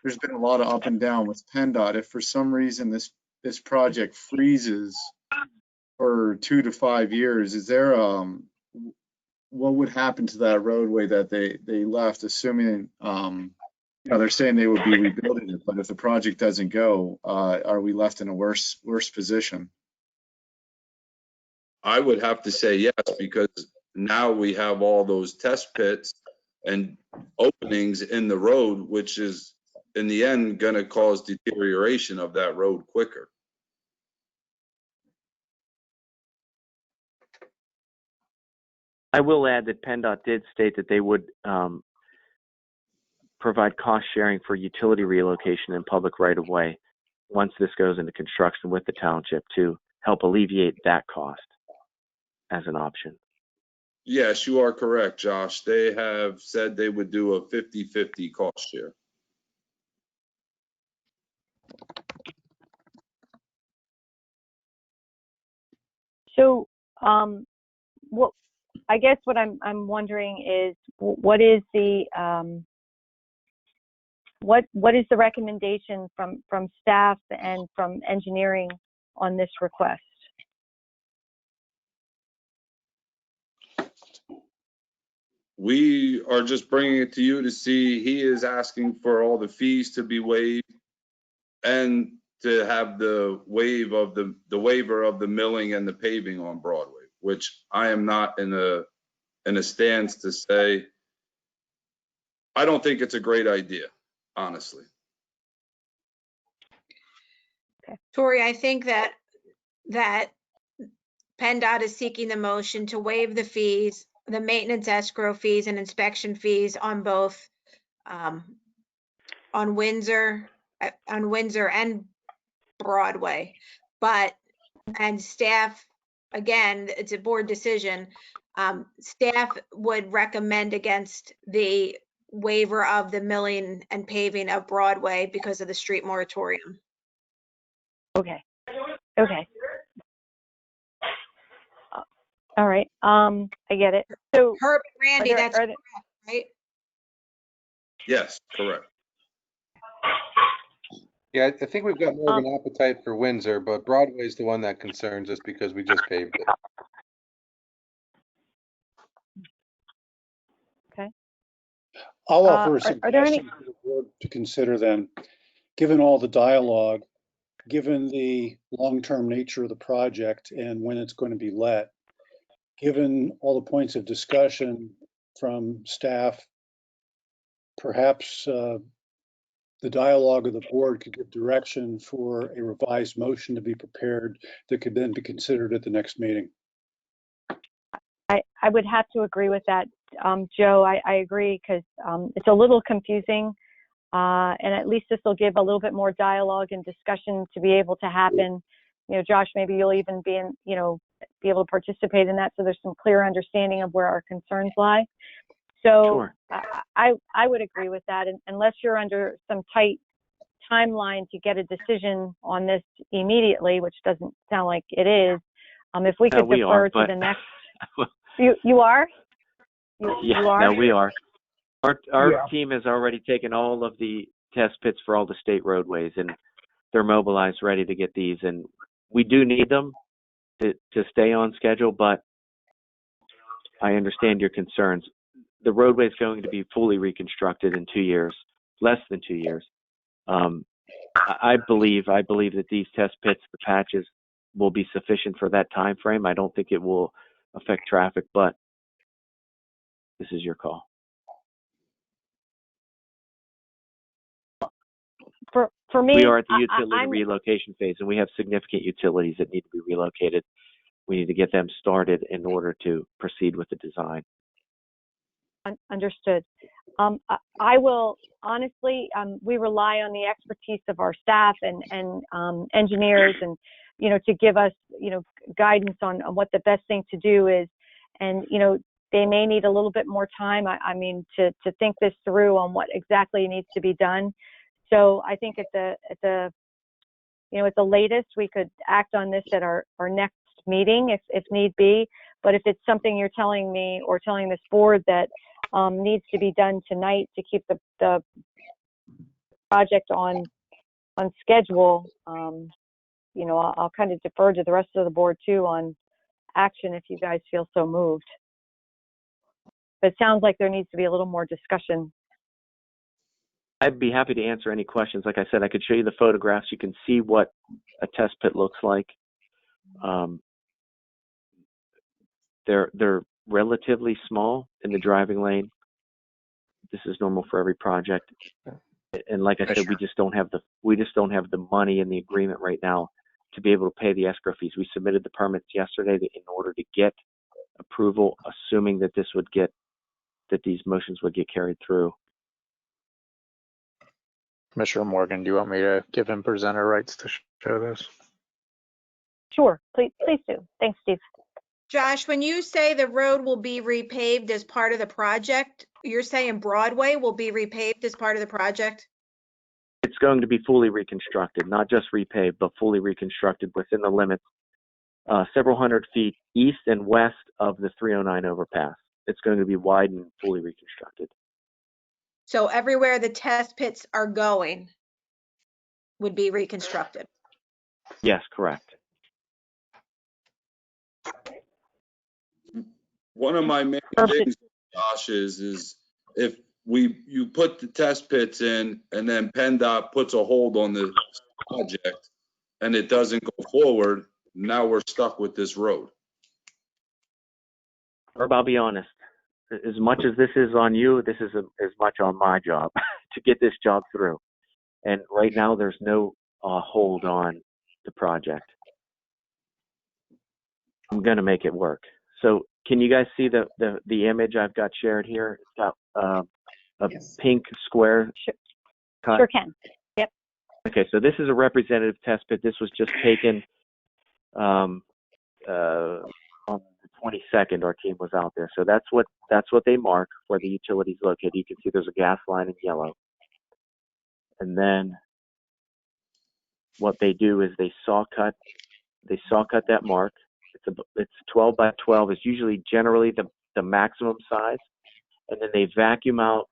there's been a lot of up and down with PennDOT. If for some reason this project freezes for 2 to 5 years, is there what would happen to that roadway that they left, assuming they're saying they would be rebuilding it, but if the project doesn't go, are we left in a worse position? I would have to say yes, because now we have all those test pits and openings in the road, which is in the end going to cause deterioration of that road quicker. I will add that PennDOT did state that they would provide cost sharing for utility relocation in public right-of-way. once this goes into construction with the township to help alleviate that cost as an option. Yes, you are correct, Josh. They have said they would do a 50-50 cost share. So, what I guess what I'm wondering is what is the what is the recommendation from staff and from engineering on this request? We are just bringing it to you to see. He is asking for all the fees to be waived and to have the waiver of the milling and the paving on Broadway, which I am not in a stance to say. I don't think it's a great idea, honestly. Okay. Tori, I think that PennDOT is seeking the motion to waive the fees, the maintenance escrow fees and inspection fees on both, on Windsor and Broadway. And staff, again, it's a board decision. Staff would recommend against the waiver of the milling and paving of Broadway because of the street moratorium. Okay. Okay. All right. I get it. So Herb and Randy, there- that's are correct, right? Yes, correct. Yeah, I think we've got more of an appetite for Windsor, but Broadway's the one that concerns us because we just paved it. Okay. I'll offer a are there any- suggestion for the board to consider then, given all the dialogue, given the long-term nature of the project and when it's going to be let, given all the points of discussion from staff, perhaps the dialogue of the board could give direction for a revised motion to be prepared that could then be considered at the next meeting. I would have to agree with that, Joe. I agree because it's a little confusing, and at least this will give a little bit more dialogue and discussion to be able to happen. You know, Josh, maybe you'll even be be able to participate in that, so there's some clear understanding of where our concerns lie. So Sure. I would agree with that, and unless you're under some tight timeline to get a decision on this immediately, which doesn't sound like it is. If we could defer to the next. You are? Yeah, you are? no, we are. Our Yeah. team has already taken all of the test pits for all the state roadways, and they're mobilized, ready to get these. And we do need them to stay on schedule, but I understand your concerns. The roadway is going to be fully reconstructed in 2 years, less than 2 years. I believe that these test pits, the patches, will be sufficient for that time frame. I don't think it will affect traffic, but this is your call. For me, we are at the utility relocation phase, and we have significant utilities that need to be relocated. We need to get them started in order to proceed with the design. Understood. I will honestly, we rely on the expertise of our staff and engineers, and to give us guidance on what the best thing to do is, and they may need a little bit more time. I mean to think this through on what exactly needs to be done. So I think at the latest we could act on this at our next meeting if need be. But if it's something you're telling me or telling this board that needs to be done tonight to keep the project on schedule, I'll kind of defer to the rest of the board too on action if you guys feel so moved. But it sounds like there needs to be a little more discussion. I'd be happy to answer any questions. Like I said, I could show you the photographs. You can see what a test pit looks like. They're relatively small in the driving lane. This is normal for every project. And like I said, we just don't have the money in the agreement right now to be able to pay the escrow fees. We submitted the permits yesterday in order to get approval, assuming that these motions would get carried through. Commissioner Morgan, do you want me to give him presenter rights to show this? Sure, please do. Thanks, Steve. Josh, when you say the road will be repaved as part of the project, you're saying Broadway will be repaved as part of the project? It's going to be fully reconstructed, not just repaved, but fully reconstructed within the limits, several hundred feet east and west of the 309 overpass. It's going to be widened and fully reconstructed. So everywhere the test pits are going would be reconstructed? Yes, correct. One of my main things, Josh, is if you put the test pits in and then PennDOT puts a hold on the project and it doesn't go forward, now we're stuck with this road. Herb, I'll be honest. As much as this is on you, this is as much on my job to get this job through. And right now, there's no hold on the project. I'm going to make it work. So can you guys see the image I've got shared here? It's got a pink square cut. Sure can. Yep. Okay, so this is a representative test pit. This was just taken on the 22nd. Our team was out there. So that's what they mark where the utility is located. You can see there's a gas line in yellow. And then what they do is they saw cut that mark. It's 12 by 12 is usually generally the maximum size. And then they vacuum out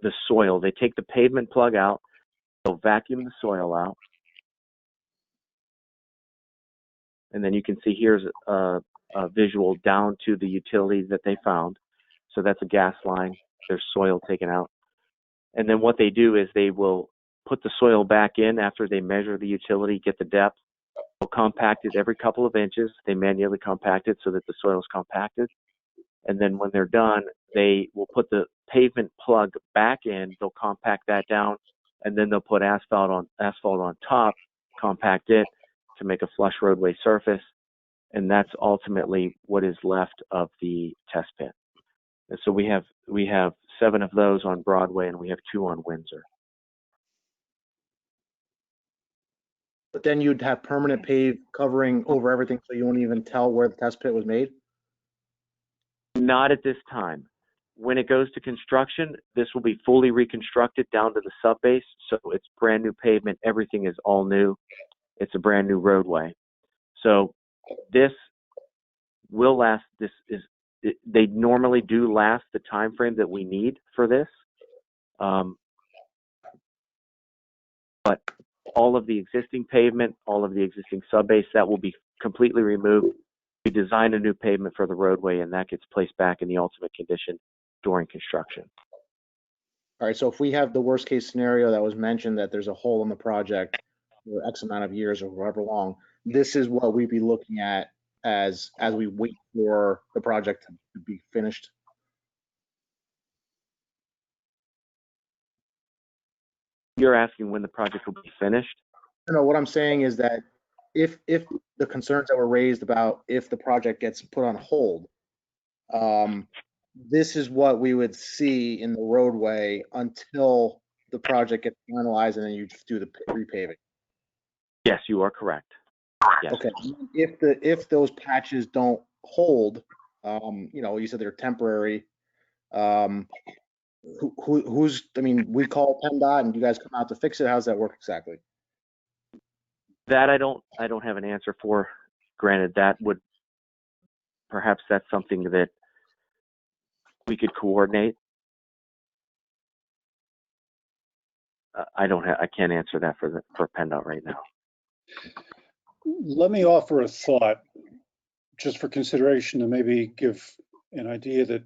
the soil. They take the pavement plug out. They'll vacuum the soil out. And then you can see here's a visual down to the utilities that they found. So that's a gas line. There's soil taken out. And then what they do is they will put the soil back in after they measure the utility, get the depth. They'll compact it every couple of inches. They manually compact it so that the soil is compacted. And then when they're done, they will put the pavement plug back in. They'll compact that down, and then they'll put asphalt on top, compact it to make a flush roadway surface. And that's ultimately what is left of the test pit. And so we have 7 of those on Broadway, and we have 2 on Windsor. But then you'd have permanent pave covering over everything, so you won't even tell where the test pit was made? Not at this time. When it goes to construction, this will be fully reconstructed down to the subbase, so it's brand new pavement. Everything is all new. It's a brand new roadway. So this will last. They normally do last the time frame that we need for this. But all of the existing pavement, all of the existing subbase, that will be completely removed. We design a new pavement for the roadway, and that gets placed back in the ultimate condition during construction. All right, so if we have the worst case scenario that was mentioned, that there's a hole in the project for X amount of years or however long, this is what we'd be looking at as we wait for the project to be finished. You're asking when the project will be finished? No, what I'm saying is that if the concerns that were raised about if the project gets put on hold, this is what we would see in the roadway until the project gets finalized, and then you do the repaving. Yes, you are correct. Yes. Okay. If those patches don't hold, you said they're temporary. Who's? I mean, we call PennDOT, and you guys come out to fix it. How's that work exactly? That I don't have an answer for. Granted, perhaps that's something that we could coordinate. I can't answer that for PennDOT right now. Let me offer a thought just for consideration to maybe give an idea that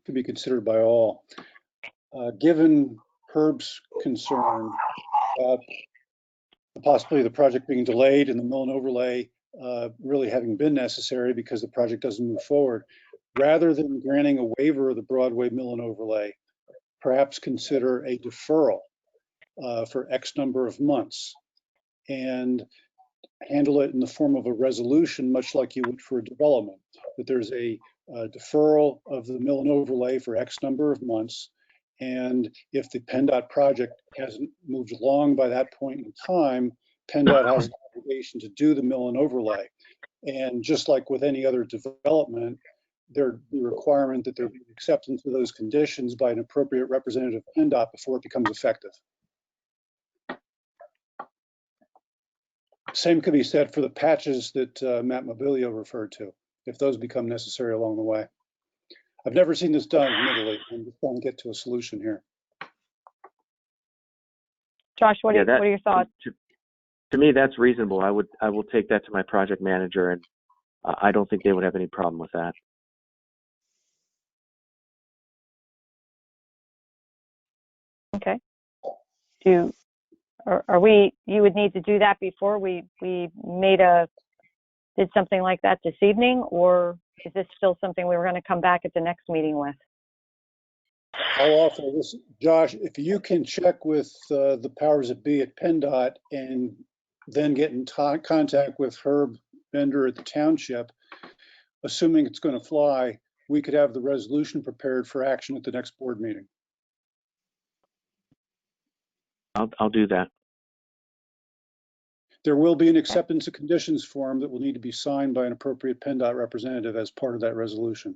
could be considered by all. Given Herb's concern about the possibility of the project being delayed and the mill and overlay really having been necessary because the project doesn't move forward, rather than granting a waiver of the Broadway mill and overlay, perhaps consider a deferral for X number of months and handle it in the form of a resolution, much like you would for a development, that there's a deferral of the mill and overlay for X number of months, And if the PennDOT project hasn't moved along by that point in time, PennDOT has an obligation to do the mill and overlay. And just like with any other development, there'd be a requirement that there be acceptance of those conditions by an appropriate representative of PennDOT before it becomes effective. Same could be said for the patches that Matt Mobilio referred to, if those become necessary along the way. I've never seen this done, admittedly. I'm just trying to get to a solution here. Josh, what Yeah, are your thoughts? To me, that's reasonable. I will take that to my project manager, and I don't think they would have any problem with that. Okay. You would need to do that before we did something like that this evening, or is this still something we were going to come back at the next meeting with? I'll offer this, Josh, if you can check with the powers that be at PennDOT and then get in contact with Herb Bender at the township, assuming it's going to fly, we could have the resolution prepared for action at the next board meeting. I'll do that. There will be an acceptance of conditions form that will need to be signed by an appropriate PennDOT representative as part of that resolution.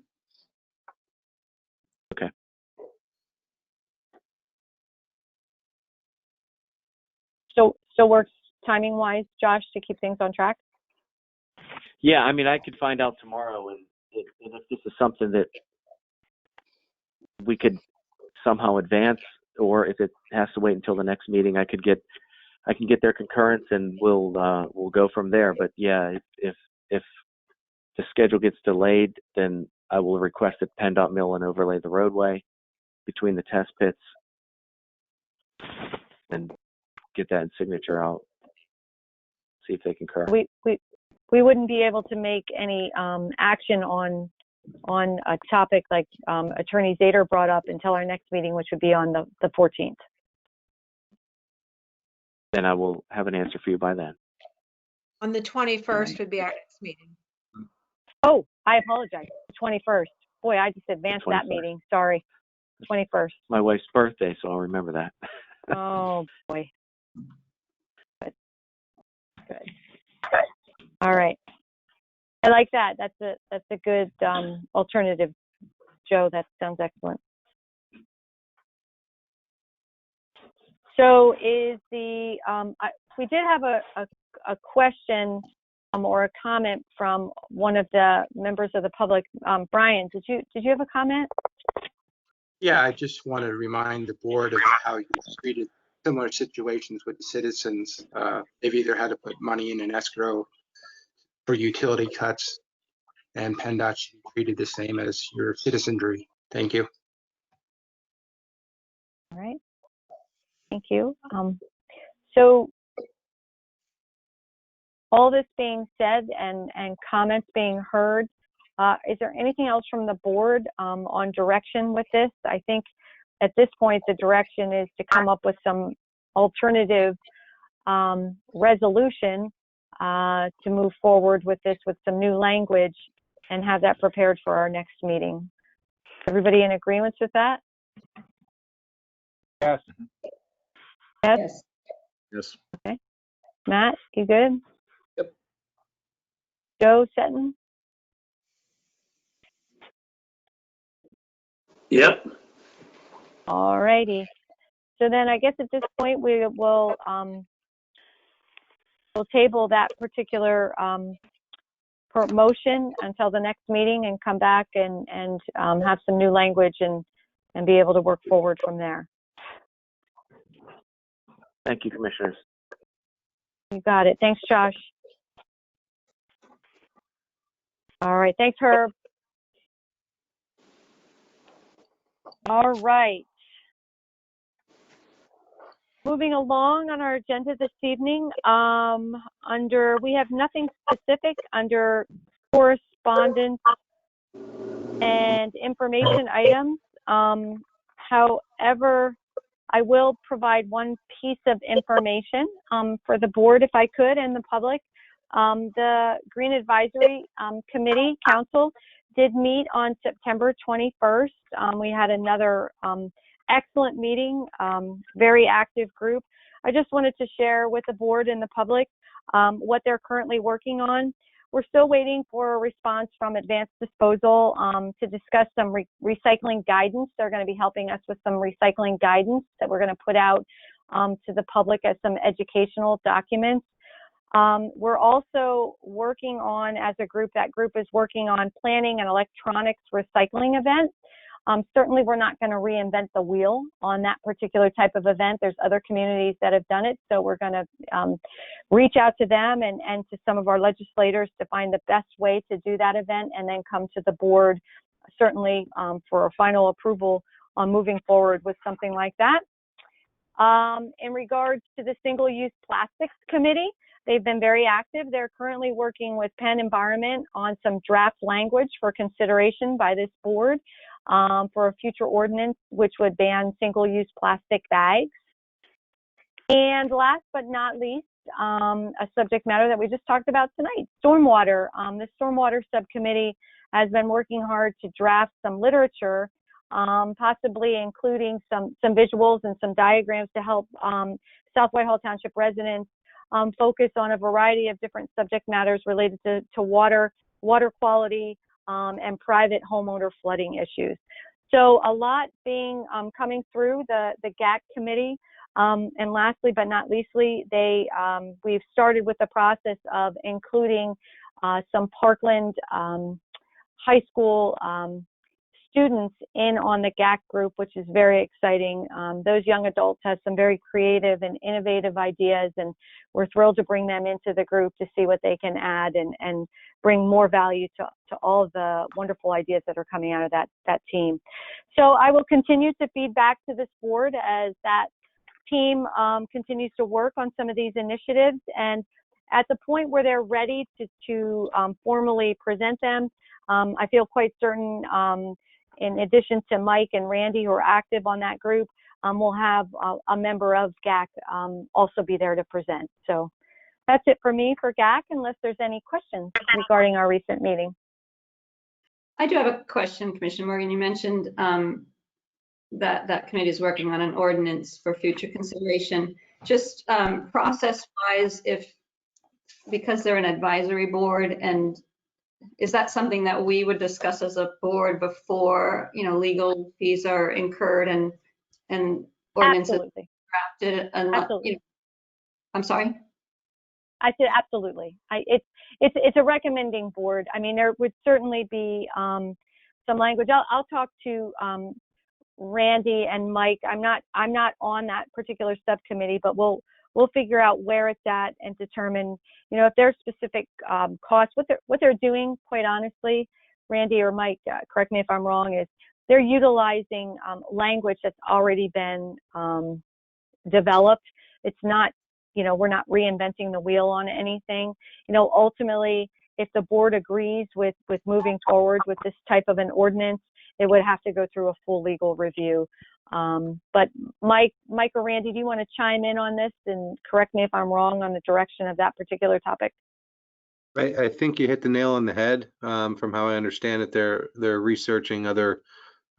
Okay. Still works timing-wise, Josh, to keep things on track? Yeah, I mean, I could find out tomorrow, and if this is something that we could somehow advance, or if it has to wait until the next meeting, I can get their concurrence, and we'll go from there. But yeah, if the schedule gets delayed, then I will request that PennDOT mill and overlay the roadway between the test pits, and get that in signature out. See if they concur. We wouldn't be able to make any action on a topic like Attorney Zader brought up until our next meeting, which would be on the 14th. Then I will have an answer for you by then. On the 21st would be our next meeting. Oh, I apologize. 21st. Boy, I just advanced that meeting. Sorry. 21st. My wife's birthday, so I'll remember that. Oh boy. Good. All right. I like that. That's a good alternative, Joe. That sounds excellent. So is the we did have a question or a comment from one of the members of the public. Brian, did you have a comment? Yeah, I just want to remind the board of how you treated similar situations with the citizens. They've either had to put money in an escrow for utility cuts, and PennDOT should be treated the same as your citizenry. Thank you. All right. Thank you. So all this being said and comments being heard, is there anything else from the board on direction with this? I think at this point, the direction is to come up with some alternative resolution to move forward with this with some new language and have that prepared for our next meeting. Everybody in agreement with that? Yes. Yes. Yes. Okay. Matt, you good? Yep. Joe Seton? Yep. All righty. So then I guess at this point we will we'll table that particular motion until the next meeting and come back and have some new language and be able to work forward from there. Thank you, commissioners. You got it. Thanks, Josh. All right. Thanks, Herb. All right. Moving along on our agenda this evening, we have nothing specific under correspondence and information items. However, I will provide one piece of information for the board, if I could, and the public. The Green Advisory Committee Council did meet on September 21st. We had another excellent meeting, very active group. I just wanted to share with the board and the public what they're currently working on. We're still waiting for a response from Advanced Disposal to discuss some recycling guidance. They're going to be helping us with some recycling guidance that we're going to put out to the public as some educational documents. We're also working on, as a group, that group is working on planning an electronics recycling event. Certainly, we're not going to reinvent the wheel on that particular type of event. There's other communities that have done it, so we're going to reach out to them and to some of our legislators to find the best way to do that event, and then come to the board, certainly for a final approval on moving forward with something like that. In regards to the Single-Use Plastics Committee, they've been very active. They're currently working with Penn Environment on some draft language for consideration by this board for a future ordinance which would ban single-use plastic bags. And last but not least, a subject matter that we just talked about tonight, stormwater. The Stormwater Subcommittee has been working hard to draft some literature, possibly including some visuals and some diagrams to help South Whitehall Township residents focus on a variety of different subject matters related to water quality, and private homeowner flooding issues. So a lot being coming through the GAC committee. And lastly, but not leastly, we've started with the process of including some Parkland high school students in on the GAC group, which is very exciting. Those young adults have some very creative and innovative ideas, and we're thrilled to bring them into the group to see what they can add and bring more value to all of the wonderful ideas that are coming out of that team. So I will continue to feed back to this board as that team continues to work on some of these initiatives, and at the point where they're ready to formally present them, I feel quite certain, in addition to Mike and Randy, who are active on that group, we'll have a member of GAC also be there to present. So that's it for me for GAC, unless there's any questions regarding our recent meeting. I do have a question, Commissioner Morgan. You mentioned that committee is working on an ordinance for future consideration. Just process-wise, because they're an advisory board, and is that something that we would discuss as a board before, legal fees are incurred and ordinances Absolutely. drafted? Absolutely. I'm sorry? I said absolutely. It's a recommending board. I mean, there would certainly be some language. I'll talk to Randy and Mike. I'm not on that particular subcommittee, but we'll figure out where it's at and determine, if there's specific costs. What they're doing, quite honestly, Randy or Mike, correct me if I'm wrong, is they're utilizing language that's already been developed. It's not, we're not reinventing the wheel on anything. Ultimately, if the board agrees with moving forward with this type of an ordinance, it would have to go through a full legal review. But Mike or Randy, do you want to chime in on this and correct me if I'm wrong on the direction of that particular topic? I think you hit the nail on the head. From how I understand it, they're researching other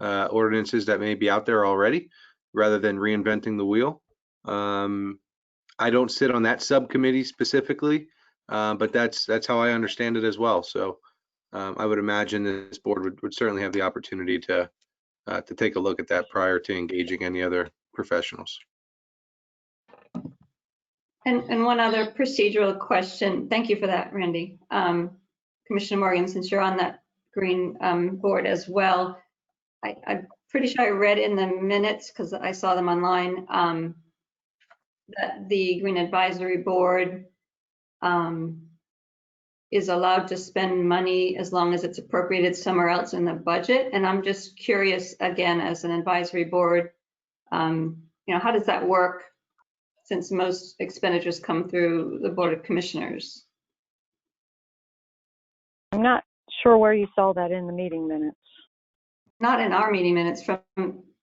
ordinances that may be out there already, rather than reinventing the wheel. I don't sit on that subcommittee specifically, but that's how I understand it as well. So I would imagine this board would certainly have the opportunity to take a look at that prior to engaging any other professionals. And one other procedural question. Thank you for that, Randy. Commissioner Morgan, since you're on that green board as well, I'm pretty sure I read in the minutes, because I saw them online, that the Green Advisory Board is allowed to spend money as long as it's appropriated somewhere else in the budget. And I'm just curious, again, as an advisory board, how does that work, since most expenditures come through the Board of Commissioners? I'm not sure where you saw that in the meeting minutes. Not in our meeting minutes, from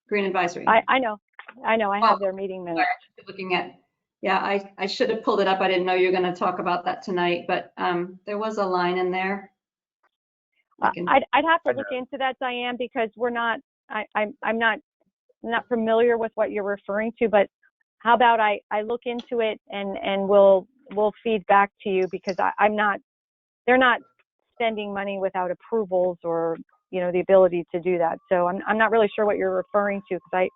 Green Advisory. I know. I have their meeting minutes. Looking at, yeah, I should have pulled it up. I didn't know you were going to talk about that tonight, but there was a line in there. I'd have to look into that, Diane, because we're not. I'm not not familiar with what you're referring to, but how about I look into it and we'll feed back to you, because they're not spending money without approvals or, you know, the ability to do that. So I'm not really sure what you're referring to, because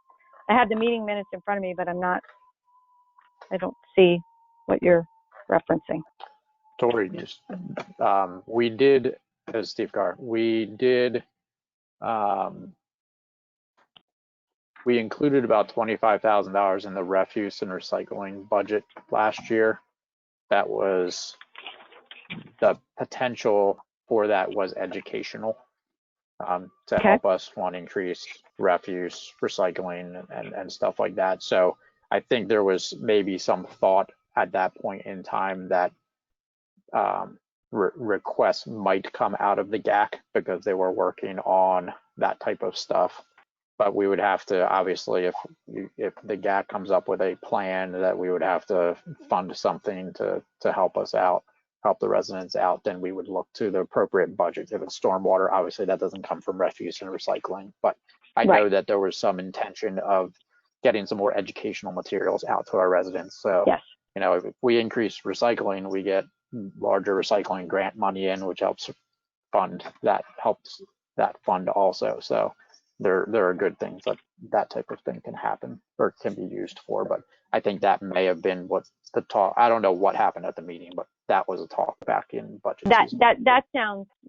I have the meeting minutes in front of me, but I don't see what you're referencing. Tori, we did, as Steve Carr, we included about $25,000 in the refuse and recycling budget last year. That was, the potential for that was educational, to help us increase refuse, recycling, and stuff like that. So I think there was maybe some thought at that point in time that requests might come out of the GAC because they were working on that type of stuff. But we would have to, obviously, if the GAC comes up with a plan that we would have to fund something to help us out, help the residents out, then we would look to the appropriate budget. If it's stormwater, obviously that doesn't come from refuse and recycling. But I know that there was some intention of getting some more educational materials out to our residents. So, you know, if we increase recycling, we get larger recycling grant money in, which helps fund that, helps that fund also. So there are good things that type of thing can happen or can be used for. But I think that may have been what the talk, I don't know what happened at the meeting, but that was a talk back in budget season.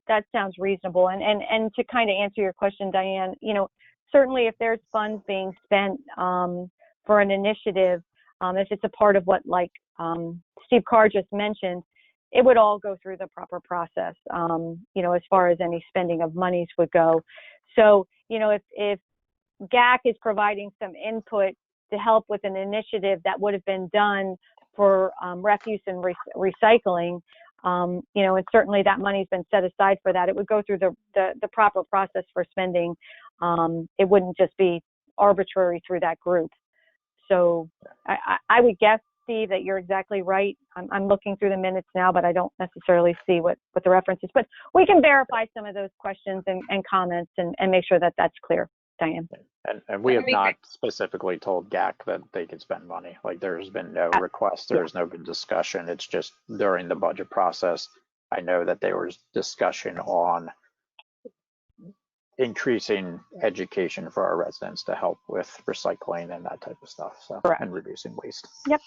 That sounds reasonable. And to kind of answer your question, Diane, you know, certainly if there's funds being spent for an initiative, if it's a part of what, like Steve Carr just mentioned, it would all go through the proper process, you know, as far as any spending of monies would go. So, you know, if GAC is providing some input to help with an initiative that would have been done for refuse and recycling, you know, and certainly that money's been set aside for that, it would go through the proper process for spending. It wouldn't just be arbitrary through that group. So I would guess, Steve, that you're exactly right. I'm looking through the minutes now, but I don't necessarily see what the reference is. But we can verify some of those questions and comments and make sure that that's clear, Diane. And we have not specifically told GAC that they could spend money. Like, there's been no request, there's no good discussion. It's just during the budget process, I know that there was discussion on increasing education for our residents to help with recycling and that type of stuff. So, and reducing waste. Yep.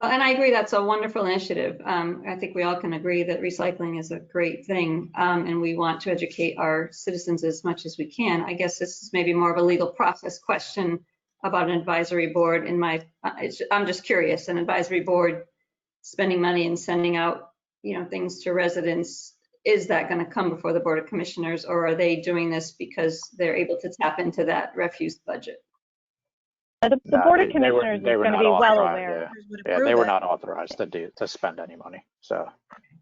Well, and I agree, that's a wonderful initiative. I think we all can agree that recycling is a great thing, and we want to educate our citizens as much as we can. I guess this is maybe more of a legal process question about an advisory board. I'm just curious, an advisory board spending money and sending out, you know, things to residents, is that going to come before the Board of Commissioners, or are they doing this because they're able to tap into that refuse budget? The Board of Commissioners is going to be well aware. Yeah, they were not authorized to spend any money, so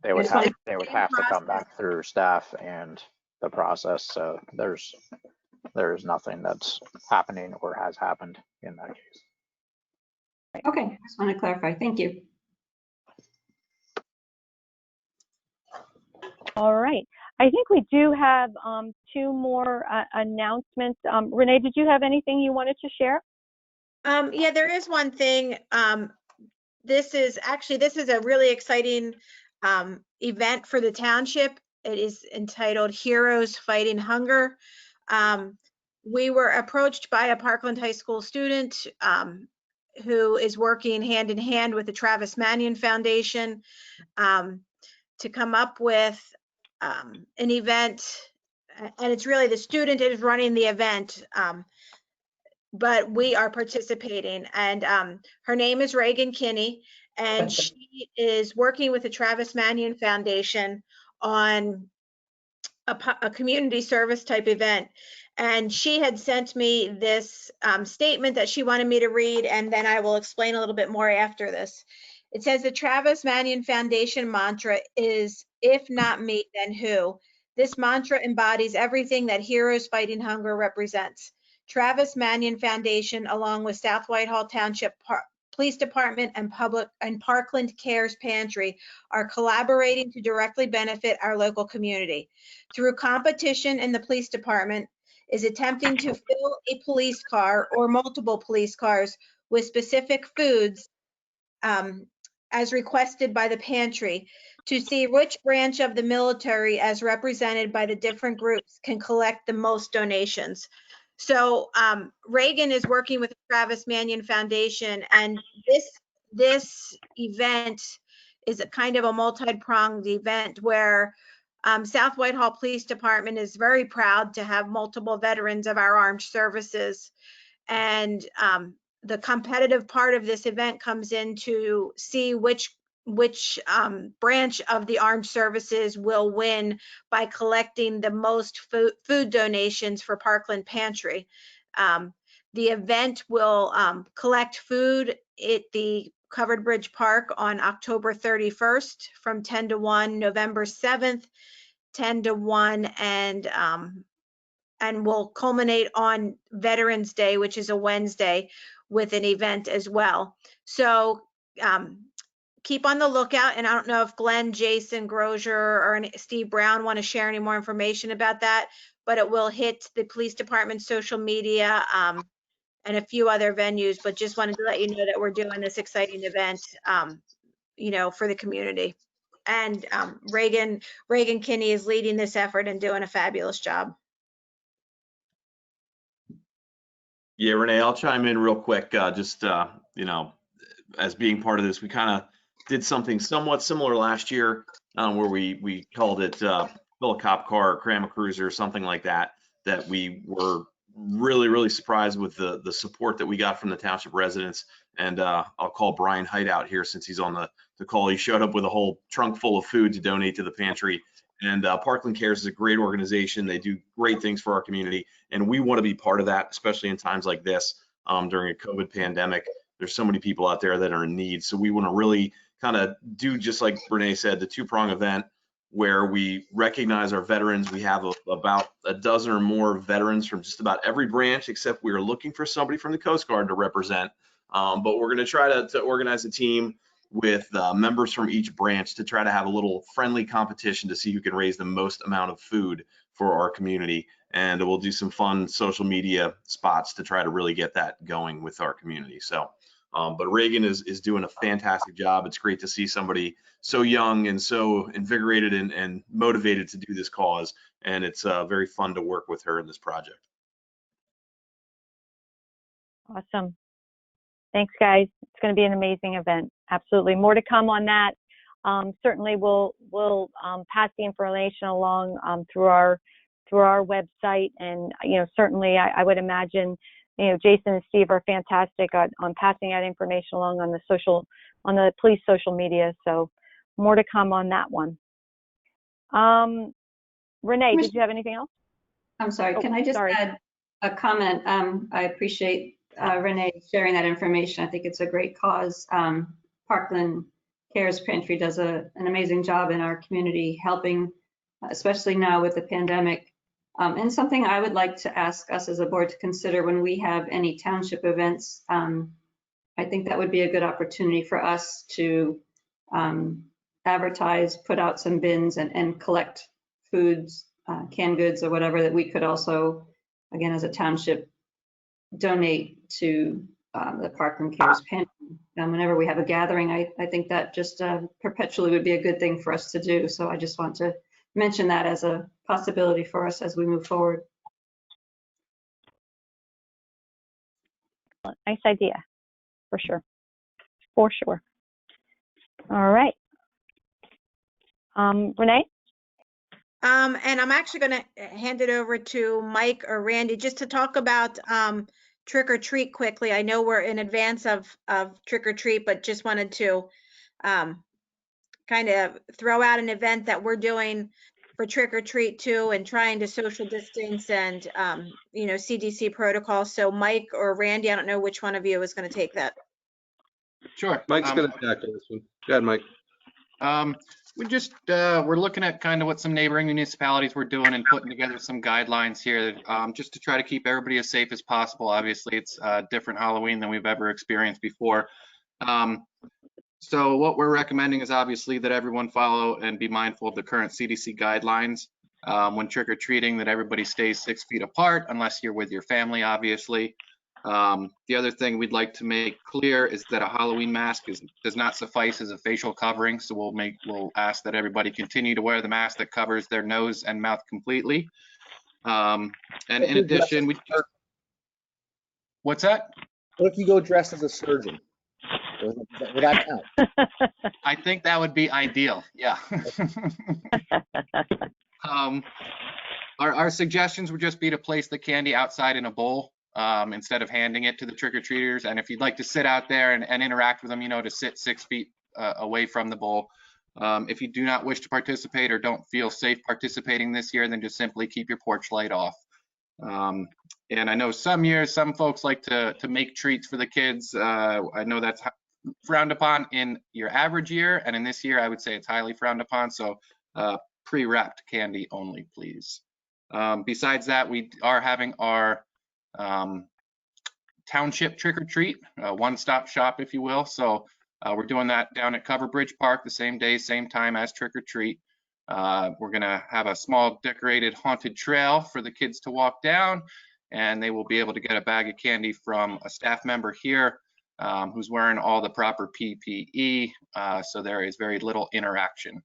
they would have to come back through staff and the process. So there's nothing that's happening or has happened in that case. Okay, I just want to clarify. Thank you. All right. I think we do have two more announcements. Renee, did you have anything you wanted to share? Yeah, there is one thing. This is a really exciting event for the township. It is entitled Heroes Fighting Hunger. We were approached by a Parkland High School student who is working hand in hand with the Travis Manion Foundation to come up with an event. And it's really the student is running the event. But we are participating, and her name is Reagan Kinney, and she is working with the Travis Manion Foundation on a community service type event. And she had sent me this statement that she wanted me to read, and then I will explain a little bit more after this. It says the Travis Manion Foundation mantra is, if not me, then who? This mantra embodies everything that Heroes Fighting Hunger represents. Travis Manion Foundation, along with South Whitehall Township Police Department and Parkland Cares Pantry, are collaborating to directly benefit our local community. Through competition in the police department, is attempting to fill a police car or multiple police cars with specific foods as requested by the pantry to see which branch of the military, as represented by the different groups, can collect the most donations. So Reagan is working with the Travis Manion Foundation, and this event is a kind of a multi-pronged event where South Whitehall Police Department is very proud to have multiple veterans of our armed services. And the competitive part of this event comes in to see which branch of the armed services will win by collecting the most food donations for Parkland Pantry. The event will collect food at the Covered Bridge Park on October 31st from 10 to 1, November 7th, 10 to 1, and will culminate on Veterans Day, which is a Wednesday, with an event as well. So keep on the lookout. And I don't know if Glenn, Jason, Grosier, or Steve Brown want to share any more information about that, but it will hit the police department's social media and a few other venues, but just wanted to let you know that we're doing this exciting event, you know, for the community. And Reagan Kinney is leading this effort and doing a fabulous job. Yeah, Renee, I'll chime in real quick. You know, as being part of this, we kind of did something somewhat similar last year where we called it fill a cop car, or cram a cruiser, something like that, that we were really surprised with the support that we got from the township residents. And I'll call Brian Height out here since he's on the call. He showed up with a whole trunk full of food to donate to the pantry. And Parkland Cares is a great organization. They do great things for our community, and we want to be part of that, especially in times like this during a COVID pandemic. There's so many people out there that are in need. So we want to really kind of do, just like Renee said, the two-prong event where we recognize our veterans. We have about a dozen or more veterans from just about every branch, except we are looking for somebody from the Coast Guard to represent. But we're going to try to organize a team with members from each branch to try to have a little friendly competition to see who can raise the most amount of food for our community. And we'll do some fun social media spots to try to really get that going with our community. So, but Reagan is doing a fantastic job. It's great to see somebody so young and so invigorated and motivated to do this cause. And it's very fun to work with her in this project. Awesome. Thanks, guys. It's going to be an amazing event. Absolutely. More to come on that. Certainly, we'll pass the information along through our website, and certainly I would imagine Jason and Steve are fantastic on passing that information along on the police social media. So more to come on that one. Renee, did you have anything else? I'm sorry. Can I just add a comment? I appreciate Renee sharing that information. I think it's a great cause. Parkland Cares Pantry does an amazing job in our community, helping, especially now with the pandemic. And something I would like to ask us as a board to consider when we have any township events, I think that would be a good opportunity for us to advertise, put out some bins and collect foods, canned goods or whatever that we could also, again, as a township, donate to the Parkland Cares Pantry. Whenever we have a gathering, I think that just perpetually would be a good thing for us to do. So I just want to mention that as a possibility for us as we move forward. Nice idea, for sure. For sure. All right. Renee? And I'm actually going to hand it over to Mike or Randy just to talk about trick or treat quickly. I know we're in advance of trick or treat, but just wanted to kind of throw out an event that we're doing for trick or treat too, and trying to social distance and CDC protocols. So Mike or Randy, I don't know which one of you is going to take that. Sure. Mike's going to tackle this one. Go ahead, Mike. We're looking at kind of what some neighboring municipalities were doing and putting together some guidelines here, just to try to keep everybody as safe as possible. Obviously, it's a different Halloween than we've ever experienced before. So what we're recommending is obviously that everyone follow and be mindful of the current CDC guidelines. when trick-or-treating, that everybody stays 6 feet apart unless you're with your family, obviously. The other thing we'd like to make clear is that a Halloween mask does not suffice as a facial covering, so we'll ask that everybody continue to wear the mask that covers their nose and mouth completely. And in addition, what's that? What if you go dressed as a surgeon? Would that count? I think that would be ideal, yeah. Our suggestions would just be to place the candy outside in a bowl instead of handing it to the trick-or-treaters. And if you'd like to sit out there and interact with them, to sit 6 feet away from the bowl. If you do not wish to participate or don't feel safe participating this year, then just simply keep your porch light off. And I know some years, some folks like to make treats for the kids. I know that's frowned upon in your average year, and in this year, I would say it's highly frowned upon. So pre-wrapped candy only, please. Besides that, we are having our township trick-or-treat, one-stop shop, if you will. So we're doing that down at Cover Bridge Park the same day, same time as trick-or-treat. We're gonna have a small decorated haunted trail for the kids to walk down, and they will be able to get a bag of candy from a staff member here who's wearing all the proper PPE, so there is very little interaction.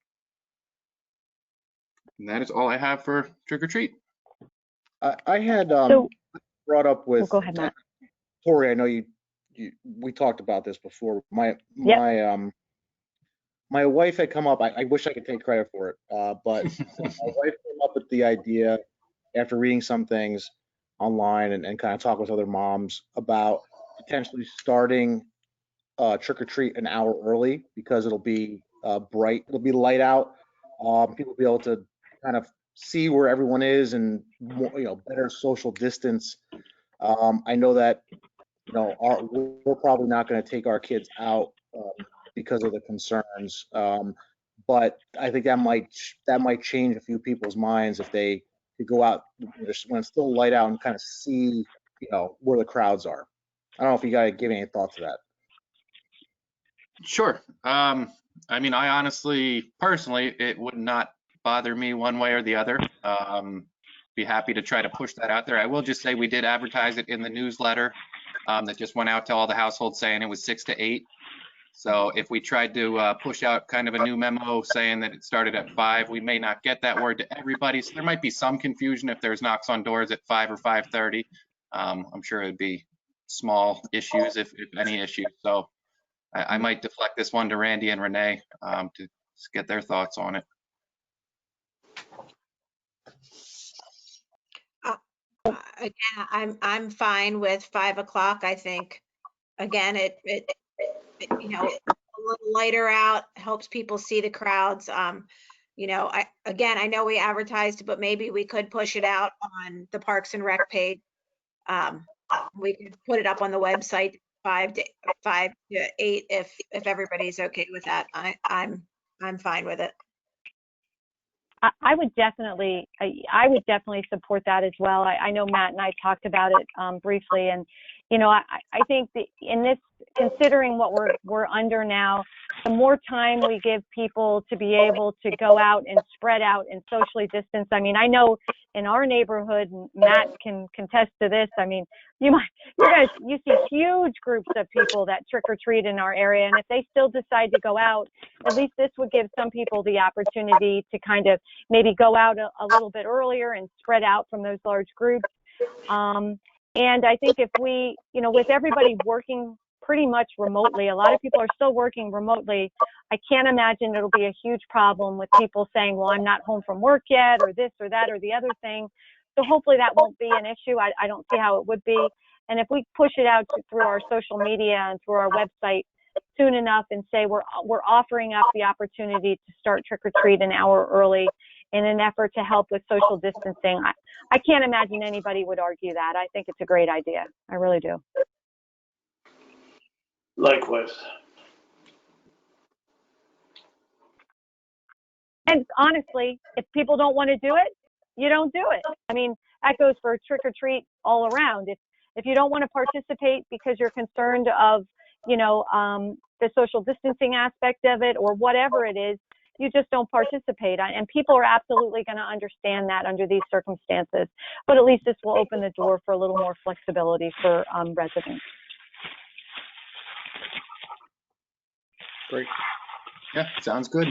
And that is all I have for trick-or-treat. I had brought up with go ahead, Matt. Tori, I know we talked about this before. My wife had come up, I wish I could take credit for it, but my wife came up with the idea after reading some things online and kind of talk with other moms about potentially starting trick-or-treat an hour early, because it'll be bright, it'll be light out. People will be able to kind of see where everyone is and better social distance. I know that we're probably not going to take our kids out because of the concerns, but I think that might change a few people's minds if they could go out when it's still light out and kind of see where the crowds are. I don't know if you got to give any thought to that. Sure. I mean, I honestly, personally, it would not bother me one way or the other. Be happy to try to push that out there. I will just say we did advertise it in the newsletter that just went out to all the households saying it was 6 to 8. So if we tried to push out kind of a new memo saying that it started at 5, we may not get that word to everybody. So there might be some confusion if there's knocks on doors at 5 or 5:30. I'm sure it'd be small issues, if any issues. So I might deflect this one to Randy and Renee to get their thoughts on it. Again, I'm fine with 5 o'clock. I think, again, it a little lighter out helps people see the crowds. I know we advertised, but maybe we could push it out on the Parks and Rec page. We could put it up on the website 5 to 8 if everybody's okay with that. I'm fine with it. I would definitely support that as well. I know Matt and I talked about it briefly, and I think that in this, considering what we're under now, the more time we give people to be able to go out and spread out and socially distance. I mean, I know in our neighborhood, Matt can contest to this. I mean, you see huge groups of people that trick or treat in our area, and if they still decide to go out, at least this would give some people the opportunity to kind of maybe go out a little bit earlier and spread out from those large groups. And I think if we, with everybody working pretty much remotely, a lot of people are still working remotely. I can't imagine it'll be a huge problem with people saying, well, I'm not home from work yet, or this or that or the other thing. So hopefully that won't be an issue. I don't see how it would be. And if we push it out through our social media and through our website soon enough and say we're offering up the opportunity to start trick or treat an hour early in an effort to help with social distancing, I can't imagine anybody would argue that. I think it's a great idea. I really do. Likewise. And honestly, if people don't want to do it, you don't do it. I mean, that goes for trick or treat all around. If you don't want to participate because you're concerned of, the social distancing aspect of it or whatever it is, you just don't participate. And people are absolutely going to understand that under these circumstances. But at least this will open the door for a little more flexibility for residents. Great. Yeah, sounds good.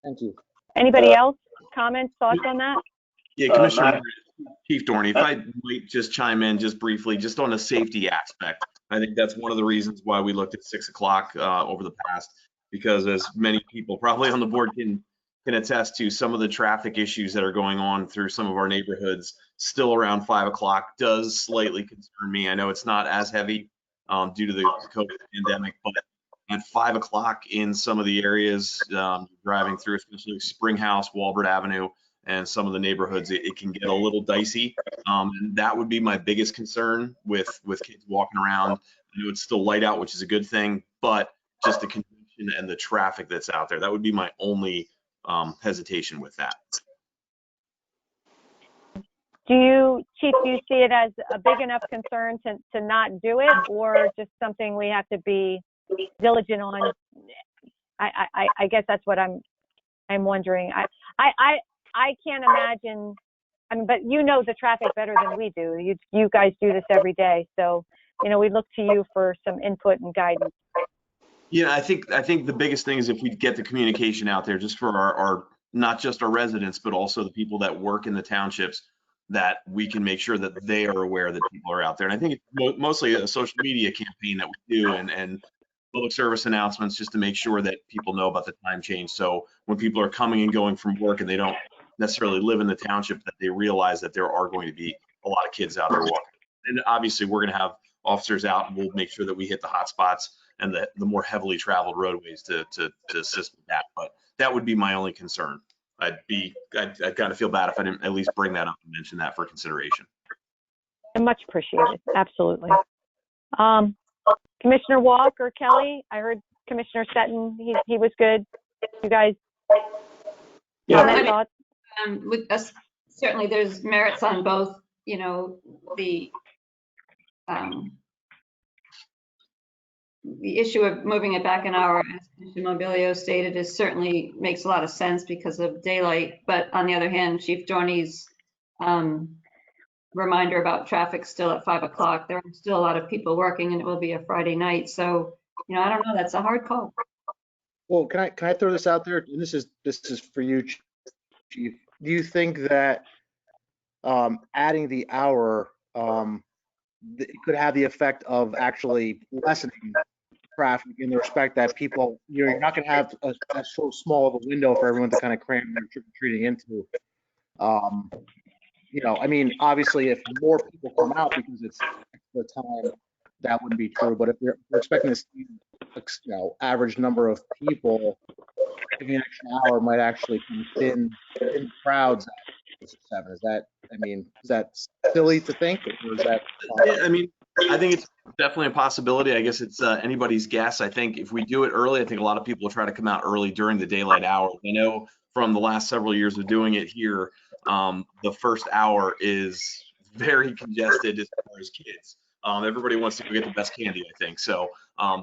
Thank you. Anybody else? Comments, thoughts on that? Yeah, Commissioner, Chief Dorney, if I might just chime in just briefly, just on the safety aspect. I think that's one of the reasons why we looked at 6 o'clock over the past, because as many people probably on the board can attest to, some of the traffic issues that are going on through some of our neighborhoods still around 5 o'clock does slightly concern me. I know it's not as heavy due to the COVID pandemic, but at 5 o'clock in some of the areas driving through, especially Springhouse, Walbert Avenue, and some of the neighborhoods, it can get a little dicey. And that would be my biggest concern with kids walking around. I know it's still light out, which is a good thing, but just the congestion and the traffic that's out there, that would be my only hesitation with that. Chief, do you see it as a big enough concern to not do it, or just something we have to be diligent on? I guess that's what I'm wondering. I can't imagine. I mean, but you know the traffic better than we do. You guys do this every day, so we look to you for some input and guidance. Yeah, I think the biggest thing is if we get the communication out there, just for our not just our residents, but also the people that work in the townships, that we can make sure that they are aware that people are out there. And I think it's mostly a social media campaign that we do, and public service announcements, just to make sure that people know about the time change. So when people are coming and going from work and they don't necessarily live in the township, that they realize that there are going to be a lot of kids out there walking. And obviously we're going to have officers out, and we'll make sure that we hit the hot spots and the more heavily traveled roadways to assist with that. But that would be my only concern. I'd kind of feel bad if I didn't at least bring that up and mention that for consideration. Much appreciated. Absolutely. Commissioner Walker, Kelly, I heard Commissioner Sutton, he was good. You guys, thoughts? With us, certainly there's merits on both, the issue of moving it back an hour, as Commissioner Mobilio stated, is certainly makes a lot of sense because of daylight. But on the other hand, Chief Dorney's reminder about traffic still at 5 o'clock, there are still a lot of people working, and it will be a Friday night. So, I don't know, that's a hard call. Well, can I throw this out there? And this is for you, Chief. Do you think that adding the hour it could have the effect of actually lessening traffic, in the respect that people, you're not going to have a so small of a window for everyone to kind of cram their trick-or-treating into? I mean, obviously, if more people come out because it's the time, that wouldn't be true. But if we're expecting this, average number of people, giving an extra hour might actually thin crowds at 7. Is that silly to think, or is that? I think it's definitely a possibility. I guess it's anybody's guess. I think if we do it early, I think a lot of people will try to come out early during the daylight hours. I know from the last several years of doing it here, the first hour is very congested as far as kids. Everybody wants to go get the best candy, I think. So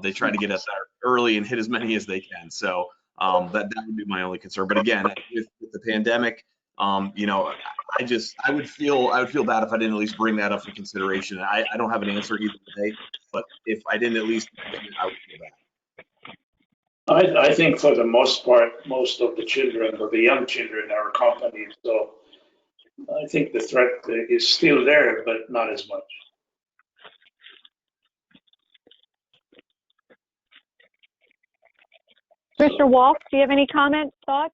they try to get us there early and hit as many as they can. So that would be my only concern. But again, with the pandemic, I would feel bad if I didn't at least bring that up for consideration. I don't have an answer either way, but if I didn't at least, I would feel bad. I think for the most part, most of the children or the young children are accompanied. So I think the threat is still there, but not as much. Mr. Walsh, do you have any comments, thoughts?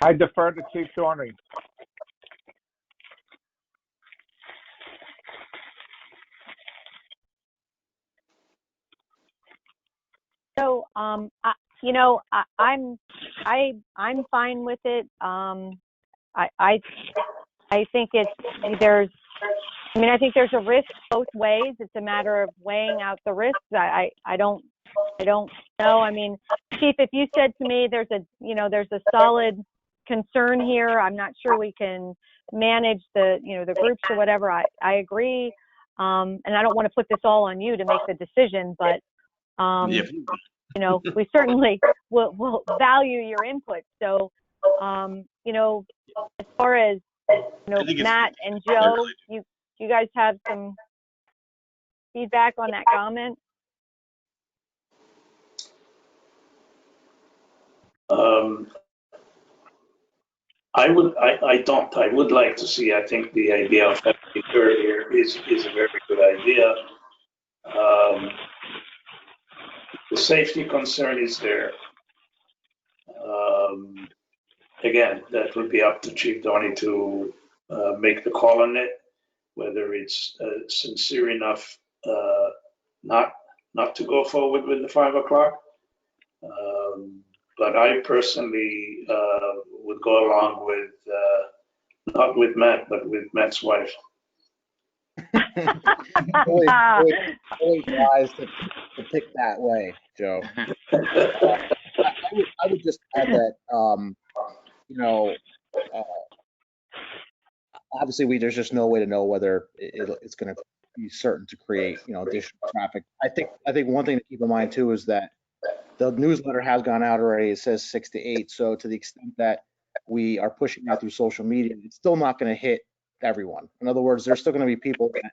I defer to Chief Dorney. So, I'm fine with it. I think I think there's a risk both ways. It's a matter of weighing out the risks. I don't know. I mean, Chief, if you said to me there's a solid concern here, I'm not sure we can manage the groups or whatever. I agree. And I don't want to put this all on you to make the decision, but you know, we certainly will value your input. So, you know, as far as, you know, Matt and Joe, you guys have some feedback on that comment? I would like to see, I think the idea of having it earlier is a very good idea. The safety concern is there. Again, that would be up to Chief Donnie to make the call on it, whether it's sincere enough not to go forward with the 5 o'clock. But I personally would go along with, not with Matt, but with Matt's wife. Always wise to pick that way, Joe. I would just add that, you know, obviously there's just no way to know whether it's going to be certain to create, you know, additional traffic. I think one thing to keep in mind too is that the newsletter has gone out already. It says 6 to 8. So to the extent that we are pushing that through social media, it's still not going to hit everyone. In other words, there's still going to be people that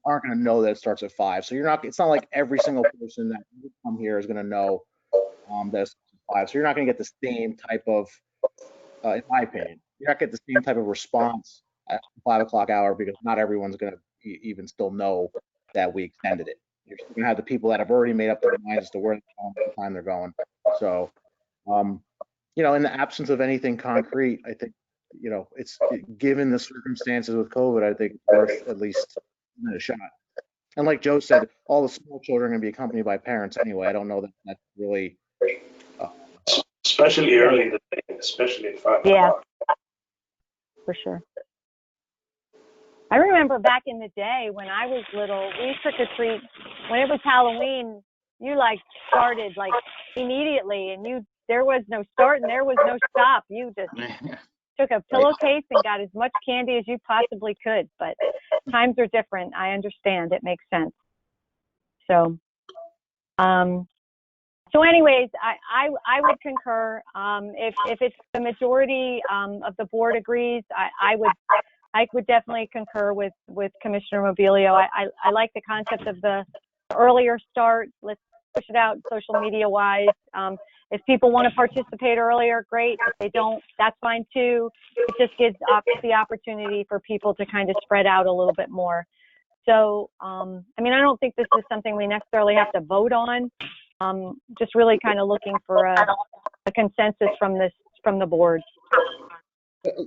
aren't going to know that it starts at 5. So it's not like every single person that will come here is going to know that it starts at 5. So you're not going to get the same type of, in my opinion, you're not going to get the same type of response at the 5 o'clock hour, because not everyone's going to even still know that we extended it. You're still going to have the people that have already made up their minds as to where they're going, what time they're going. So, you know, in the absence of anything concrete, I think, you know, it's given the circumstances with COVID, I think it's worth at least a shot. And like Joe said, all the small children are going to be accompanied by parents anyway. I don't know that that's really. Especially early in the day, especially at 5 Yeah, o'clock. for sure. I remember back in the day when I was little, we trick or treat when it was Halloween. You like started like immediately, and there was no start and there was no stop. You just took a pillowcase and got as much candy as you possibly could. But times are different. I understand. It makes sense. So, so anyways, I would concur. If it's the majority of the board agrees, I would definitely concur with Commissioner Mobilio. I like the concept of the earlier start. Let's push it out social media wise. If people want to participate earlier, great. If they don't, that's fine too. It just gives the opportunity for people to kind of spread out a little bit more. So, I mean, I don't think this is something we necessarily have to vote on. Just really kind of looking for a consensus from the board.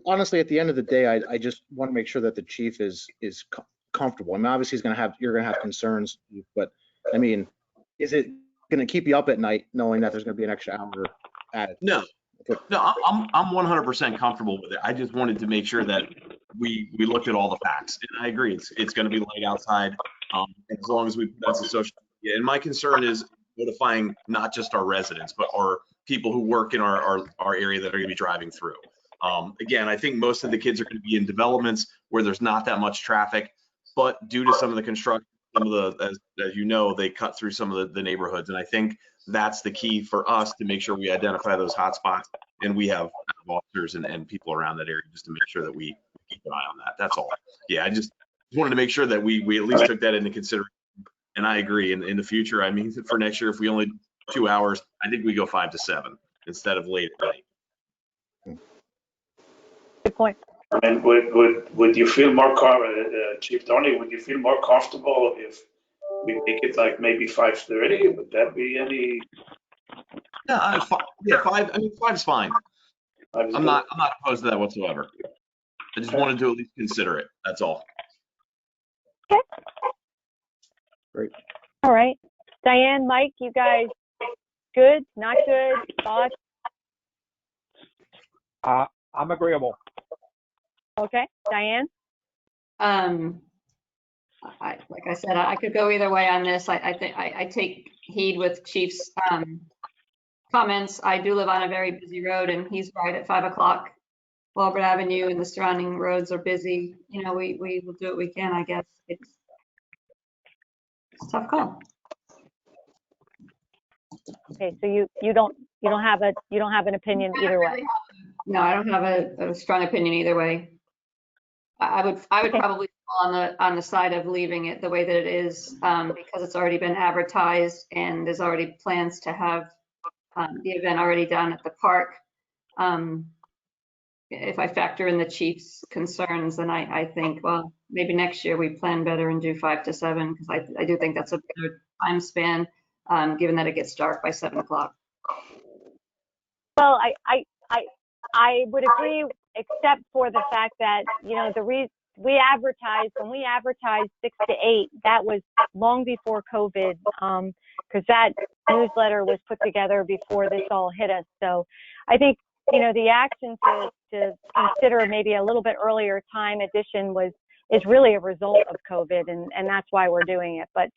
Honestly, at the end of the day, I just want to make sure that the chief is comfortable. I mean, obviously you're going to have concerns, but I mean, is it going to keep you up at night knowing that there's going to be an extra hour added? No, I'm 100% comfortable with it. I just wanted to make sure that we looked at all the facts, and I agree. It's going to be light outside, as long as we put out some social media. And my concern is notifying not just our residents, but our people who work in our area that are going to be driving through. Again, I think most of the kids are going to be in developments where there's not that much traffic, but due to some of the construction, some of the, as you know, they cut through some of the neighborhoods. And I think that's the key for us to make sure we identify those hot spots, and we have officers and people around that area just to make sure that we keep an eye on that. That's all. Yeah, I just wanted to make sure that we at least took that into consideration. And I agree. In the future, I mean, for next year, if we only do 2 hours, I think we go 5 to 7 instead of late at night. Good point. And would you feel more, Chief Donnie, would you feel more comfortable if we make it like maybe 5:30? Would that be any? Yeah, 5. I mean, 5's fine. I'm not opposed to that whatsoever. I just wanted to at least consider it. That's all. Okay. Great. All right. Diane, Mike, you guys good? Not good? Thoughts? I'm agreeable. Okay. Diane? Like I said, I could go either way on this. I think I take heed with Chief's comments. I do live on a very busy road, and he's right at 5 o'clock. Walbert Avenue and the surrounding roads are busy. You know, we will do what we can, I guess. It's a tough call. Okay, so you don't have an opinion either way. No, I don't have a strong opinion either way. I would Okay. probably fall on the side of leaving it the way that it is, because it's already been advertised and there's already plans to have the event already down at the park. If I factor in the chief's concerns, then I think, well, maybe next year we plan better and do 5 to 7, because I do think that's a better time span, given that it gets dark by 7 o'clock. Well, I would agree, except for the fact that, you know, when we advertised 6 to 8, that was long before COVID, because that newsletter was put together before this all hit us. So I think, you know, the action to consider maybe a little bit earlier time addition is really a result of COVID, and that's why we're doing it. But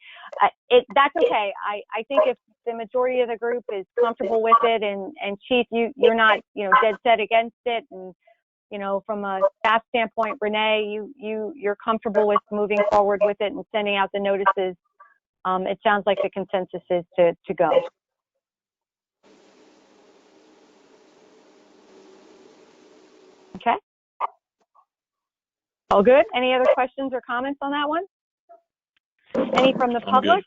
that's okay. I think if the majority of the group is comfortable with it, and Chief, you're not, you know, dead set against it, and, you know, from a staff standpoint, Renee, you're comfortable with moving forward with it and sending out the notices. It sounds like the consensus is to go. Okay. All good? Any other questions or comments on that one? Any from the public?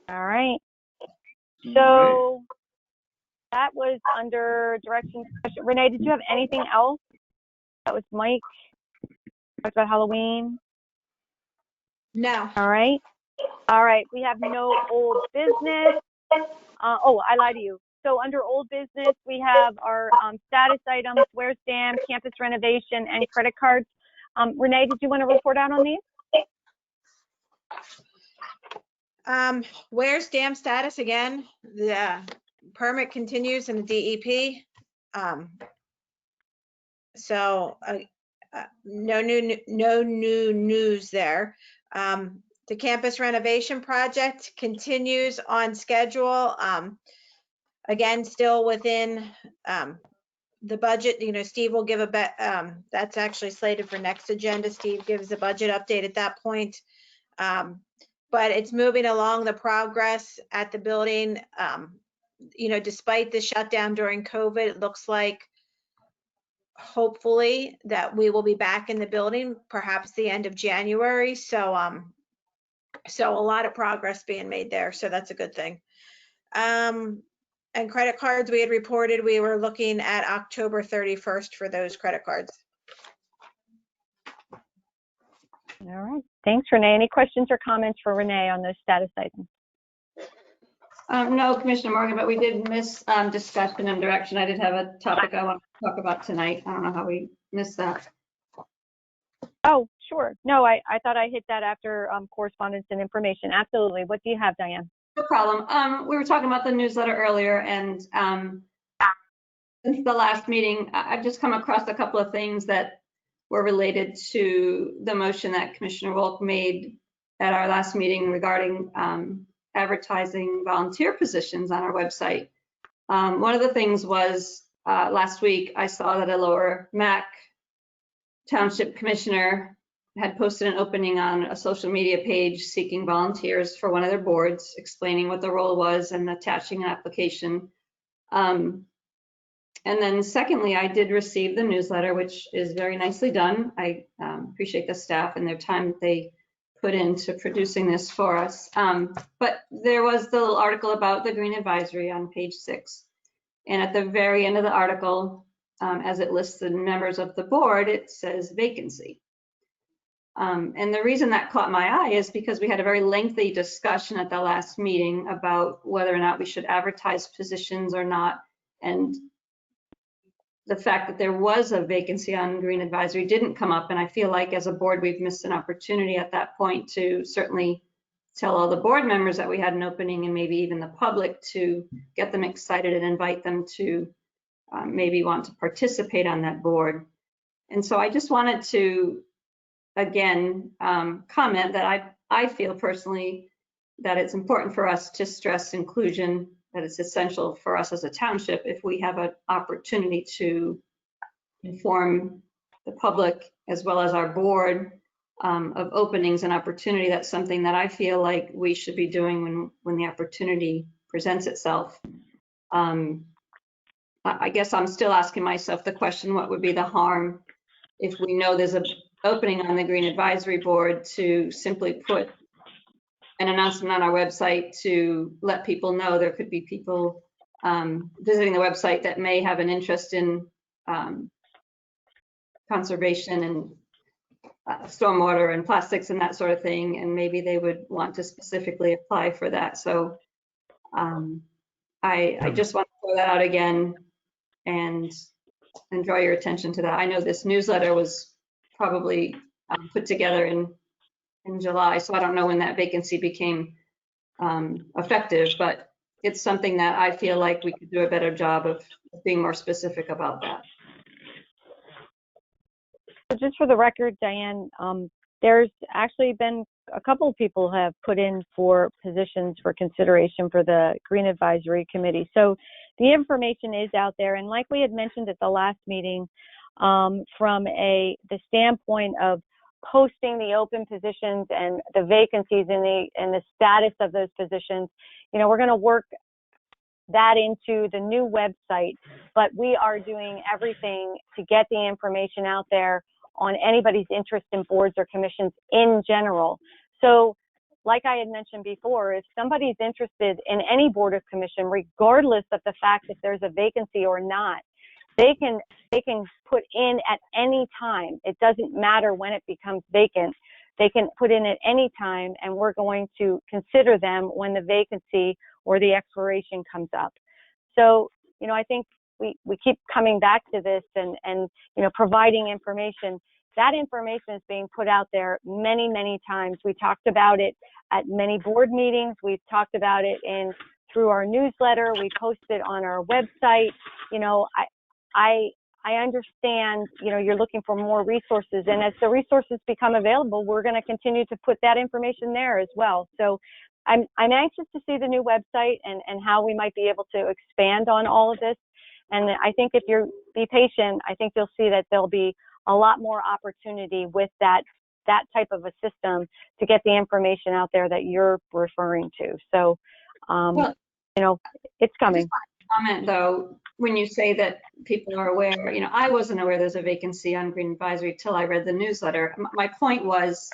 All right. So that was under directions. Renee, did you have anything else? That was Mike. Talked about Halloween. No. All right. All right. We have no old business. Oh, I lied to you. So under old business, we have our status items, Where's Dam, campus renovation, and credit cards. Renee, did you want to report out on these? Where's Dam status again? The permit continues in the DEP. So no new news there. The campus renovation project continues on schedule. Again, still within the budget. You know, Steve will give that's actually slated for next agenda. Steve gives a budget update at that point. But it's moving along, the progress at the building. You know, despite the shutdown during COVID, it looks like hopefully that we will be back in the building, perhaps the end of January. So a lot of progress being made there. So that's a good thing. And credit cards, we had reported we were looking at October 31st for those credit cards. All right. Thanks, Renee. Any questions or comments for Renee on those status items? No, Commissioner Morgan, but we did miss discussion and direction. I did have a topic I want to talk about tonight. I don't know how we missed that. Oh, sure. No, I thought I hit that after correspondence and information. Absolutely. What do you have, Diane? No problem. We were talking about the newsletter earlier, and since the last meeting, I've just come across a couple of things that were related to the motion that Commissioner Wolk made at our last meeting regarding advertising volunteer positions on our website. One of the things was last week I saw that a Lower Mac Township Commissioner had posted an opening on a social media page seeking volunteers for one of their boards, explaining what the role was and attaching an application. And then secondly, I did receive the newsletter, which is very nicely done. I appreciate the staff and their time that they put into producing this for us. But there was the little article about the Green Advisory on page 6. And at the very end of the article, as it lists the members of the board, it says vacancy. And the reason that caught my eye is because we had a very lengthy discussion at the last meeting about whether or not we should advertise positions or not. And the fact that there was a vacancy on Green Advisory didn't come up. And I feel like as a board, we've missed an opportunity at that point to certainly tell all the board members that we had an opening, and maybe even the public, to get them excited and invite them to maybe want to participate on that board. And so I just wanted to, again, comment that I feel personally that it's important for us to stress inclusion, that it's essential for us as a township if we have an opportunity to inform the public as well as our board of openings and opportunity, that's something that I feel like we should be doing when the opportunity presents itself. I guess I'm still asking myself the question, what would be the harm if we know there's an opening on the Green Advisory Board to simply put an announcement on our website to let people know there could be people visiting the website that may have an interest in conservation and stormwater and plastics and that sort of thing, and maybe they would want to specifically apply for that. So I just want to throw that out again and draw your attention to that. I know this newsletter was probably put together in July, so I don't know when that vacancy became effective, but it's something that I feel like we could do a better job of being more specific about that. So just for the record, Diane, there's actually been a couple of people have put in for positions for consideration for the Green Advisory Committee. So the information is out there, and like we had mentioned at the last meeting, from the standpoint of posting the open positions and the vacancies and the status of those positions, you know, we're going to work that into the new website, but we are doing everything to get the information out there on anybody's interest in boards or commissions in general. So like I had mentioned before, if somebody's interested in any board or commission, regardless of the fact if there's a vacancy or not, they can put in at any time. It doesn't matter when it becomes vacant. They can put in at any time, and we're going to consider them when the vacancy or the expiration comes up. So, you know, I think we keep coming back to this and you know, providing information. That information is being put out there many, many times. We talked about it at many board meetings. We've talked about it through our newsletter. We post it on our website. You know, I understand, you know, you're looking for more resources, and as the resources become available, we're going to continue to put that information there as well. So I'm anxious to see the new website and how we might be able to expand on all of this. And I think if you be patient, I think you'll see that there'll be a lot more opportunity with that type of a system to get the information out there that you're referring to. So, Well, you know, it's coming. Comment though, when you say that people are aware, you know, I wasn't aware there's a vacancy on Green Advisory till I read the newsletter. My point was,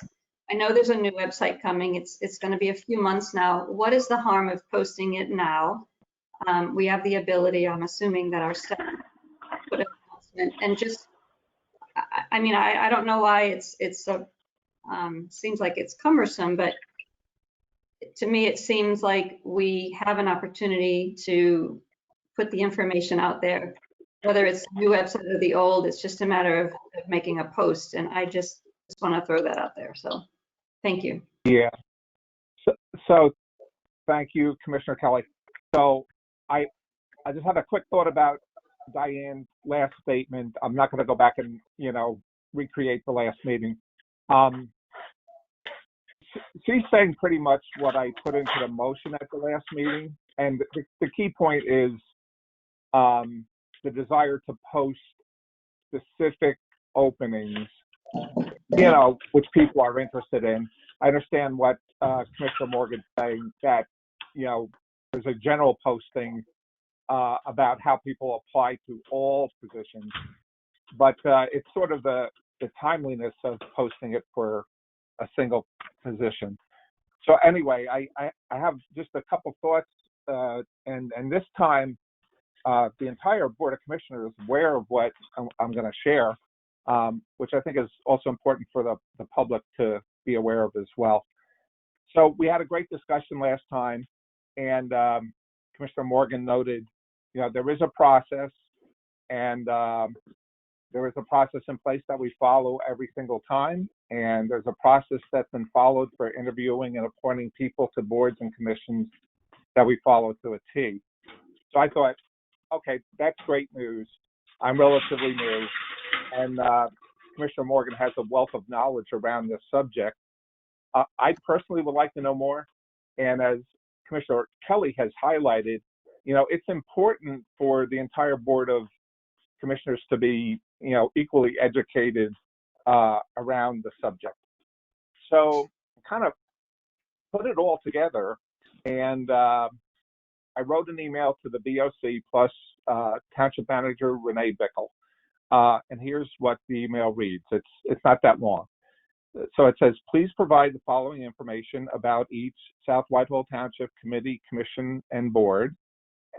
I know there's a new website coming. It's going to be a few months now. What is the harm of posting it now? We have the ability, I'm assuming, that our staff put an announcement and just, I mean, I don't know why it's so, seems like it's cumbersome, but to me, it seems like we have an opportunity to put the information out there, whether it's the new website or the old. It's just a matter of making a post, and I just want to throw that out there. So thank you. Yeah. So thank you, Commissioner Kelly. So I just had a quick thought about Diane's last statement. I'm not going to go back and, you know, recreate the last meeting. She's saying pretty much what I put into the motion at the last meeting. And the key point is the desire to post specific openings, you know, which people are interested in. I understand what Commissioner Morgan's saying, that, you know, there's a general posting about how people apply to all positions, but it's sort of the timeliness of posting it for a single position. So anyway, I have just a couple thoughts, and this time the entire Board of Commissioners is aware of what I'm going to share, which I think is also important for the public to be aware of as well. So we had a great discussion last time, and Commissioner Morgan noted, you know, there is a process, and there is a process in place that we follow every single time, and there's a process that's been followed for interviewing and appointing people to boards and commissions that we follow to a T. So I thought, okay, that's great news. I'm relatively new, and Commissioner Morgan has a wealth of knowledge around this subject. I personally would like to know more, and as Commissioner Kelly has highlighted, you know, it's important for the entire Board of Commissioners to be, you know, equally educated around the subject. So kind of put it all together, and I wrote an email to the BOC plus Township Manager Renee Bickle, and here's what the email reads. It's not that long. So it says, please provide the following information about each South Whitehall Township Committee, Commission, and Board,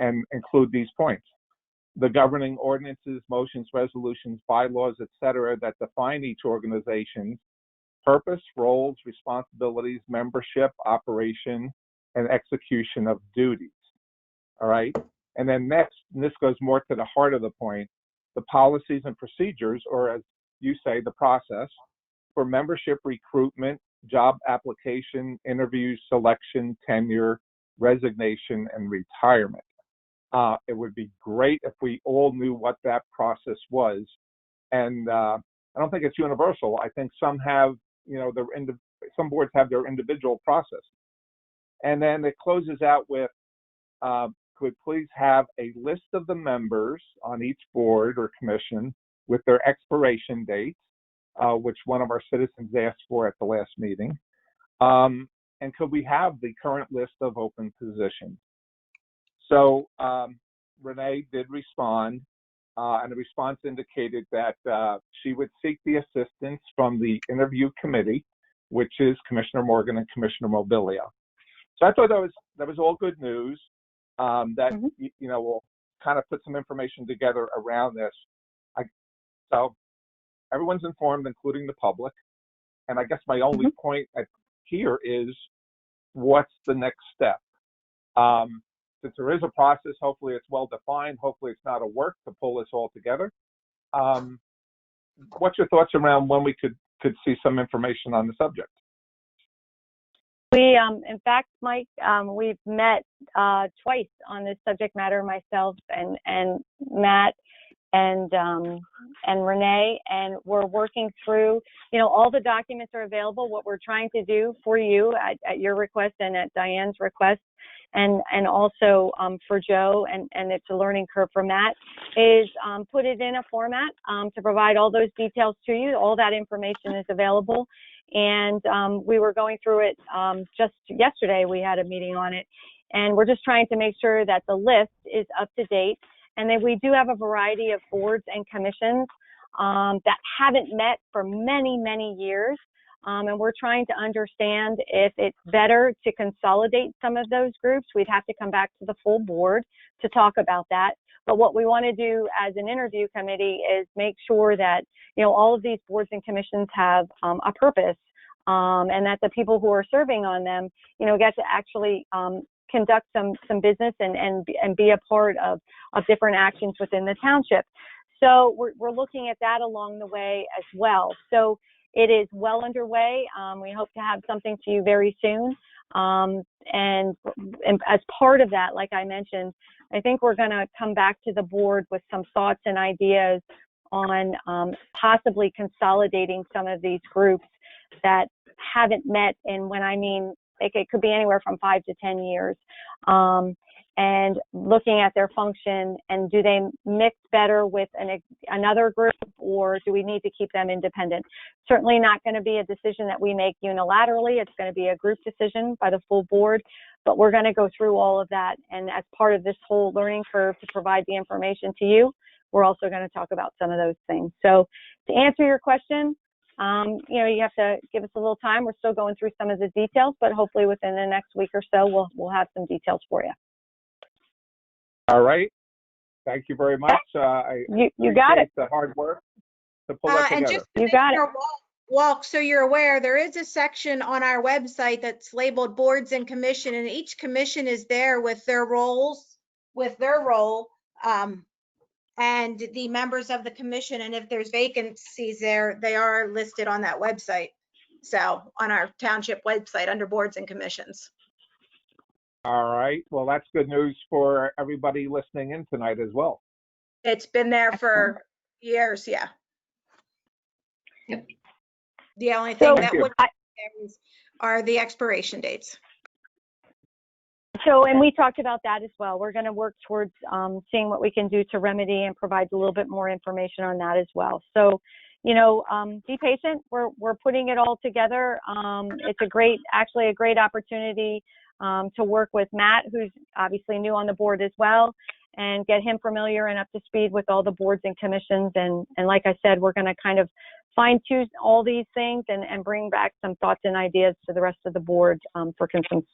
and include these points. The governing ordinances, motions, resolutions, bylaws, etc., that define each organization's purpose, roles, responsibilities, membership, operation, and execution of duties. All right. And then next, and this goes more to the heart of the point, the policies and procedures, or as you say, the process for membership recruitment, job application, interviews, selection, tenure, resignation, and retirement. It would be great if we all knew what that process was. And I don't think it's universal. I think some have, some boards have their individual process. And then it closes out with, could please have a list of the members on each board or commission with their expiration dates, which one of our citizens asked for at the last meeting. And could we have the current list of open positions? So Renee did respond, and the response indicated that she would seek the assistance from the interview committee, which is Commissioner Morgan and Commissioner Mobilia. So I thought that was all good news. That we'll kind of put some information together around this. So everyone's informed, including the public. And I guess my only point here is, what's the next step? Since there is a process, hopefully it's well defined. Hopefully it's not a work to pull this all together. What's your thoughts around when we could see some information on the subject? We, in fact, Mike, we've met twice on this subject matter, myself and Matt and Renee, and we're working through, all the documents are available. What we're trying to do for you at your request and at Diane's request, and also for Joe, and it's a learning curve for Matt, is put it in a format to provide all those details to you. All that information is available. And we were going through it just yesterday. We had a meeting on it, and we're just trying to make sure that the list is up to date, and that we do have a variety of boards and commissions that haven't met for many, many years. And we're trying to understand if it's better to consolidate some of those groups. We'd have to come back to the full board to talk about that. But what we want to do as an interview committee is make sure that, all of these boards and commissions have a purpose, and that the people who are serving on them, get to actually conduct some business and be a part of different actions within the township. So we're looking at that along the way as well. So it is well underway. We hope to have something to you very soon. And as part of that, like I mentioned, I think we're going to come back to the board with some thoughts and ideas on possibly consolidating some of these groups that haven't met. And when I mean, it could be anywhere from 5 to 10 years. And looking at their function, and do they mix better with another group, or do we need to keep them independent? Certainly not going to be a decision that we make unilaterally. It's going to be a group decision by the full board, but we're going to go through all of that. And as part of this whole learning curve to provide the information to you, we're also going to talk about some of those things. So to answer your question, you have to give us a little time. We're still going through some of the details, but hopefully within the next week or so, we'll have some details for you. All right. Thank you very much. You got it. The hard work to pull that together. And just you got it. Walk, so you're aware, there is a section on our website that's labeled boards and commission, and each commission is there with their roles, and the members of the commission. And if there's vacancies there, they are listed on that website. So on our township website under boards and commissions. All right. Well, that's good news for everybody listening in tonight as well. It's been there for years. Yeah. Yep. The only thing that you. would there are the expiration dates. So, and we talked about that as well. We're going to work towards seeing what we can do to remedy and provide a little bit more information on that as well. So, be patient. We're putting it all together. It's actually a great opportunity to work with Matt, who's obviously new on the board as well, and get him familiar and up to speed with all the boards and commissions. And like I said, we're going to kind of fine tune all these things and bring back some thoughts and ideas to the rest of the board for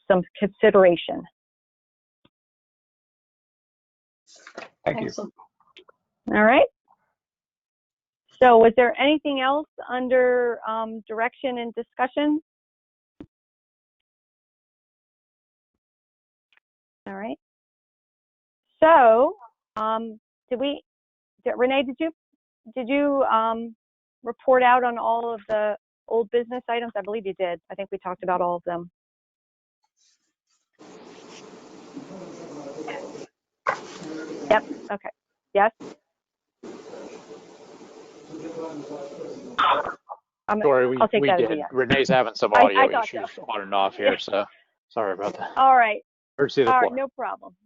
some consideration. Thank you. Awesome. All right. So was there anything else under direction and discussion? All right. So, Renee, did you report out on all of the old business items? I believe you did. I think we talked about all of them. Yep. Okay. Yes. Sorry, I'll take we that as a did. yes. Renee's having some audio I thought issues so. on and off here, so sorry about that. All right. Courtesy of the All floor. right, no problem.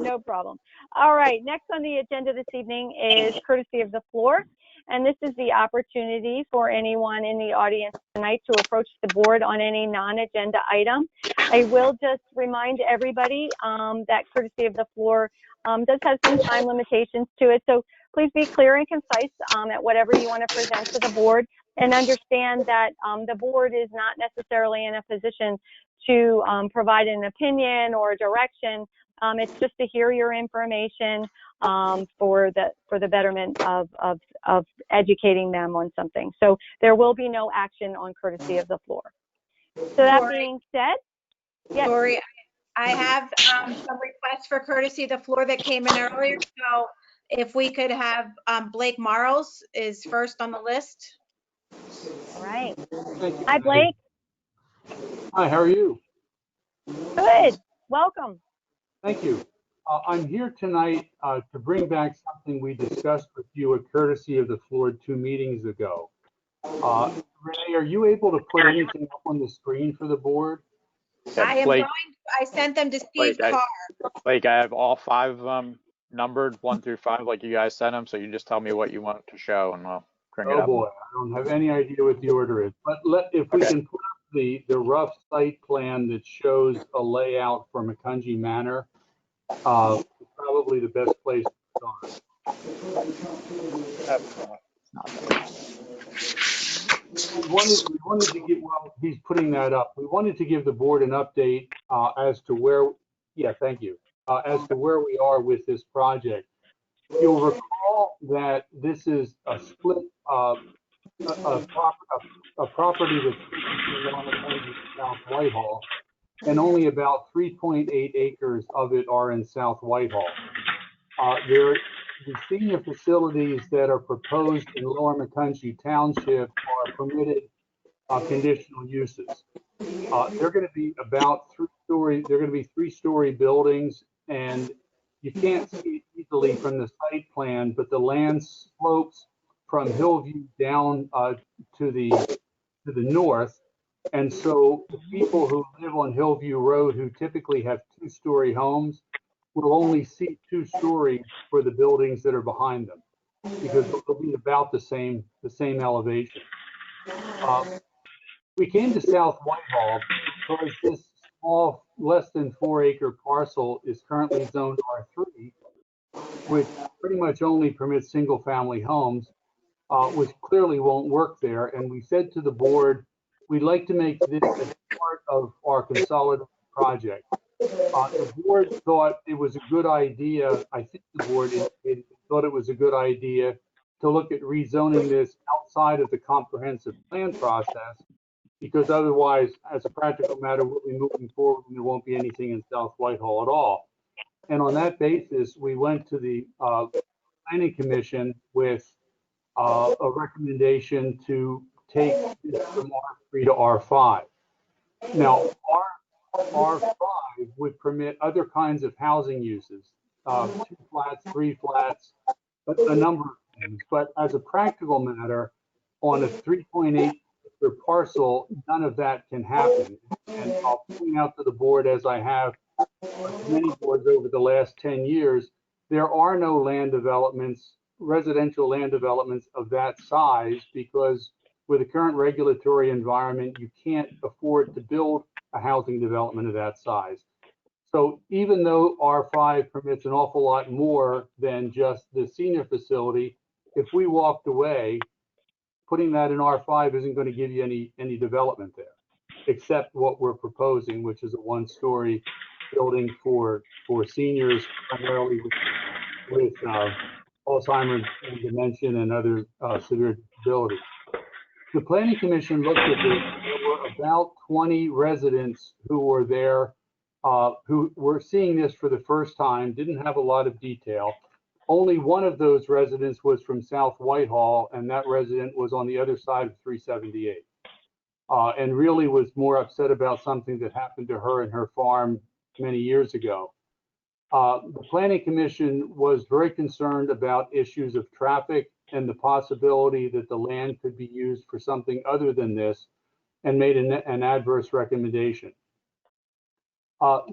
No problem. All right, next on the agenda this evening is courtesy of the floor. And this is the opportunity for anyone in the audience tonight to approach the board on any non-agenda item. I will just remind everybody that courtesy of the floor does have some time limitations to it. So please be clear and concise at whatever you want to present to the board, and understand that the board is not necessarily in a position to provide an opinion or direction. It's just to hear your information for the betterment of educating them on something. So there will be no action on courtesy of the floor. So that being said, yes. Lori, I have some requests for courtesy of the floor that came in earlier. So if we could have Blake Marles is first on the list. All right. Hi, Blake. Hi, how are you? Good. Welcome. Thank you. I'm here tonight to bring back something we discussed with you at courtesy of the floor 2 meetings ago. Renee, are you able to put anything up on the screen for the board? Yeah, I sent them to Steve Carr. I have all 5 numbered 1 through 5, like you guys sent them. So you just tell me what you want to show, and we'll bring it up. Oh boy, I don't have any idea what the order is. But if we can put up the rough site plan that shows a layout for Macungie Manor, probably the best place to start. We wanted to give, well, he's putting that up. We wanted to give the board an update as to where, thank you, as to where we are with this project. You'll recall that this is a split, a property that's along South Whitehall, and only about 3.8 acres of it are in South Whitehall. The senior facilities that are proposed in Lower Macungie Township are permitted conditional uses. They're going to be about 3-story. They're going to be 3-story buildings, and you can't see it easily from the site plan, but the land slopes from Hillview down to the north. And so the people who live on Hillview Road, who typically have 2-story homes, will only see 2 stories for the buildings that are behind them, because they'll be about the same elevation. We came to South Whitehall because this small, less than 4-acre parcel is currently zoned R3, which pretty much only permits single-family homes, which clearly won't work there. And we said to the board, we'd like to make this a part of our consolidated project. The board thought it was a good idea. I think the board thought it was a good idea to look at rezoning this outside of the comprehensive plan process, because otherwise, as a practical matter, we'll be moving forward and there won't be anything in South Whitehall at all. And on that basis, we went to the Planning Commission with a recommendation to take this from R3 to R5. Now, R5 would permit other kinds of housing uses, 2 flats, 3 flats, a number of things. But as a practical matter, on a 3.8 acre parcel, none of that can happen. And I'll point out to the board, as I have many boards over the last 10 years, there are no land developments residential land developments of that size because with the current regulatory environment, you can't afford to build a housing development of that size. So even though R5 permits an awful lot more than just the senior facility, if we walked away, putting that in R5 isn't going to give you any development there, except what we're proposing, which is a one-story building for seniors, primarily with Alzheimer's and dementia and other severe disabilities. The Planning Commission looked at this. There were about 20 residents who were there, who were seeing this for the first time, didn't have a lot of detail. Only one of those residents was from South Whitehall, and that resident was on the other side of 378, and really was more upset about something that happened to her and her farm many years ago. The Planning Commission was very concerned about issues of traffic and the possibility that the land could be used for something other than this, and made an adverse recommendation.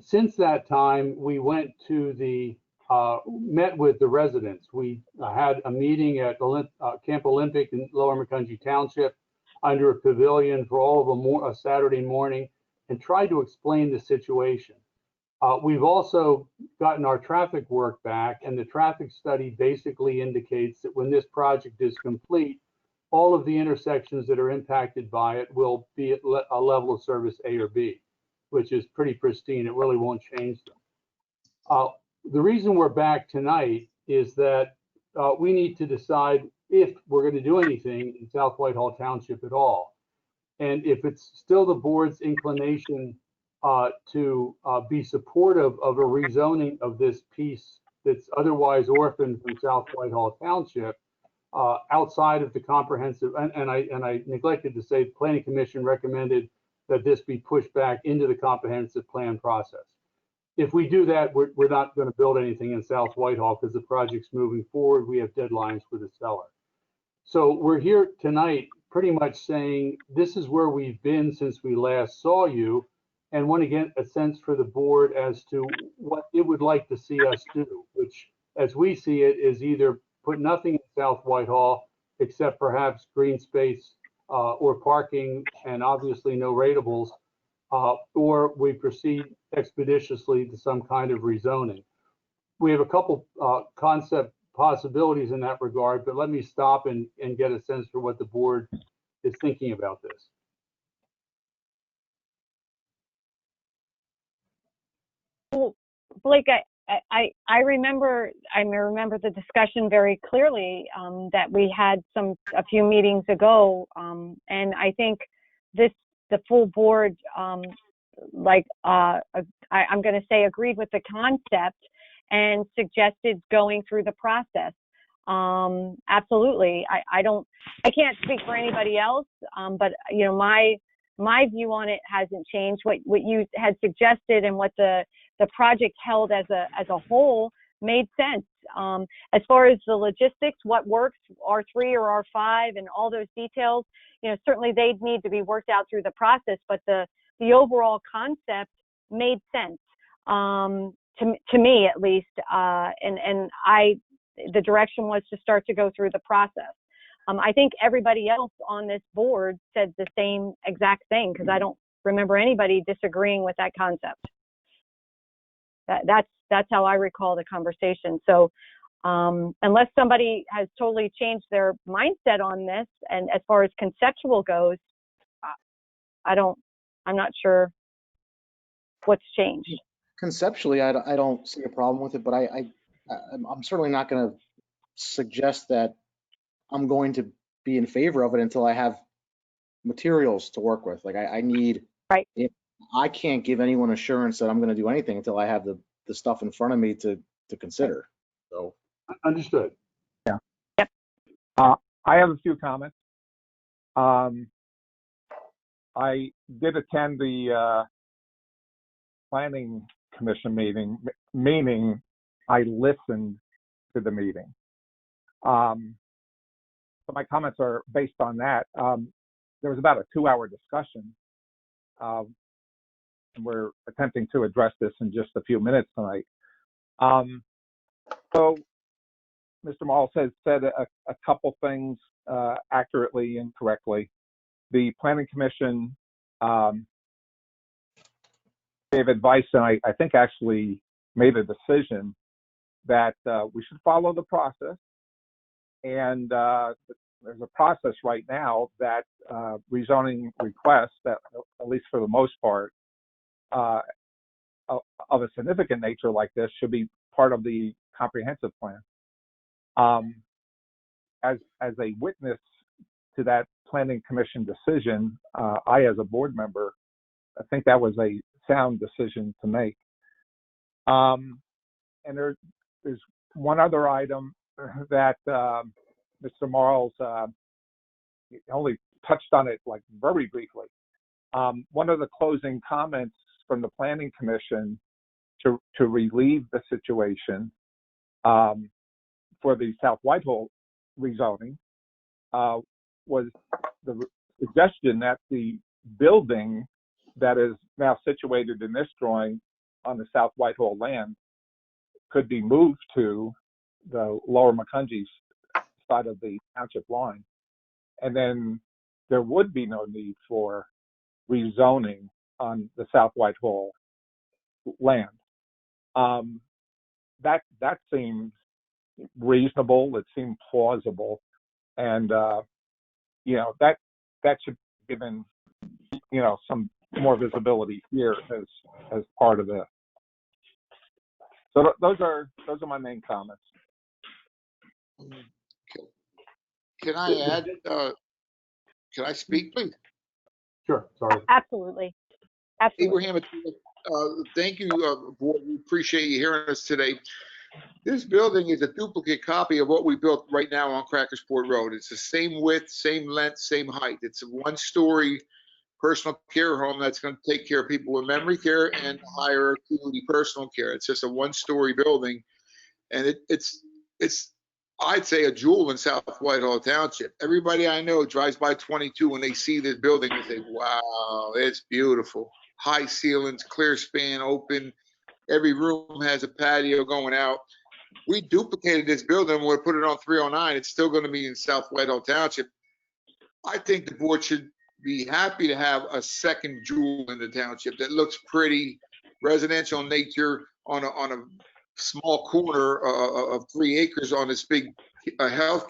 Since that time, we went to met with the residents. We had a meeting at Camp Olympic in Lower Macungie Township under a pavilion for all of a Saturday morning and tried to explain the situation. We've also gotten our traffic work back, and the traffic study basically indicates that when this project is complete, all of the intersections that are impacted by it will be at a level of service A or B, which is pretty pristine. It really won't change them. The reason we're back tonight is that we need to decide if we're going to do anything in South Whitehall Township at all. And if it's still the board's inclination to be supportive of a rezoning of this piece that's otherwise orphaned from South Whitehall Township outside of the comprehensive, and I neglected to say, the Planning Commission recommended that this be pushed back into the comprehensive plan process. If we do that, we're not going to build anything in South Whitehall because the project's moving forward. We have deadlines for the seller. So we're here tonight pretty much saying this is where we've been since we last saw you, and want to get a sense for the board as to what it would like to see us do, which, as we see it, is either put nothing in South Whitehall except perhaps green space or parking, and obviously no ratables, or we proceed expeditiously to some kind of rezoning. We have a couple concept possibilities in that regard, but let me stop and get a sense for what the board is thinking about this. Well, Blake, I remember the discussion very clearly that we had a few meetings ago, and I think the full board, I'm going to say, agreed with the concept and suggested going through the process. Absolutely. I can't speak for anybody else, but you know, my view on it hasn't changed. What you had suggested and what the project held as a whole made sense. As far as the logistics, what works, R3 or R5 and all those details, you know, certainly they'd need to be worked out through the process, but the overall concept made sense, to me at least. And the direction was to start to go through the process. I think everybody else on this board said the same exact thing, because I don't remember anybody disagreeing with that concept. That's how I recall the conversation. So unless somebody has totally changed their mindset on this, and as far as conceptual goes, I'm not sure what's changed. Conceptually, I don't see a problem with it, but I'm certainly not going to suggest that I'm going to be in favor of it until I have materials to work with. Like I need, right. I can't give anyone assurance that I'm going to do anything until I have the stuff in front of me to consider. So understood. Yeah. Yep. I have a few comments. I did attend the Planning Commission meeting, meaning I listened to the meeting. So my comments are based on that. There was about a 2-hour discussion. And we're attempting to address this in just a few minutes tonight. So Mr. Morales has said a couple things accurately and correctly. The Planning Commission gave advice, and I think actually made a decision that we should follow the process. And there's a process right now that rezoning requests that, at least for the most part, of a significant nature like this should be part of the comprehensive plan. As a witness to that Planning Commission decision, I, as a board member, I think that was a sound decision to make. And there's one other item that Mr. Morales only touched on it like very briefly. One of the closing comments from the Planning Commission to relieve the situation for the South Whitehall rezoning was the suggestion that the building that is now situated in this drawing on the South Whitehall land could be moved to the Lower Macungie side of the township line. And then there would be no need for rezoning on the South Whitehall land. That seems reasonable. It seemed plausible. And, that should be given, some more visibility here as part of this. So those are my main comments. Can I add? Can I speak, please? Sure. Sorry. Absolutely. Absolutely. Abraham, thank you, board. We appreciate you hearing us today. This building is a duplicate copy of what we built right now on Crackersport Road. It's the same width, same length, same height. It's a one-story personal care home that's going to take care of people with memory care and higher acuity personal care. It's just a one-story building, and it's I'd say a jewel in South Whitehall Township. Everybody I know drives by 22 when they see this building and say, "Wow, it's beautiful." High ceilings, clear span, open. Every room has a patio going out. We duplicated this building. We'll put it on 309. It's still going to be in South Whitehall Township. I think the board should be happy to have a second jewel in the township that looks pretty, residential in nature, on a small corner of 3 acres on this big health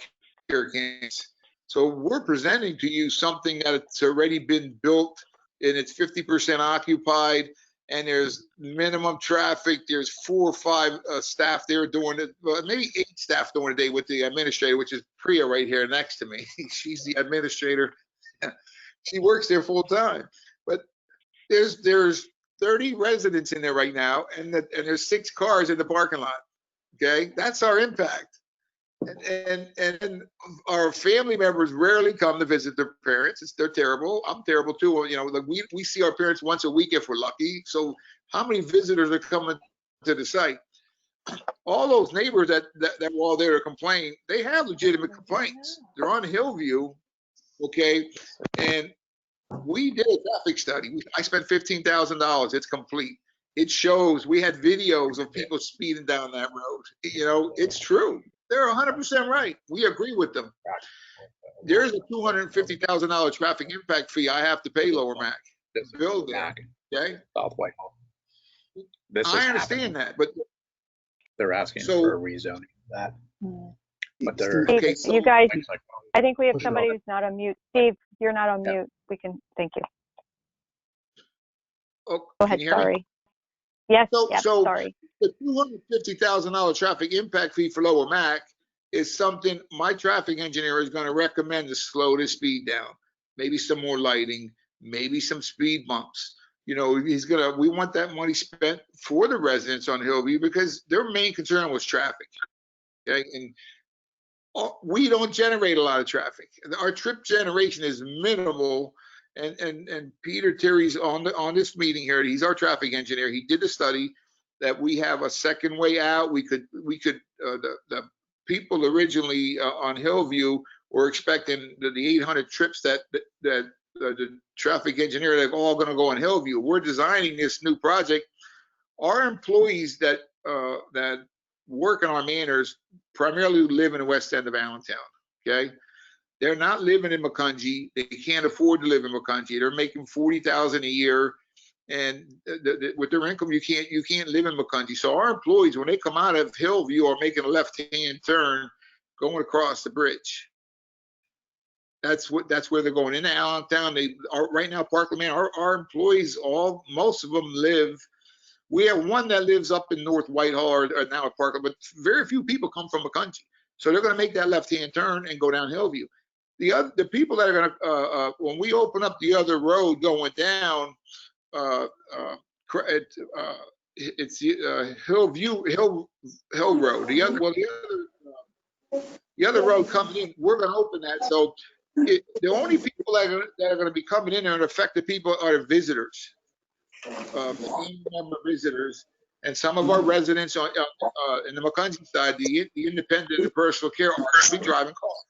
care campus. So we're presenting to you something that's already been built and it's 50% occupied, and there's minimum traffic. There's 4 or 5 staff there doing it, maybe 8 staff during the day with the administrator, which is Priya right here next to me. She's the administrator. She works there full time. But there's 30 residents in there right now, and there's 6 cars in the parking lot. Okay, that's our impact. And our family members rarely come to visit their parents. They're terrible. I'm terrible too. Like we see our parents once a week if we're lucky. So how many visitors are coming to the site? All those neighbors that were all there to complain, they have legitimate complaints. They're on Hillview, okay? And we did a traffic study. I spent $15,000. It's complete. It shows, we had videos of people speeding down that road. It's true. They're 100% right. We agree with them. There's a $250,000 traffic impact fee I have to pay Lower Mac. Building, okay? South Whitehall. I understand that, but they're asking for a rezoning of that. But they're Steve, you guys, I think we have somebody who's not on mute. Steve, you're not on mute. We can, thank you. Oh, go ahead, sorry. Yes, so sorry. The $250,000 traffic impact fee for Lower Mac is something my traffic engineer is going to recommend to slow the speed down. Maybe some more lighting, maybe some speed bumps. We want that money spent for the residents on Hillview because their main concern was traffic. Okay, and we don't generate a lot of traffic. Our trip generation is minimal. And Peter Terry's on this meeting here. He's our traffic engineer. He did the study that we have a second way out. The people originally on Hillview were expecting the 800 trips that the traffic engineer, they're all going to go on Hillview. We're designing this new project. Our employees that working on Manners primarily live in the west end of Allentown, okay? They're not living in Macungie. They can't afford to live in Macungie. They're making $40,000 a year, and with their income, you can't live in Macungie. So our employees, when they come out of Hillview, are making a left-hand turn, going across the bridge. That's where they're going into Allentown. They are right now, Parkland, man. Our employees, most of them live. We have one that lives up in North Whitehall or now at Parkland, but very few people come from Macungie. So they're going to make that left-hand turn and go down Hillview. The people that are going to when we open up the other road going down, it's Hillview Hill Road. The other road coming in, we're going to open that. So the only people that are going to be coming in there and affected people are the visitors, family member visitors, and some of our residents on in the Macungie side, the independent and personal care are going to be driving cars.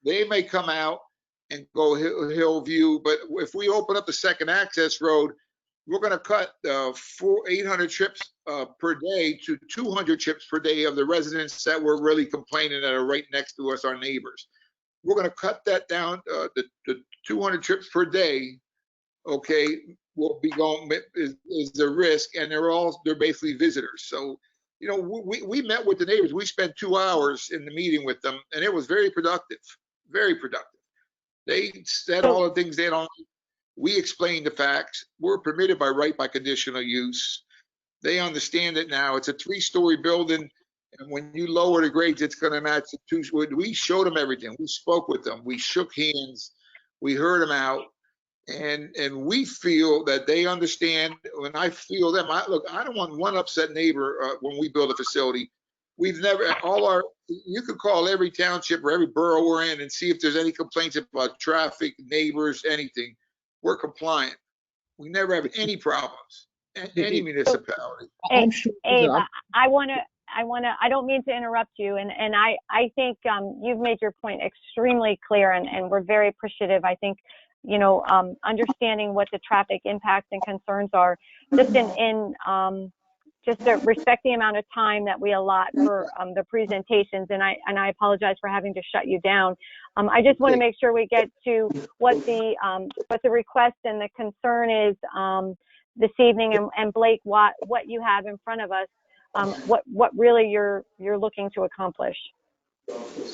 They may come out and go Hillview, but if we open up the second access road, we're going to cut 800 trips per day to 200 trips per day of the residents that were really complaining that are right next to us, our neighbors. We're going to cut that down. The 200 trips per day, okay, will be going is the risk, and they're basically visitors. So, you know, we met with the neighbors. We spent 2 hours in the meeting with them, and it was very productive, very productive. They said all the things they don't. We explained the facts. We're permitted by right by conditional use. They understand it now. It's a 3-story building, and when you lower the grades, it's going to match the 2. We showed them everything. We spoke with them. We shook hands. We heard them out, and we feel that they understand. When I feel them, look, I don't want one upset neighbor when we build a facility. We've never you could call every township or every borough we're in and see if there's any complaints about traffic, neighbors, anything. We're compliant. We never have any problems in any municipality. Abe, I don't mean to interrupt you, and I think you've made your point extremely clear, and we're very appreciative. I think, you know, understanding what the traffic impacts and concerns are, just just to respect the amount of time that we allot for the presentations, and I apologize for having to shut you down. I just want to make sure we get to what the request and the concern is this evening, and Blake, what you have in front of us, what really you're looking to accomplish.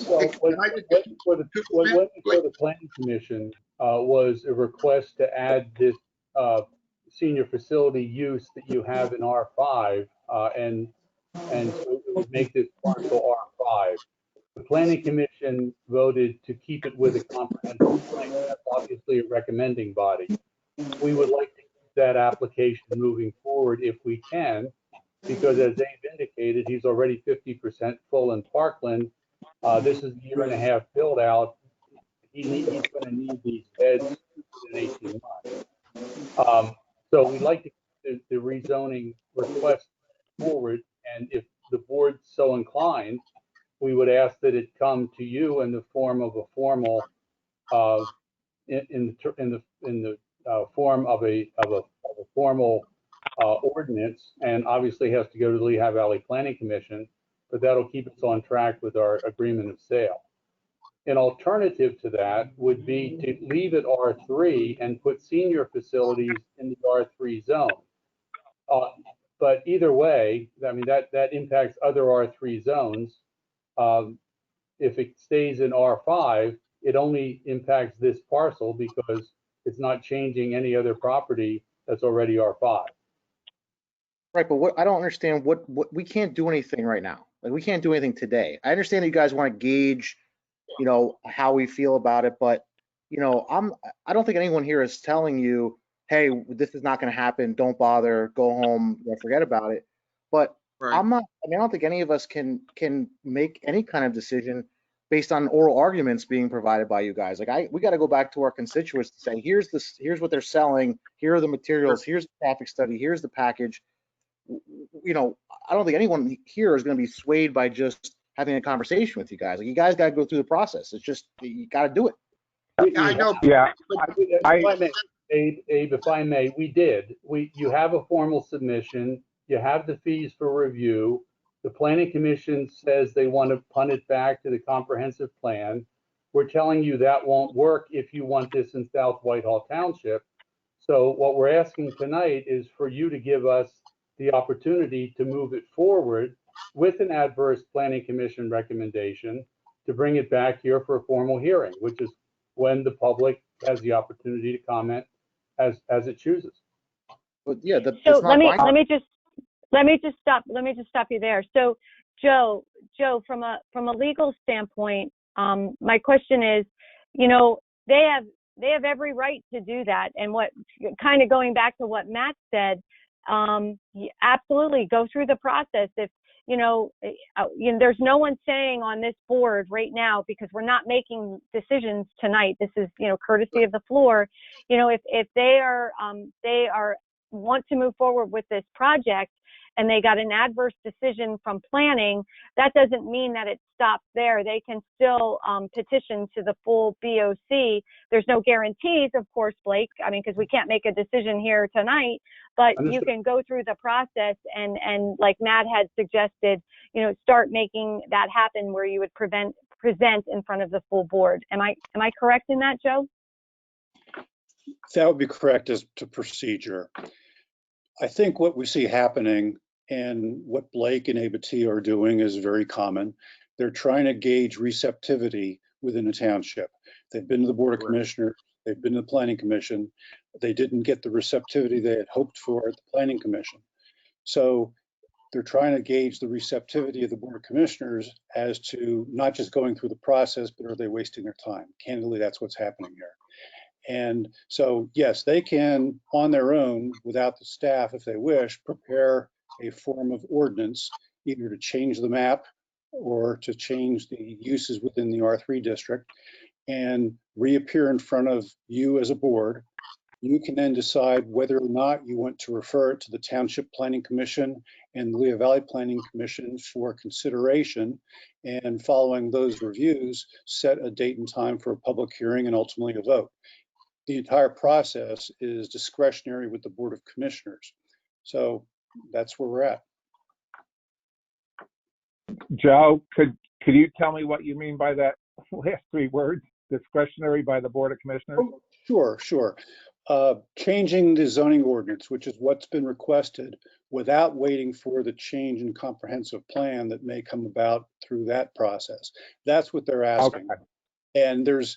Well, what went before the Planning Commission was a request to add this senior facility use that you have in R5, and so it would make this parcel R5. The Planning Commission voted to keep it with a comprehensive plan. That's obviously a recommending body. We would like to keep that application moving forward if we can, because as Dave indicated, he's already 50% full in Parkland. This is a 1.5-year build out. He's going to need these beds within 18 months. So we'd like to keep the rezoning request forward, and if the board's so inclined, we would ask that it come to you in the form of a formal, in the form of a formal ordinance, and obviously has to go to the Lehigh Valley Planning Commission, but that'll keep us on track with our agreement of sale. An alternative to that would be to leave it R3 and put senior facilities in the R3 zone. But either way, I mean, that impacts other R3 zones. If it stays in R5, it only impacts this parcel because it's not changing any other property that's already R5. Right, but what I don't understand, what we can't do anything right now. Like, we can't do anything today. I understand that you guys want to gauge, you know, how we feel about it, but you know, I don't think anyone here is telling you, hey, this is not going to happen. Don't bother. Go home. Forget about it. But right. I don't think any of us can make any kind of decision based on oral arguments being provided by you guys. Like, we got to go back to our constituents to say, here's what they're selling. Here are the materials. Here's the traffic study. Here's the package. You know, I don't think anyone here is going to be swayed by just having a conversation with you guys. Like, you guys got to go through the process. It's just, you got to do it. I know. Yeah. Abe, if I may, we did. You have a formal submission. You have the fees for review. The Planning Commission says they want to punt it back to the comprehensive plan. We're telling you that won't work if you want this in South Whitehall Township. So what we're asking tonight is for you to give us the opportunity to move it forward with an adverse Planning Commission recommendation to bring it back here for a formal hearing, which is when the public has the opportunity to comment as it chooses. But yeah, So let me just stop you there. So Joe, from a legal standpoint, my question is, you know, they have every right to do that. And what kind of going back to what Matt said, absolutely go through the process. If there's no one saying on this board right now, because we're not making decisions tonight. This is, courtesy of the floor. If they want to move forward with this project and they got an adverse decision from planning, that doesn't mean that it stops there. They can still petition to the full BOC. There's no guarantees, of course, Blake. I mean, because we can't make a decision here tonight, but you can go through the process and like Matt had suggested, start making that happen where you would present in front of the full board. Am I correct in that, Joe? That would be correct as to procedure. I think what we see happening and what Blake and ABT are doing is very common. They're trying to gauge receptivity within a township. They've been to the Board of Commissioners, they've been to the Planning Commission. They didn't get the receptivity they had hoped for at the Planning Commission. So they're trying to gauge the receptivity of the Board of Commissioners as to not just going through the process, but are they wasting their time? Candidly, that's what's happening here. And so, yes, they can, on their own, without the staff, if they wish, prepare a form of ordinance, either to change the map or to change the uses within the R3 district, and reappear in front of you as a board. You can then decide whether or not you want to refer it to the Township Planning Commission and the Lehigh Valley Planning Commission for consideration, and following those reviews, set a date and time for a public hearing and ultimately a vote. The entire process is discretionary with the Board of Commissioners. So that's where we're at. Joe, could you tell me what you mean by that last three words, discretionary by the Board of Commissioners? Oh, sure. Changing the zoning ordinance, which is what's been requested, without waiting for the change in comprehensive plan that may come about through that process. That's what they're asking. Okay. And there's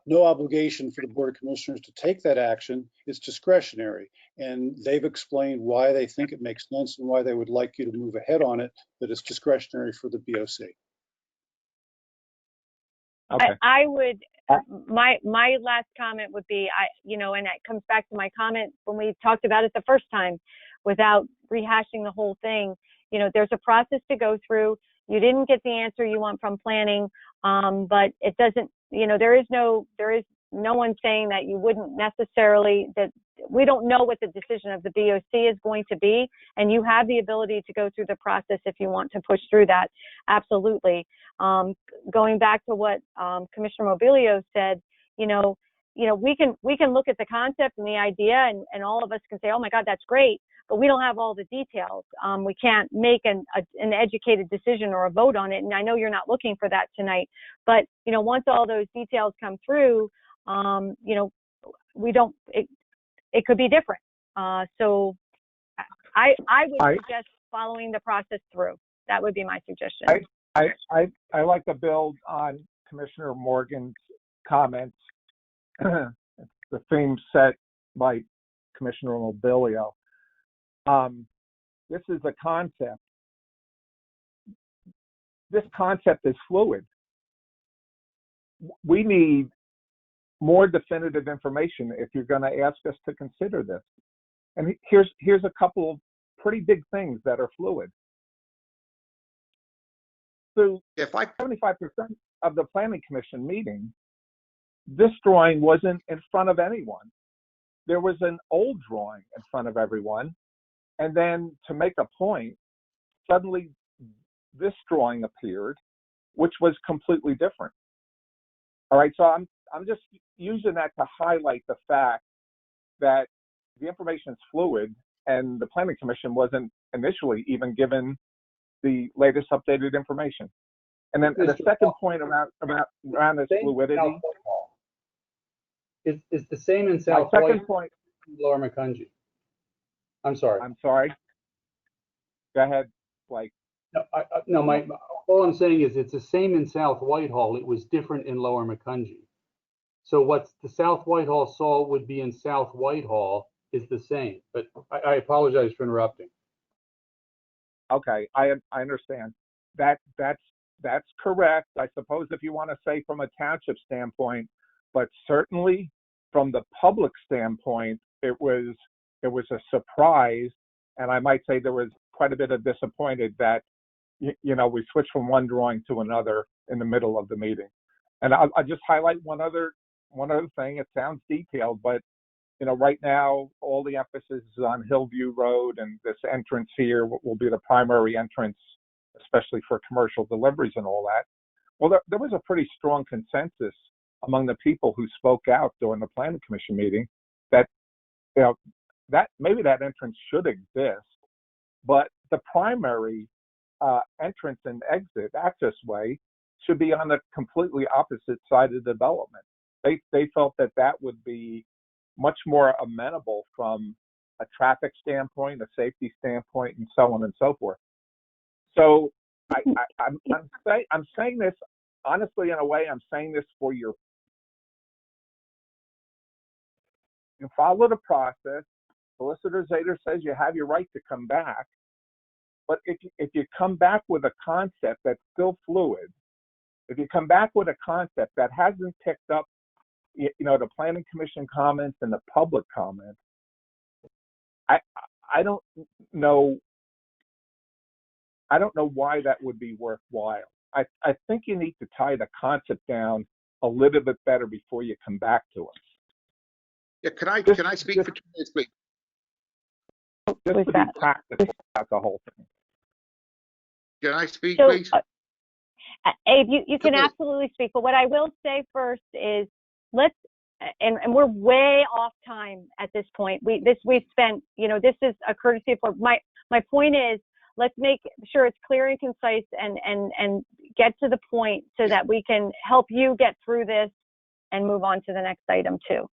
no obligation for the Board of Commissioners to take that action. It's discretionary. And they've explained why they think it makes sense and why they would like you to move ahead on it, but it's discretionary for the BOC. Okay. I would, my last comment would be, and it comes back to my comment when we talked about it the first time, without rehashing the whole thing, there's a process to go through. You didn't get the answer you want from planning, but it doesn't, there is no one saying that you wouldn't necessarily, that we don't know what the decision of the BOC is going to be, and you have the ability to go through the process if you want to push through that. Absolutely. Going back to what Commissioner Mobilio said, we can look at the concept and the idea, and all of us can say, oh my God, that's great, but we don't have all the details. We can't make an educated decision or a vote on it. And I know you're not looking for that tonight, but once all those details come through, it could be different. So I would suggest following the process through. That would be my suggestion. I like to build on Commissioner Morgan's comments. The theme set by Commissioner Mobilio. This is a concept. This concept is fluid. We need more definitive information if you're going to ask us to consider this. And here's a couple of pretty big things that are fluid. So 75% of the Planning Commission meeting, this drawing wasn't in front of anyone. There was an old drawing in front of everyone. And then to make a point, suddenly this drawing appeared, which was completely different. All right, so I'm just using that to highlight the fact that the information is fluid, and the Planning Commission wasn't initially even given the latest updated information. And then the second point around this fluidity. It's the same in My South second White, point, Lower Macungie. I'm sorry. I'm sorry. Go ahead, Blake. No, all I'm saying is it's the same in South Whitehall. It was different in Lower Macungie. So what the South Whitehall saw would be in South Whitehall is the same. But I apologize for interrupting. Okay, I understand. That's correct. I suppose if you want to say from a township standpoint, but certainly from the public standpoint, it was a surprise, and I might say there was quite a bit of disappointed that we switched from one drawing to another in the middle of the meeting. And I'll just highlight one other thing. It sounds detailed, but right now all the emphasis is on Hillview Road, and this entrance here will be the primary entrance, especially for commercial deliveries and all that. Well, there was a pretty strong consensus among the people who spoke out during the planning commission meeting that that maybe that entrance should exist, but the primary entrance and exit access way should be on the completely opposite side of the development. They felt that would be much more amenable from a traffic standpoint, a safety standpoint, and so on and so forth. So I'm saying this honestly, in a way, I'm saying this for you follow the process. Solicitor Zader says you have your right to come back, but if you come back with a concept that's still fluid, if you come back with a concept that hasn't picked up, the planning commission comments and the public comments, I don't know why that would be worthwhile. I think you need to tie the concept down a little bit better before you come back to us. Yeah, can I speak for 2 minutes, please? Just to be practical about the whole thing. Can I speak, So, please? Abe, you can absolutely speak, but what I will say first is and we're way off time at this point. We've spent, this is a courtesy for my point is, let's make sure it's clear and concise and get to the point so that we can help you get through this and move on to the next item too.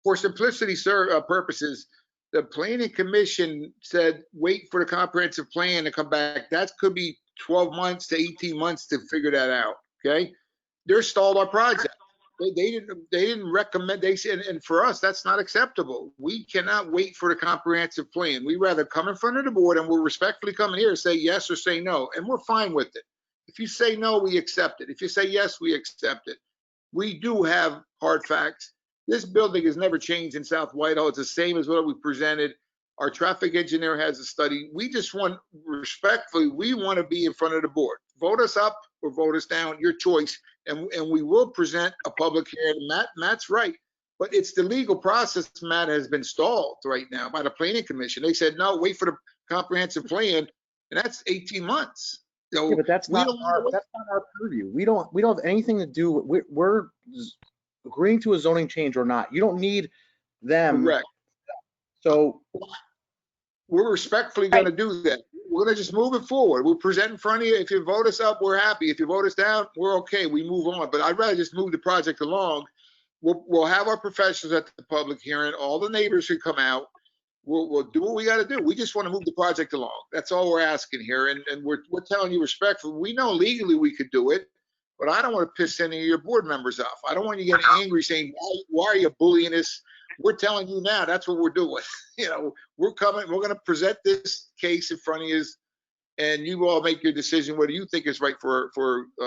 For simplicity, sir, purposes, the planning commission said, wait for the comprehensive plan to come back. That could be 12 months to 18 months to figure that out. Okay. They're stalled our project. They didn't recommend, they said, and for us, that's not acceptable. We cannot wait for the comprehensive plan. We rather come in front of the board and we're respectfully coming here and say yes or say no. And we're fine with it. If you say no, we accept it. If you say yes, we accept it. We do have hard facts. This building has never changed in South Whitehall. It's the same as what we presented. Our traffic engineer has a study. We just want, respectfully, we want to be in front of the board. Vote us up or vote us down, your choice. And we will present a public hearing. Matt's right. But it's the legal process, Matt, has been stalled right now by the planning commission. They said, no, wait for the comprehensive plan. And that's 18 months. So yeah, but that's not our purview. We don't have anything to do. We're agreeing to a zoning change or not. You don't need them. Correct. So we're respectfully going to do that. We're going to just move it forward. We'll present in front of you. If you vote us up, we're happy. If you vote us down, we're okay. We move on. But I'd rather just move the project along. We'll have our professionals at the public hearing. All the neighbors who come out. We'll do what we got to do. We just want to move the project along. That's all we're asking here. And we're telling you respectfully. We know legally we could do it, but I don't want to piss any of your board members off. I don't want you getting angry saying, why are you bullying us? We're telling you now, that's what we're doing. We're coming, we're going to present this case in front of you, and you all make your decision whether you think it's right for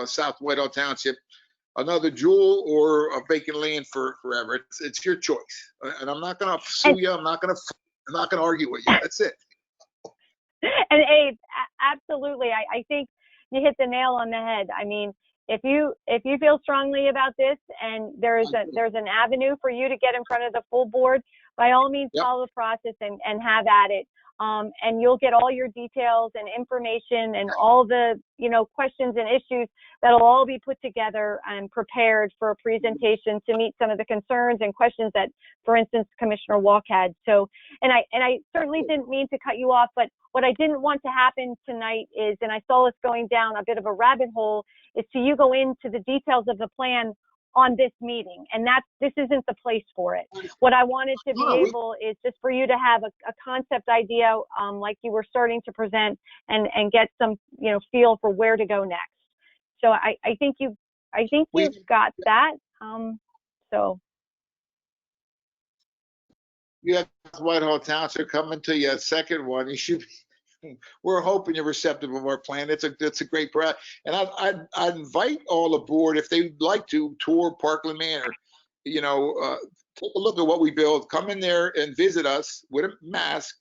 South Whitehall Township, another jewel or a vacant land for forever. It's your choice. And I'm not going to sue you. I'm not going to argue with you. That's it. And Abe, absolutely. I think you hit the nail on the head. I mean, if you feel strongly about this and there's an avenue for you to get in front of the full board, by all means, Yep. follow the process and have at it. And you'll get all your details and information and all the, questions and issues that'll all be put together and prepared for a presentation to meet some of the concerns and questions that, for instance, Commissioner Walk had. So, and I certainly didn't mean to cut you off, but what I didn't want to happen tonight is, and I saw us going down a bit of a rabbit hole, is to you go into the details of the plan on this meeting, and this isn't the place for it. What I wanted to be able is just for you to have a concept idea, like you were starting to present, and get some feel for where to go next. So I think you've got that. So You have Whitehall Township coming to your second one. You should. We're hoping you're receptive of our plan. It's a great project, and I'd invite all aboard if they'd like to tour Parkland Manor. Take a look at what we build. Come in there and visit us with a mask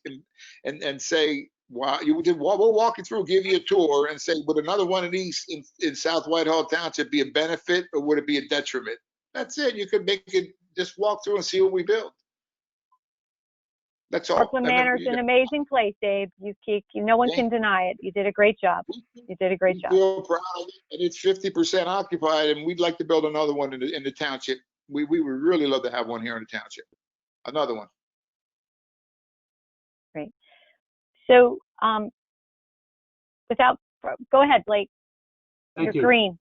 and say, wow, we'll walk you through, give you a tour, and say, would another one of these in South Whitehall Township be a benefit or would it be a detriment? That's it. You could make it, just walk through and see what we build. That's all. Parkland Manor is an amazing place, Dave. No one can deny it. You did a great job. You did a great job. We're proud of it, and it's 50% occupied, and we'd like to build another one in the township. We would really love to have one here in the township. Another one. Great. So, go ahead, Blake. Thank you. You're green.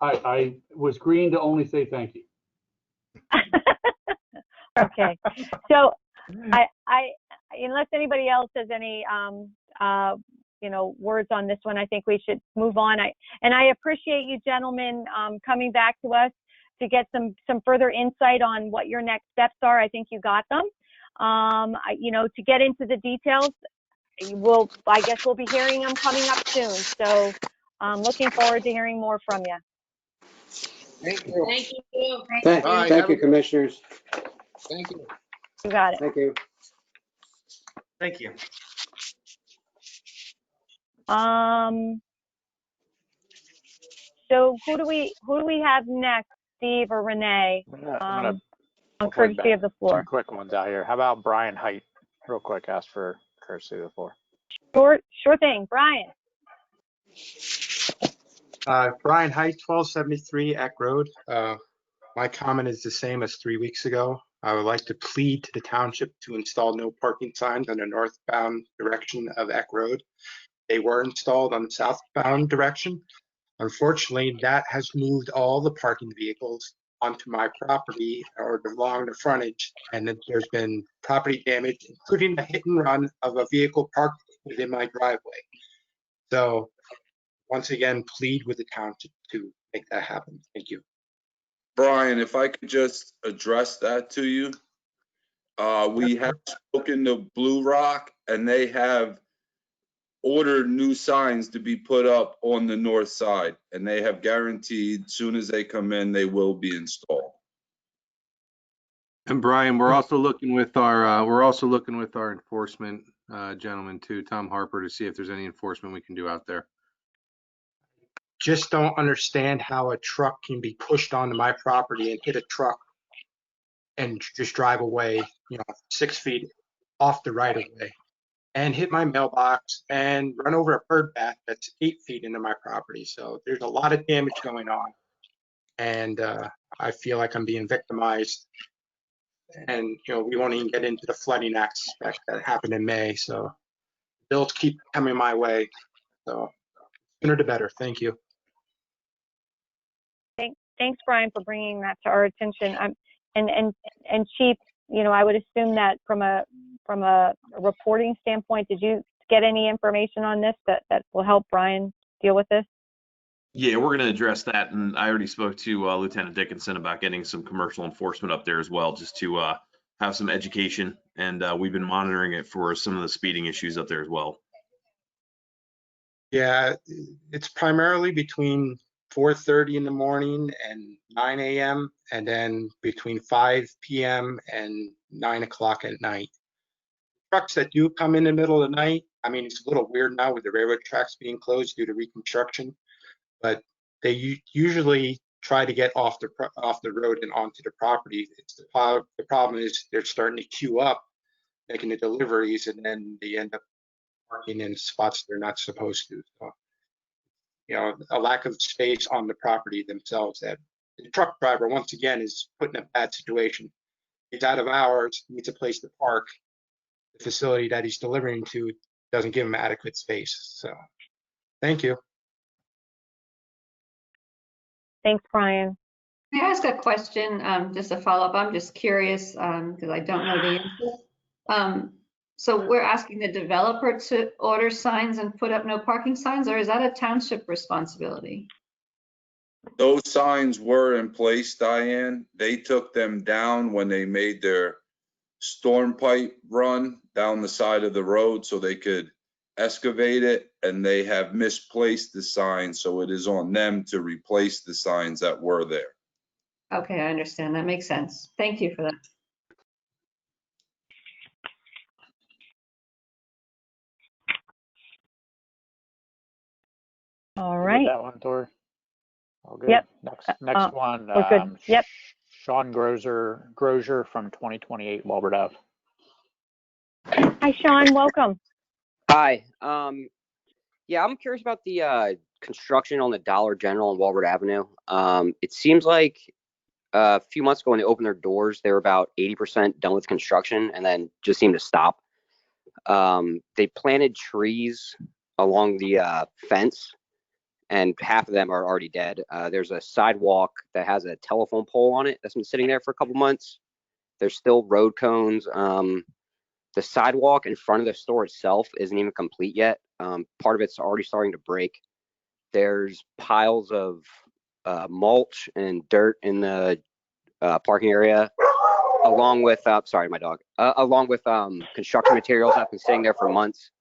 I was green to only say thank you. Okay. So, I unless anybody else has any words on this one, I think we should move on. I appreciate you gentlemen coming back to us to get some further insight on what your next steps are. I think you got them. To get into the details, I guess we'll be hearing them coming up soon. So I'm looking forward to hearing more from you. Thank you. Thank you. Thank you, commissioners. Thank you. You got it. Thank you. Thank you. So who do we have next, Steve or Renee? I'm On courtesy of the floor. Some quick ones out here. How about Brian Height? Real quick, ask for courtesy of the floor. Sure thing, Brian. Brian Height, 1273 Eck Road. My comment is the same as 3 weeks ago. I would like to plead to the township to install no parking signs on the northbound direction of Eck Road. They were installed on the southbound direction. Unfortunately, that has moved all the parking vehicles onto my property or along the frontage, and there's been property damage, including a hit and run of a vehicle parked within my driveway. So once again, plead with the township to make that happen. Thank you. Brian, if I could just address that to you. We have spoken to Blue Rock, and they have ordered new signs to be put up on the north side, and they have guaranteed soon as they come in, they will be installed. And Brian, we're also looking with our enforcement gentleman too, Tom Harper, to see if there's any enforcement we can do out there. Just don't understand how a truck can be pushed onto my property and hit a truck and just drive away, 6 feet off the right of way, and hit my mailbox and run over a bird bath that's 8 feet into my property. So there's a lot of damage going on, and I feel like I'm being victimized. And we won't even get into the flooding aspect that happened in May. So bills keep coming my way. So sooner the better. Thank you. Thanks, Brian, for bringing that to our attention. And Chief, I would assume that from a reporting standpoint, did you get any information on this that will help Brian deal with this? Yeah, we're going to address that, and I already spoke to Lieutenant Dickinson about getting some commercial enforcement up there as well, just to have some education, and we've been monitoring it for some of the speeding issues up there as well. Yeah, it's primarily between 4:30 in the morning and 9 a.m. and then between 5 p.m. and 9 o'clock at night. Trucks that do come in the middle of the night, it's a little weird now with the railroad tracks being closed due to reconstruction, but they usually try to get off the road and onto the property. The problem is they're starting to queue up, making the deliveries, and then they end up parking in spots they're not supposed to. So, a lack of space on the property themselves that the truck driver, once again, is put in a bad situation. He's out of hours, needs a place to park. The facility that he's delivering to doesn't give him adequate space. So, thank you. Thanks, Brian. May I ask a question, just a follow-up? I'm just curious because I don't know the answer. So we're asking the developer to order signs and put up no parking signs, or is that a township responsibility? Those signs were in place, Diane. They took them down when they made their storm pipe run down the side of the road so they could excavate it, and they have misplaced the signs, so it is on them to replace the signs that were there. Okay, I understand. That makes sense. Thank you for that. All right. That one, Tori. All good. Yep. Next one. We're good. Yep. Sean Grozier from 2028 Walbert Ave. Hi, Sean. Welcome. Hi. Yeah, I'm curious about the construction on the Dollar General on Walbert Avenue. It seems like a few months ago when they opened their doors, they were about 80% done with construction and then just seemed to stop. They planted trees along the fence, and half of them are already dead. There's a sidewalk that has a telephone pole on it that's been sitting there for a couple months. There's still road cones. The sidewalk in front of the store itself isn't even complete yet. Part of it's already starting to break. There's piles of mulch and dirt in the parking area, along with sorry, my dog. Along with construction materials that have been sitting there for months.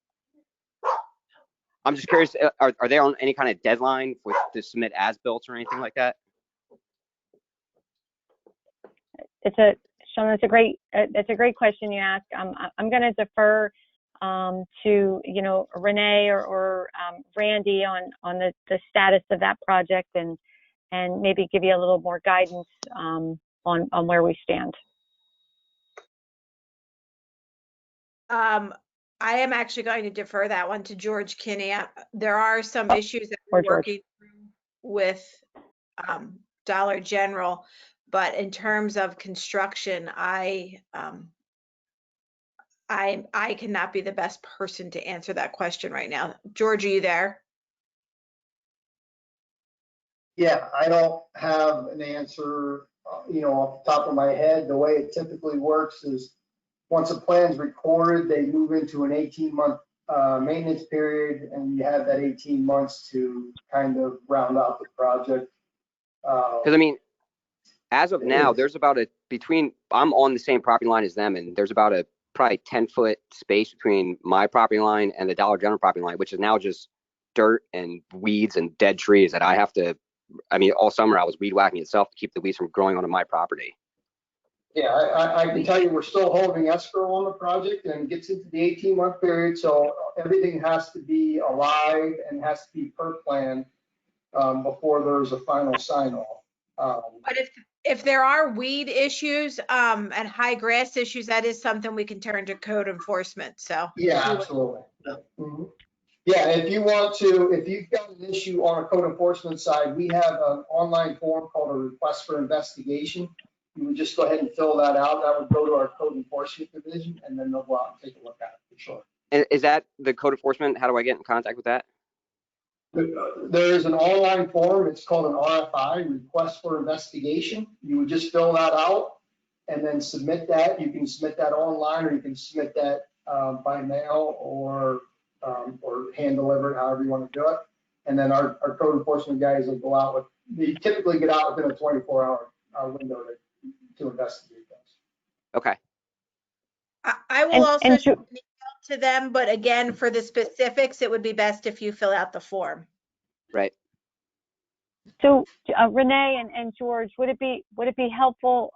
I'm just curious, are they on any kind of deadline to submit as-built or anything like that? Sean, that's a great question you ask. I'm going to defer to Renee or Randy on the status of that project and maybe give you a little more guidance on where we stand. I am actually going to defer that one to George Kinney. There are some issues that we're working through with Dollar General, but in terms of construction, I cannot be the best person to answer that question right now. George, are you there? Yeah, I don't have an answer, off the top of my head. The way it typically works is once a plan's recorded, they move into an 18-month maintenance period, and you have that 18 months to kind of round out the project. Because I mean, as of now, there's about I'm on the same property line as them, and there's about a probably 10-foot space between my property line and the Dollar General property line, which is now just dirt and weeds and dead trees that I have to, all summer I was weed whacking itself to keep the weeds from growing onto my property. Yeah, I can tell you we're still holding escrow on the project, and it gets into the 18-month period, so everything has to be alive and has to be per plan before there's a final sign-off. But if there are weed issues and high grass issues, that is something we can turn to code enforcement. So yeah, absolutely. Yeah, if you've got an issue on a code enforcement side, we have an online form called a request for investigation. You would just go ahead and fill that out. That would go to our code enforcement division, and then they'll go out and take a look at it for sure. And is that the code enforcement? How do I get in contact with that? There is an online form. It's called an RFI, request for investigation. You would just fill that out and then submit that. You can submit that online, or you can submit that by mail or hand delivered, however you want to do it. And then our code enforcement guys will go out they typically get out within a 24-hour window to investigate those. Okay. I will also shoot an email to them, but again, for the specifics, it would be best if you fill out the form. Right. So Renee and George, would it be helpful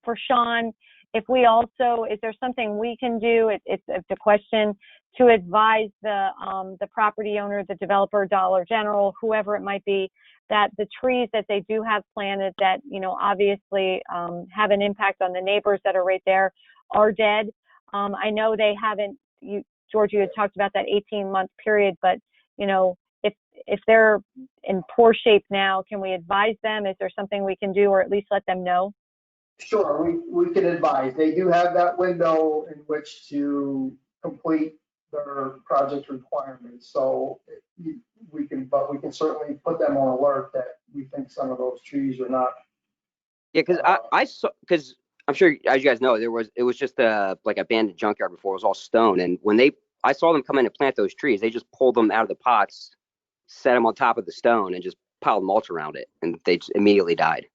for Sean if we also, is there something we can do? It's a question to advise the property owner, the developer, Dollar General, whoever it might be, that the trees that they do have planted that, you know, obviously have an impact on the neighbors that are right there are dead. I know they haven't, George, you had talked about that 18-month period, but, you know, if they're in poor shape now, can we advise them? Is there something we can do, or at least let them know? Sure, we can advise. They do have that window in which to complete their project requirements. So we can certainly put them on alert that we think some of those trees are not. Yeah, because I saw, because I'm sure, as you guys know, it was just like abandoned junkyard before. It was all stone, and when I saw them come in and plant those trees, they just pulled them out of the pots, set them on top of the stone, and just piled mulch around it, and they just immediately died.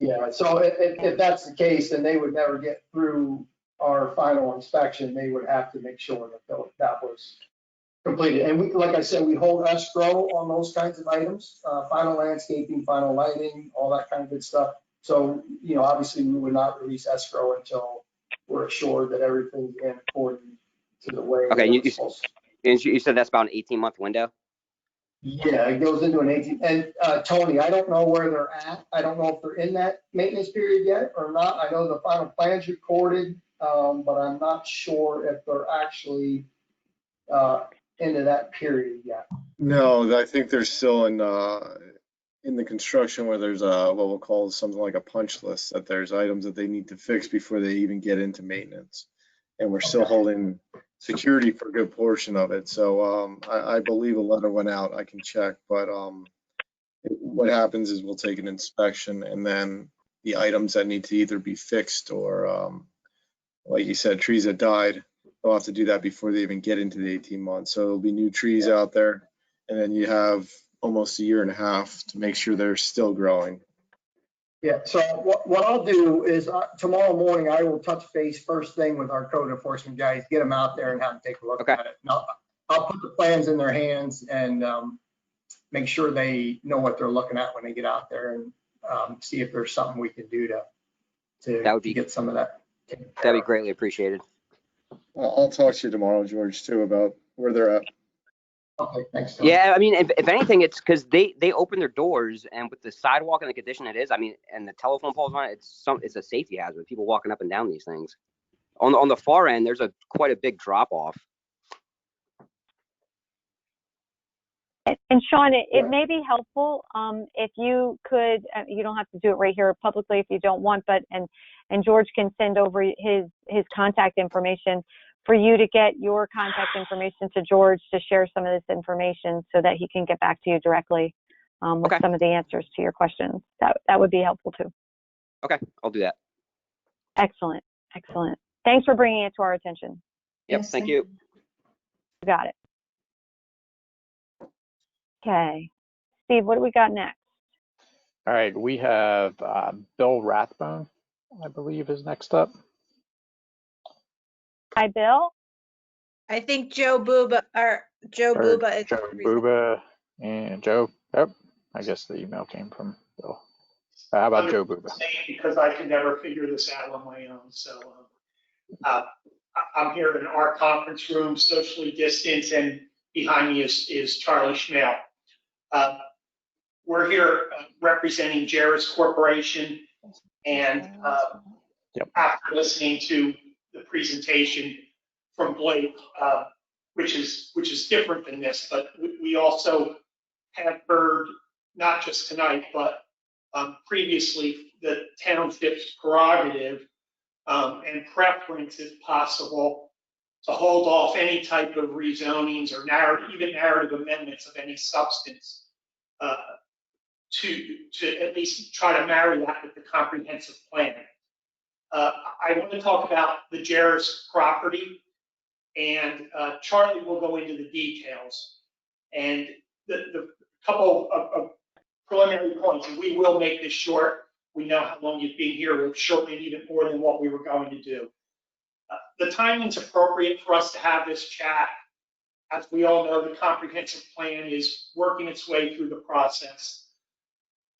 Yeah, so if that's the case, then they would never get through our final inspection. They would have to make sure that was completed. And like I said, we hold escrow on those kinds of items, final landscaping, final lighting, all that kind of good stuff. So, you know, obviously we would not release escrow until we're assured that everything's in according to the way. Okay, you said that's about an 18-month window? Yeah, it goes into an 18, and Tony, I don't know where they're at. I don't know if they're in that maintenance period yet or not. I know the final plan's recorded, but I'm not sure if they're actually into that period yet. No, I think they're still in the construction where there's what we'll call something like a punch list, that there's items that they need to fix before they even get into maintenance. And we're still holding security for a good portion of it. So I believe a letter went out. I can check, but what happens is we'll take an inspection, and then the items that need to either be fixed or, like you said, trees that died, they'll have to do that before they even get into the 18 months. So there'll be new trees out there, and then you have almost a year and a half to make sure they're still growing. Yeah, so what I'll do is tomorrow morning, I will touch base first thing with our code enforcement guys, get them out there and have them take a look at it. And I'll put the plans in their hands and make sure they know what they're looking at when they get out there, and see if there's something we can do to get some of that. That'd be greatly appreciated. Well, I'll talk to you tomorrow, George, too, about where they're at. Okay, thanks, Tony. Yeah, I mean, if anything, it's because they open their doors, and with the sidewalk and the condition it is, I mean, and the telephone poles on it, it's a safety hazard. People walking up and down these things. On the far end, there's quite a big drop off. And Sean, it may be helpful if you could. You don't have to do it right here publicly if you don't want, but and George can send over his contact information for you to get your contact information to George to share some of this information so that he can get back to you directly with some of the answers to your questions. That would be helpful too. Okay, I'll do that. Excellent, excellent. Thanks for bringing it to our attention. Yep, thank you. You got it. Okay, Steve, what do we got next? All right, we have Bill Rathbone, I believe, is next up. Hi, Bill. I think Joe Buba is. Joe Buba and Joe. Yep, I guess the email came from Bill. How about Joe Buba? Because I can never figure this out on my own. So I'm here in our conference room, socially distanced, and behind me is Charlie Schmale. We're here representing Jairus Corporation, and after listening to the presentation from Blake, which is different than this, but we also have heard, not just tonight, but previously, the township's prerogative and preference, if possible, to hold off any type of rezonings or even narrative amendments of any substance to at least try to marry that with the comprehensive plan. I want to talk about the Jairus property, and Charlie will go into the details. And the couple of preliminary points, and we will make this short. We know how long you've been here. We'll shorten it even more than what we were going to do. The timing's appropriate for us to have this chat. As we all know, the comprehensive plan is working its way through the process.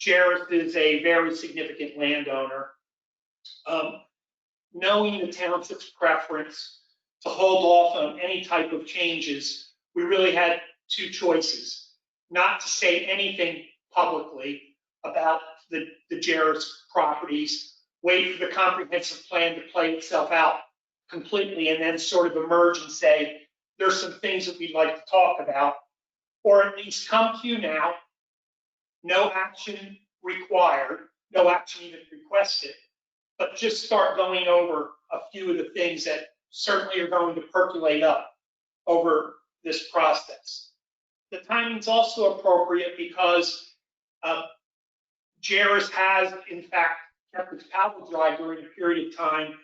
Jairus is a very significant landowner. Knowing the township's preference, to hold off on any type of changes, we really had two choices: not to say anything publicly about the Jarris properties, wait for the comprehensive plan to play itself out completely, and then sort of emerge and say, there's some things that we'd like to talk about, or at least come to you now, no action required, no action even requested, but just start going over a few of the things that certainly are going to percolate up over this process. The timing's also appropriate because Jarris has, in fact, kept its powder dry during a period of time,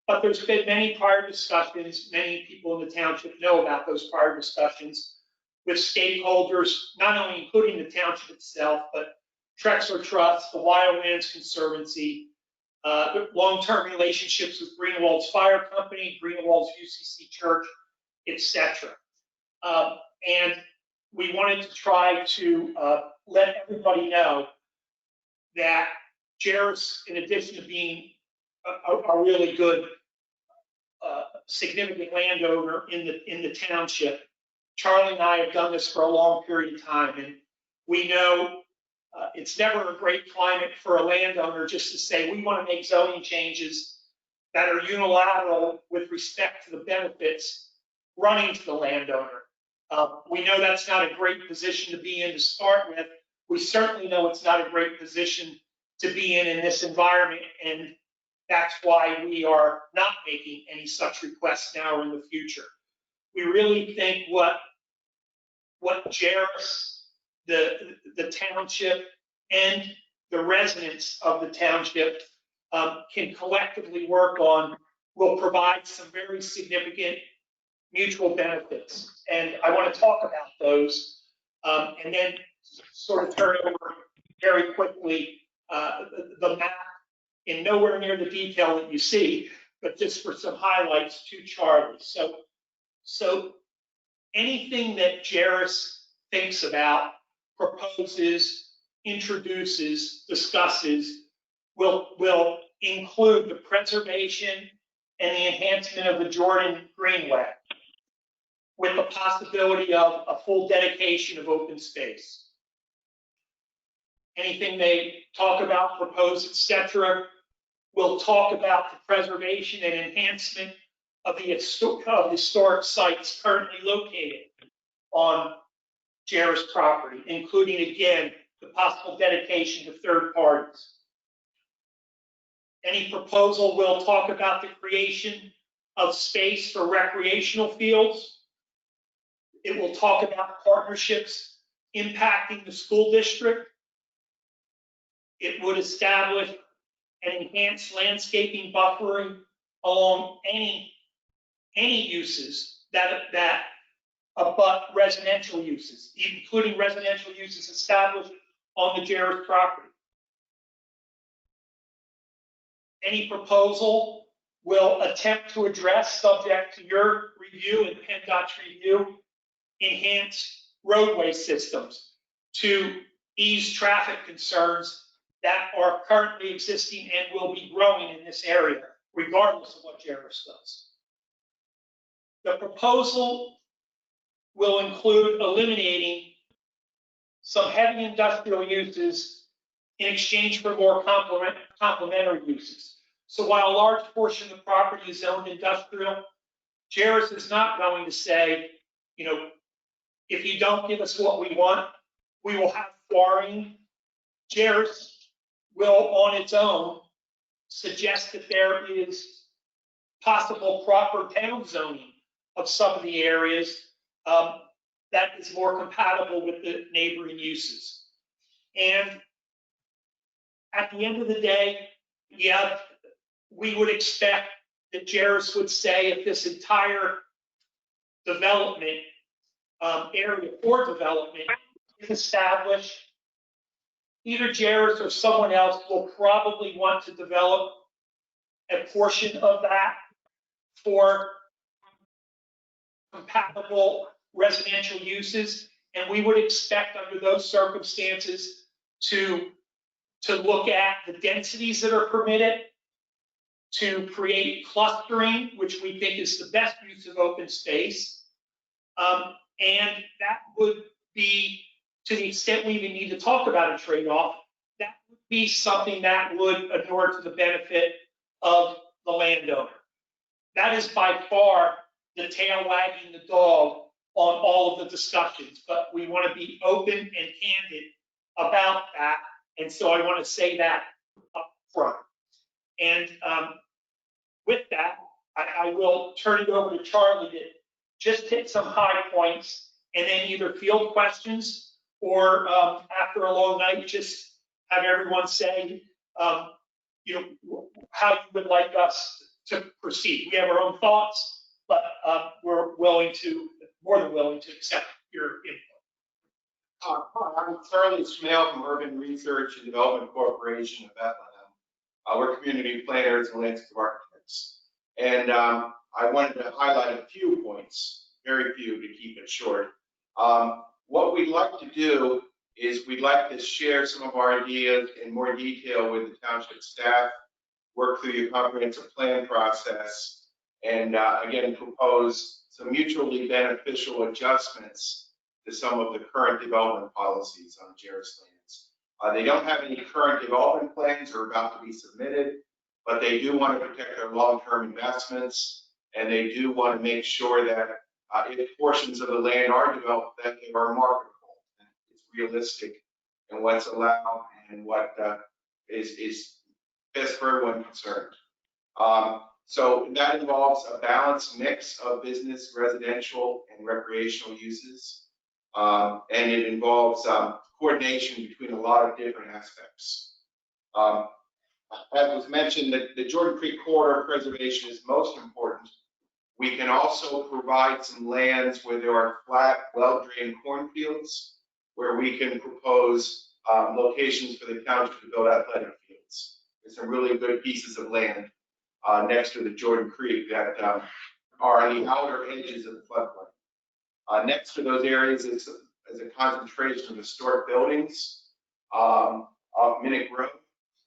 but there's been many prior discussions. Many people in the township know about those prior discussions with stakeholders, not only including the township itself, but Trexler Trust, the Wildlands Conservancy, long-term relationships with Greenwald's Fire Company, Greenwald's UCC Church, etc. And we wanted to try to let everybody know that Jarris, in addition to being a really good, significant landowner in the township, Charlie and I have done this for a long period of time, and we know it's never a great climate for a landowner just to say, we want to make zoning changes that are unilateral with respect to the benefits running to the landowner. We know that's not a great position to be in to start with. We certainly know it's not a great position to be in this environment, and that's why we are not making any such requests now or in the future. We really think what Jarris, the township, and the residents of the township can collectively work on will provide some very significant mutual benefits. And I want to talk about those and then sort of turn over very quickly the map in nowhere near the detail that you see, but just for some highlights to Charlie. So anything that Jarris thinks about, proposes, introduces, discusses, will include the preservation and the enhancement of the Jordan Greenway, with the possibility of a full dedication of open space. Anything they talk about, propose, etc., will talk about the preservation and enhancement of the historic sites currently located on Jarris property, including, again, the possible dedication to third parties. Any proposal will talk about the creation of space for recreational fields. It will talk about partnerships impacting the school district. It would establish an enhanced landscaping buffering along any uses that abut residential uses, including residential uses established on the Jarris property. Any proposal will attempt to address, subject to your review and PennDOT's review, enhanced roadway systems to ease traffic concerns that are currently existing and will be growing in this area, regardless of what Jarris does. The proposal will include eliminating some heavy industrial uses in exchange for more complementary uses. So while a large portion of the property is zoned industrial, Jarris is not going to say, you know, if you don't give us what we want, we will have quarrying. Jarris will, on its own, suggest that there is possible proper town zoning of some of the areas that is more compatible with the neighboring uses. And at the end of the day, yeah, we would expect that Jarris would say if this entire development area for development is established, either Jarris or someone else will probably want to develop a portion of that for compatible residential uses. And we would expect under those circumstances to look at the densities that are permitted, to create clustering, which we think is the best use of open space. And that would be, to the extent we even need to talk about a trade-off, that would be something that would inure to the benefit of the landowner. That is by far the tail wagging the dog on all of the discussions, but we want to be open and candid about that. And so I want to say that up front. And with that, I will turn it over to Charlie to just hit some high points and then either field questions or after a long night, just have everyone say, you know, how you would like us to proceed. We have our own thoughts, but we're willing to, more than willing to accept your input. Hi, I'm Charlie Smale from Urban Research and Development Corporation of Bethlehem. We're community planners and landscape architects. And I wanted to highlight a few points, very few to keep it short. What we'd like to do is we'd like to share some of our ideas in more detail with the township staff, work through the comprehensive plan process, and again, propose some mutually beneficial adjustments to some of the current development policies on Jerris lands. They don't have any current development plans or about to be submitted, but they do want to protect their long-term investments, and they do want to make sure that if portions of the land are developed, that they are marketable, and it's realistic in what's allowed and what is best for everyone concerned. So that involves a balanced mix of business, residential, and recreational uses. And it involves coordination between a lot of different aspects. As was mentioned, the Jordan Creek corridor preservation is most important. We can also provide some lands where there are flat, well-drained cornfields, where we can propose locations for the township to build athletic fields. There's some really good pieces of land next to the Jordan Creek that are on the outer edges of the floodplain. Next to those areas is a concentration of historic buildings off Minnick Road.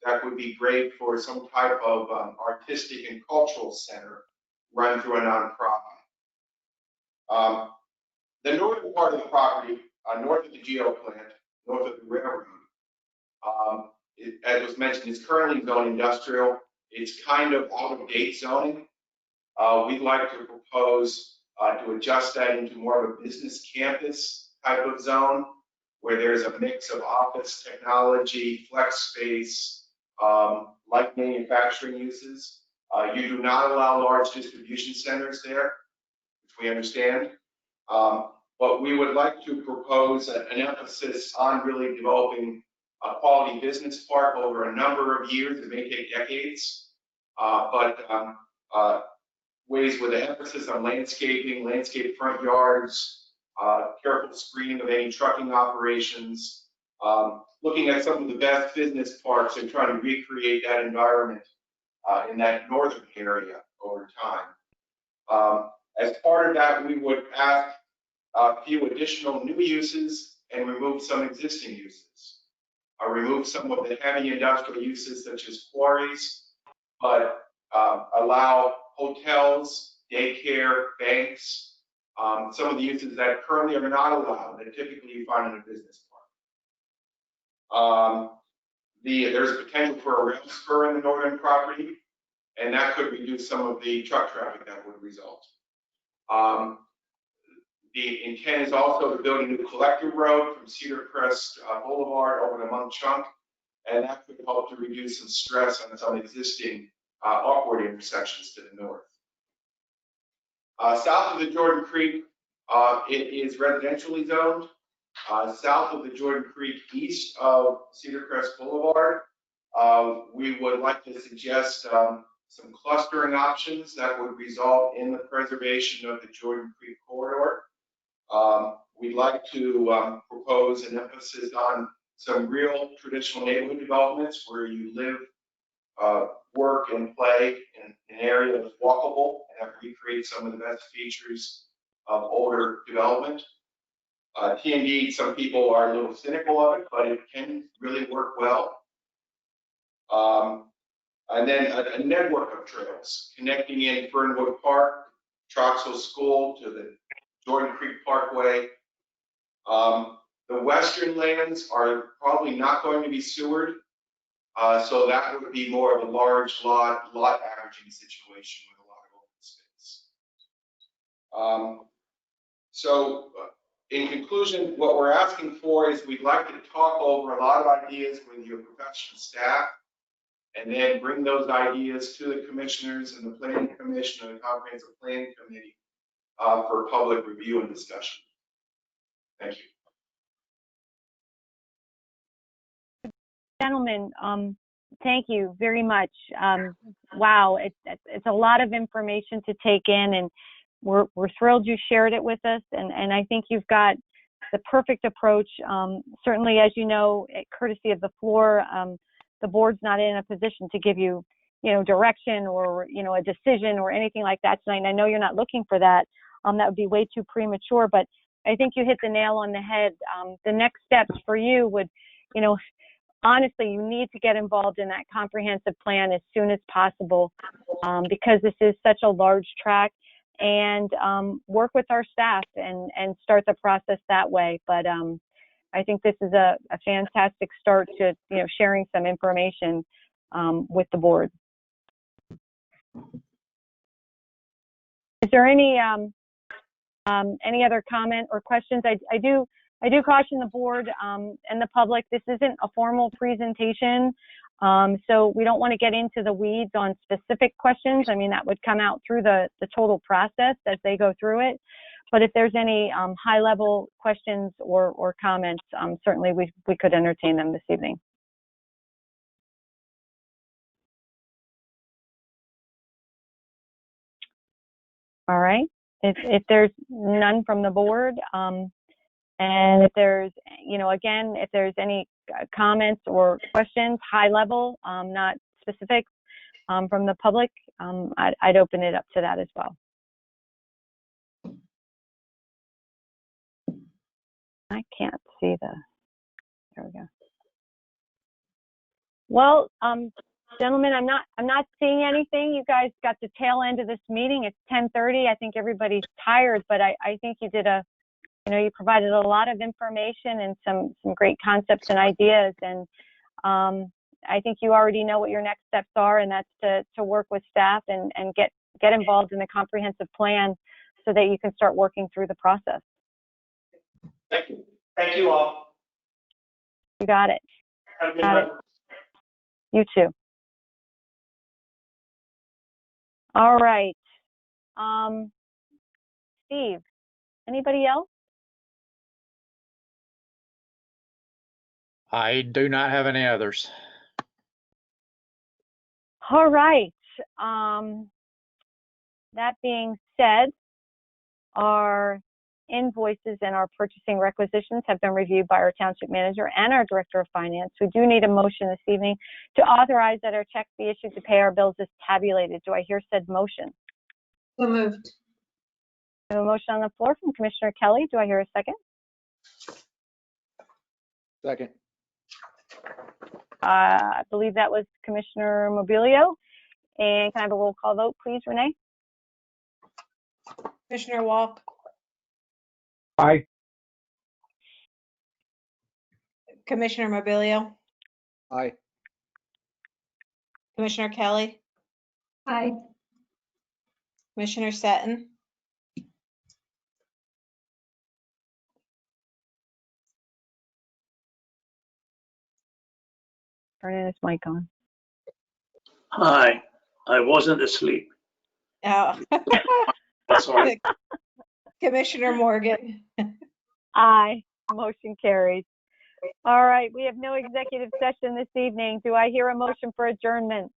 That would be great for some type of artistic and cultural center run through a nonprofit. The northern part of the property, north of the geo plant, north of the railroad, as was mentioned, is currently zoned industrial. It's kind of out of date zoning. We'd like to propose to adjust that into more of a business campus type of zone, where there's a mix of office technology, flex space, light manufacturing uses. You do not allow large distribution centers there, which we understand. But we would like to propose an emphasis on really developing a quality business park over a number of years. It may take decades, but ways with an emphasis on landscaping, landscape front yards, careful screening of any trucking operations, looking at some of the best business parks and trying to recreate that environment in that northern area over time. As part of that, we would add a few additional new uses and remove some existing uses. Remove some of the heavy industrial uses such as quarries, but allow hotels, daycare, banks, some of the uses that currently are not allowed that typically you find in a business park. There's a potential for a rail spur in the northern property, and that could reduce some of the truck traffic that would result. The intent is also to build a new collector road from Cedar Crest Boulevard over to Monk Chunk, and that could help to reduce some stress on some existing awkward intersections to the north. South of the Jordan Creek, it is residentially zoned. South of the Jordan Creek, east of Cedar Crest Boulevard, we would like to suggest some clustering options that would result in the preservation of the Jordan Creek corridor. We'd like to propose an emphasis on some real traditional neighborhood developments where you live, work, and play in an area that's walkable and recreate some of the best features of older development. T&D, some people are a little cynical of it, but it can really work well. And then a network of trails connecting in Fernwood Park, Troxel School to the Jordan Creek Parkway. The western lands are probably not going to be sewered. So that would be more of a large lot averaging situation with a lot of open space. In conclusion, what we're asking for is we'd like to talk over a lot of ideas with your professional staff and then bring those ideas to the commissioners and the planning commission and the comprehensive planning committee for public review and discussion. Thank you. Gentlemen, thank you very much. Wow, it's a lot of information to take in, and we're thrilled you shared it with us. And I think you've got the perfect approach. Certainly, as you know, courtesy of the floor, the board's not in a position to give you, direction or, a decision or anything like that tonight. I know you're not looking for that. That would be way too premature, but I think you hit the nail on the head. The next steps for you would, honestly, you need to get involved in that comprehensive plan as soon as possible, because this is such a large tract, and work with our staff and start the process that way. But I think this is a fantastic start to, sharing some information with the board. Is there any other comment or questions? I do caution the board and the public, this isn't a formal presentation, so we don't want to get into the weeds on specific questions. I mean, that would come out through the total process as they go through it. But if there's any high-level questions or comments, certainly we could entertain them this evening. All right. If there's none from the board, and if there's, again, if there's any comments or questions, high level, not specific, from the public, I'd open it up to that as well. I can't see there we go. Well, gentlemen, I'm not seeing anything. You guys got the tail end of this meeting. It's 10:30. I think everybody's tired, but I think you did you provided a lot of information and some great concepts and ideas. And I think you already know what your next steps are, and that's to work with staff and get involved in the comprehensive plan so that you can start working through the process. Thank you. Thank you all. You got it. Have a good night. You too. All right. Steve, anybody else? I do not have any others. All right. That being said, our invoices and our purchasing requisitions have been reviewed by our township manager and our director of finance. We do need a motion this evening to authorize that our checks be issued to pay our bills as tabulated. Do I hear said motion? So moved. I have a motion on the floor from Commissioner Kelly. Do I hear a second? Second. I believe that was Commissioner Mobilio. And can I have a roll call vote, please, Renee? Commissioner Walk, Aye. Commissioner Mobilio, Aye. Commissioner Kelly, Aye. Commissioner Seton, Turning his mic on. Hi, I wasn't asleep. oh. That's all right. Commissioner Morgan. Aye. Motion carries. All right. We have no executive session this evening. Do I hear a motion for adjournment?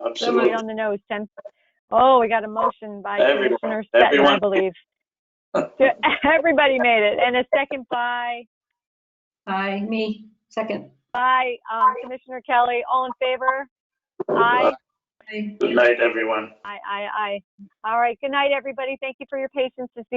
Absolutely. Right on the nose. 10. Oh, we got a motion by Commissioner Seton, everyone. I believe. Everybody made it. And a second by? Aye, me. Second. By Commissioner Kelly. All in favor? Aye. Good night, everyone. Aye. All right. Good night, everybody. Thank you for your patience this evening.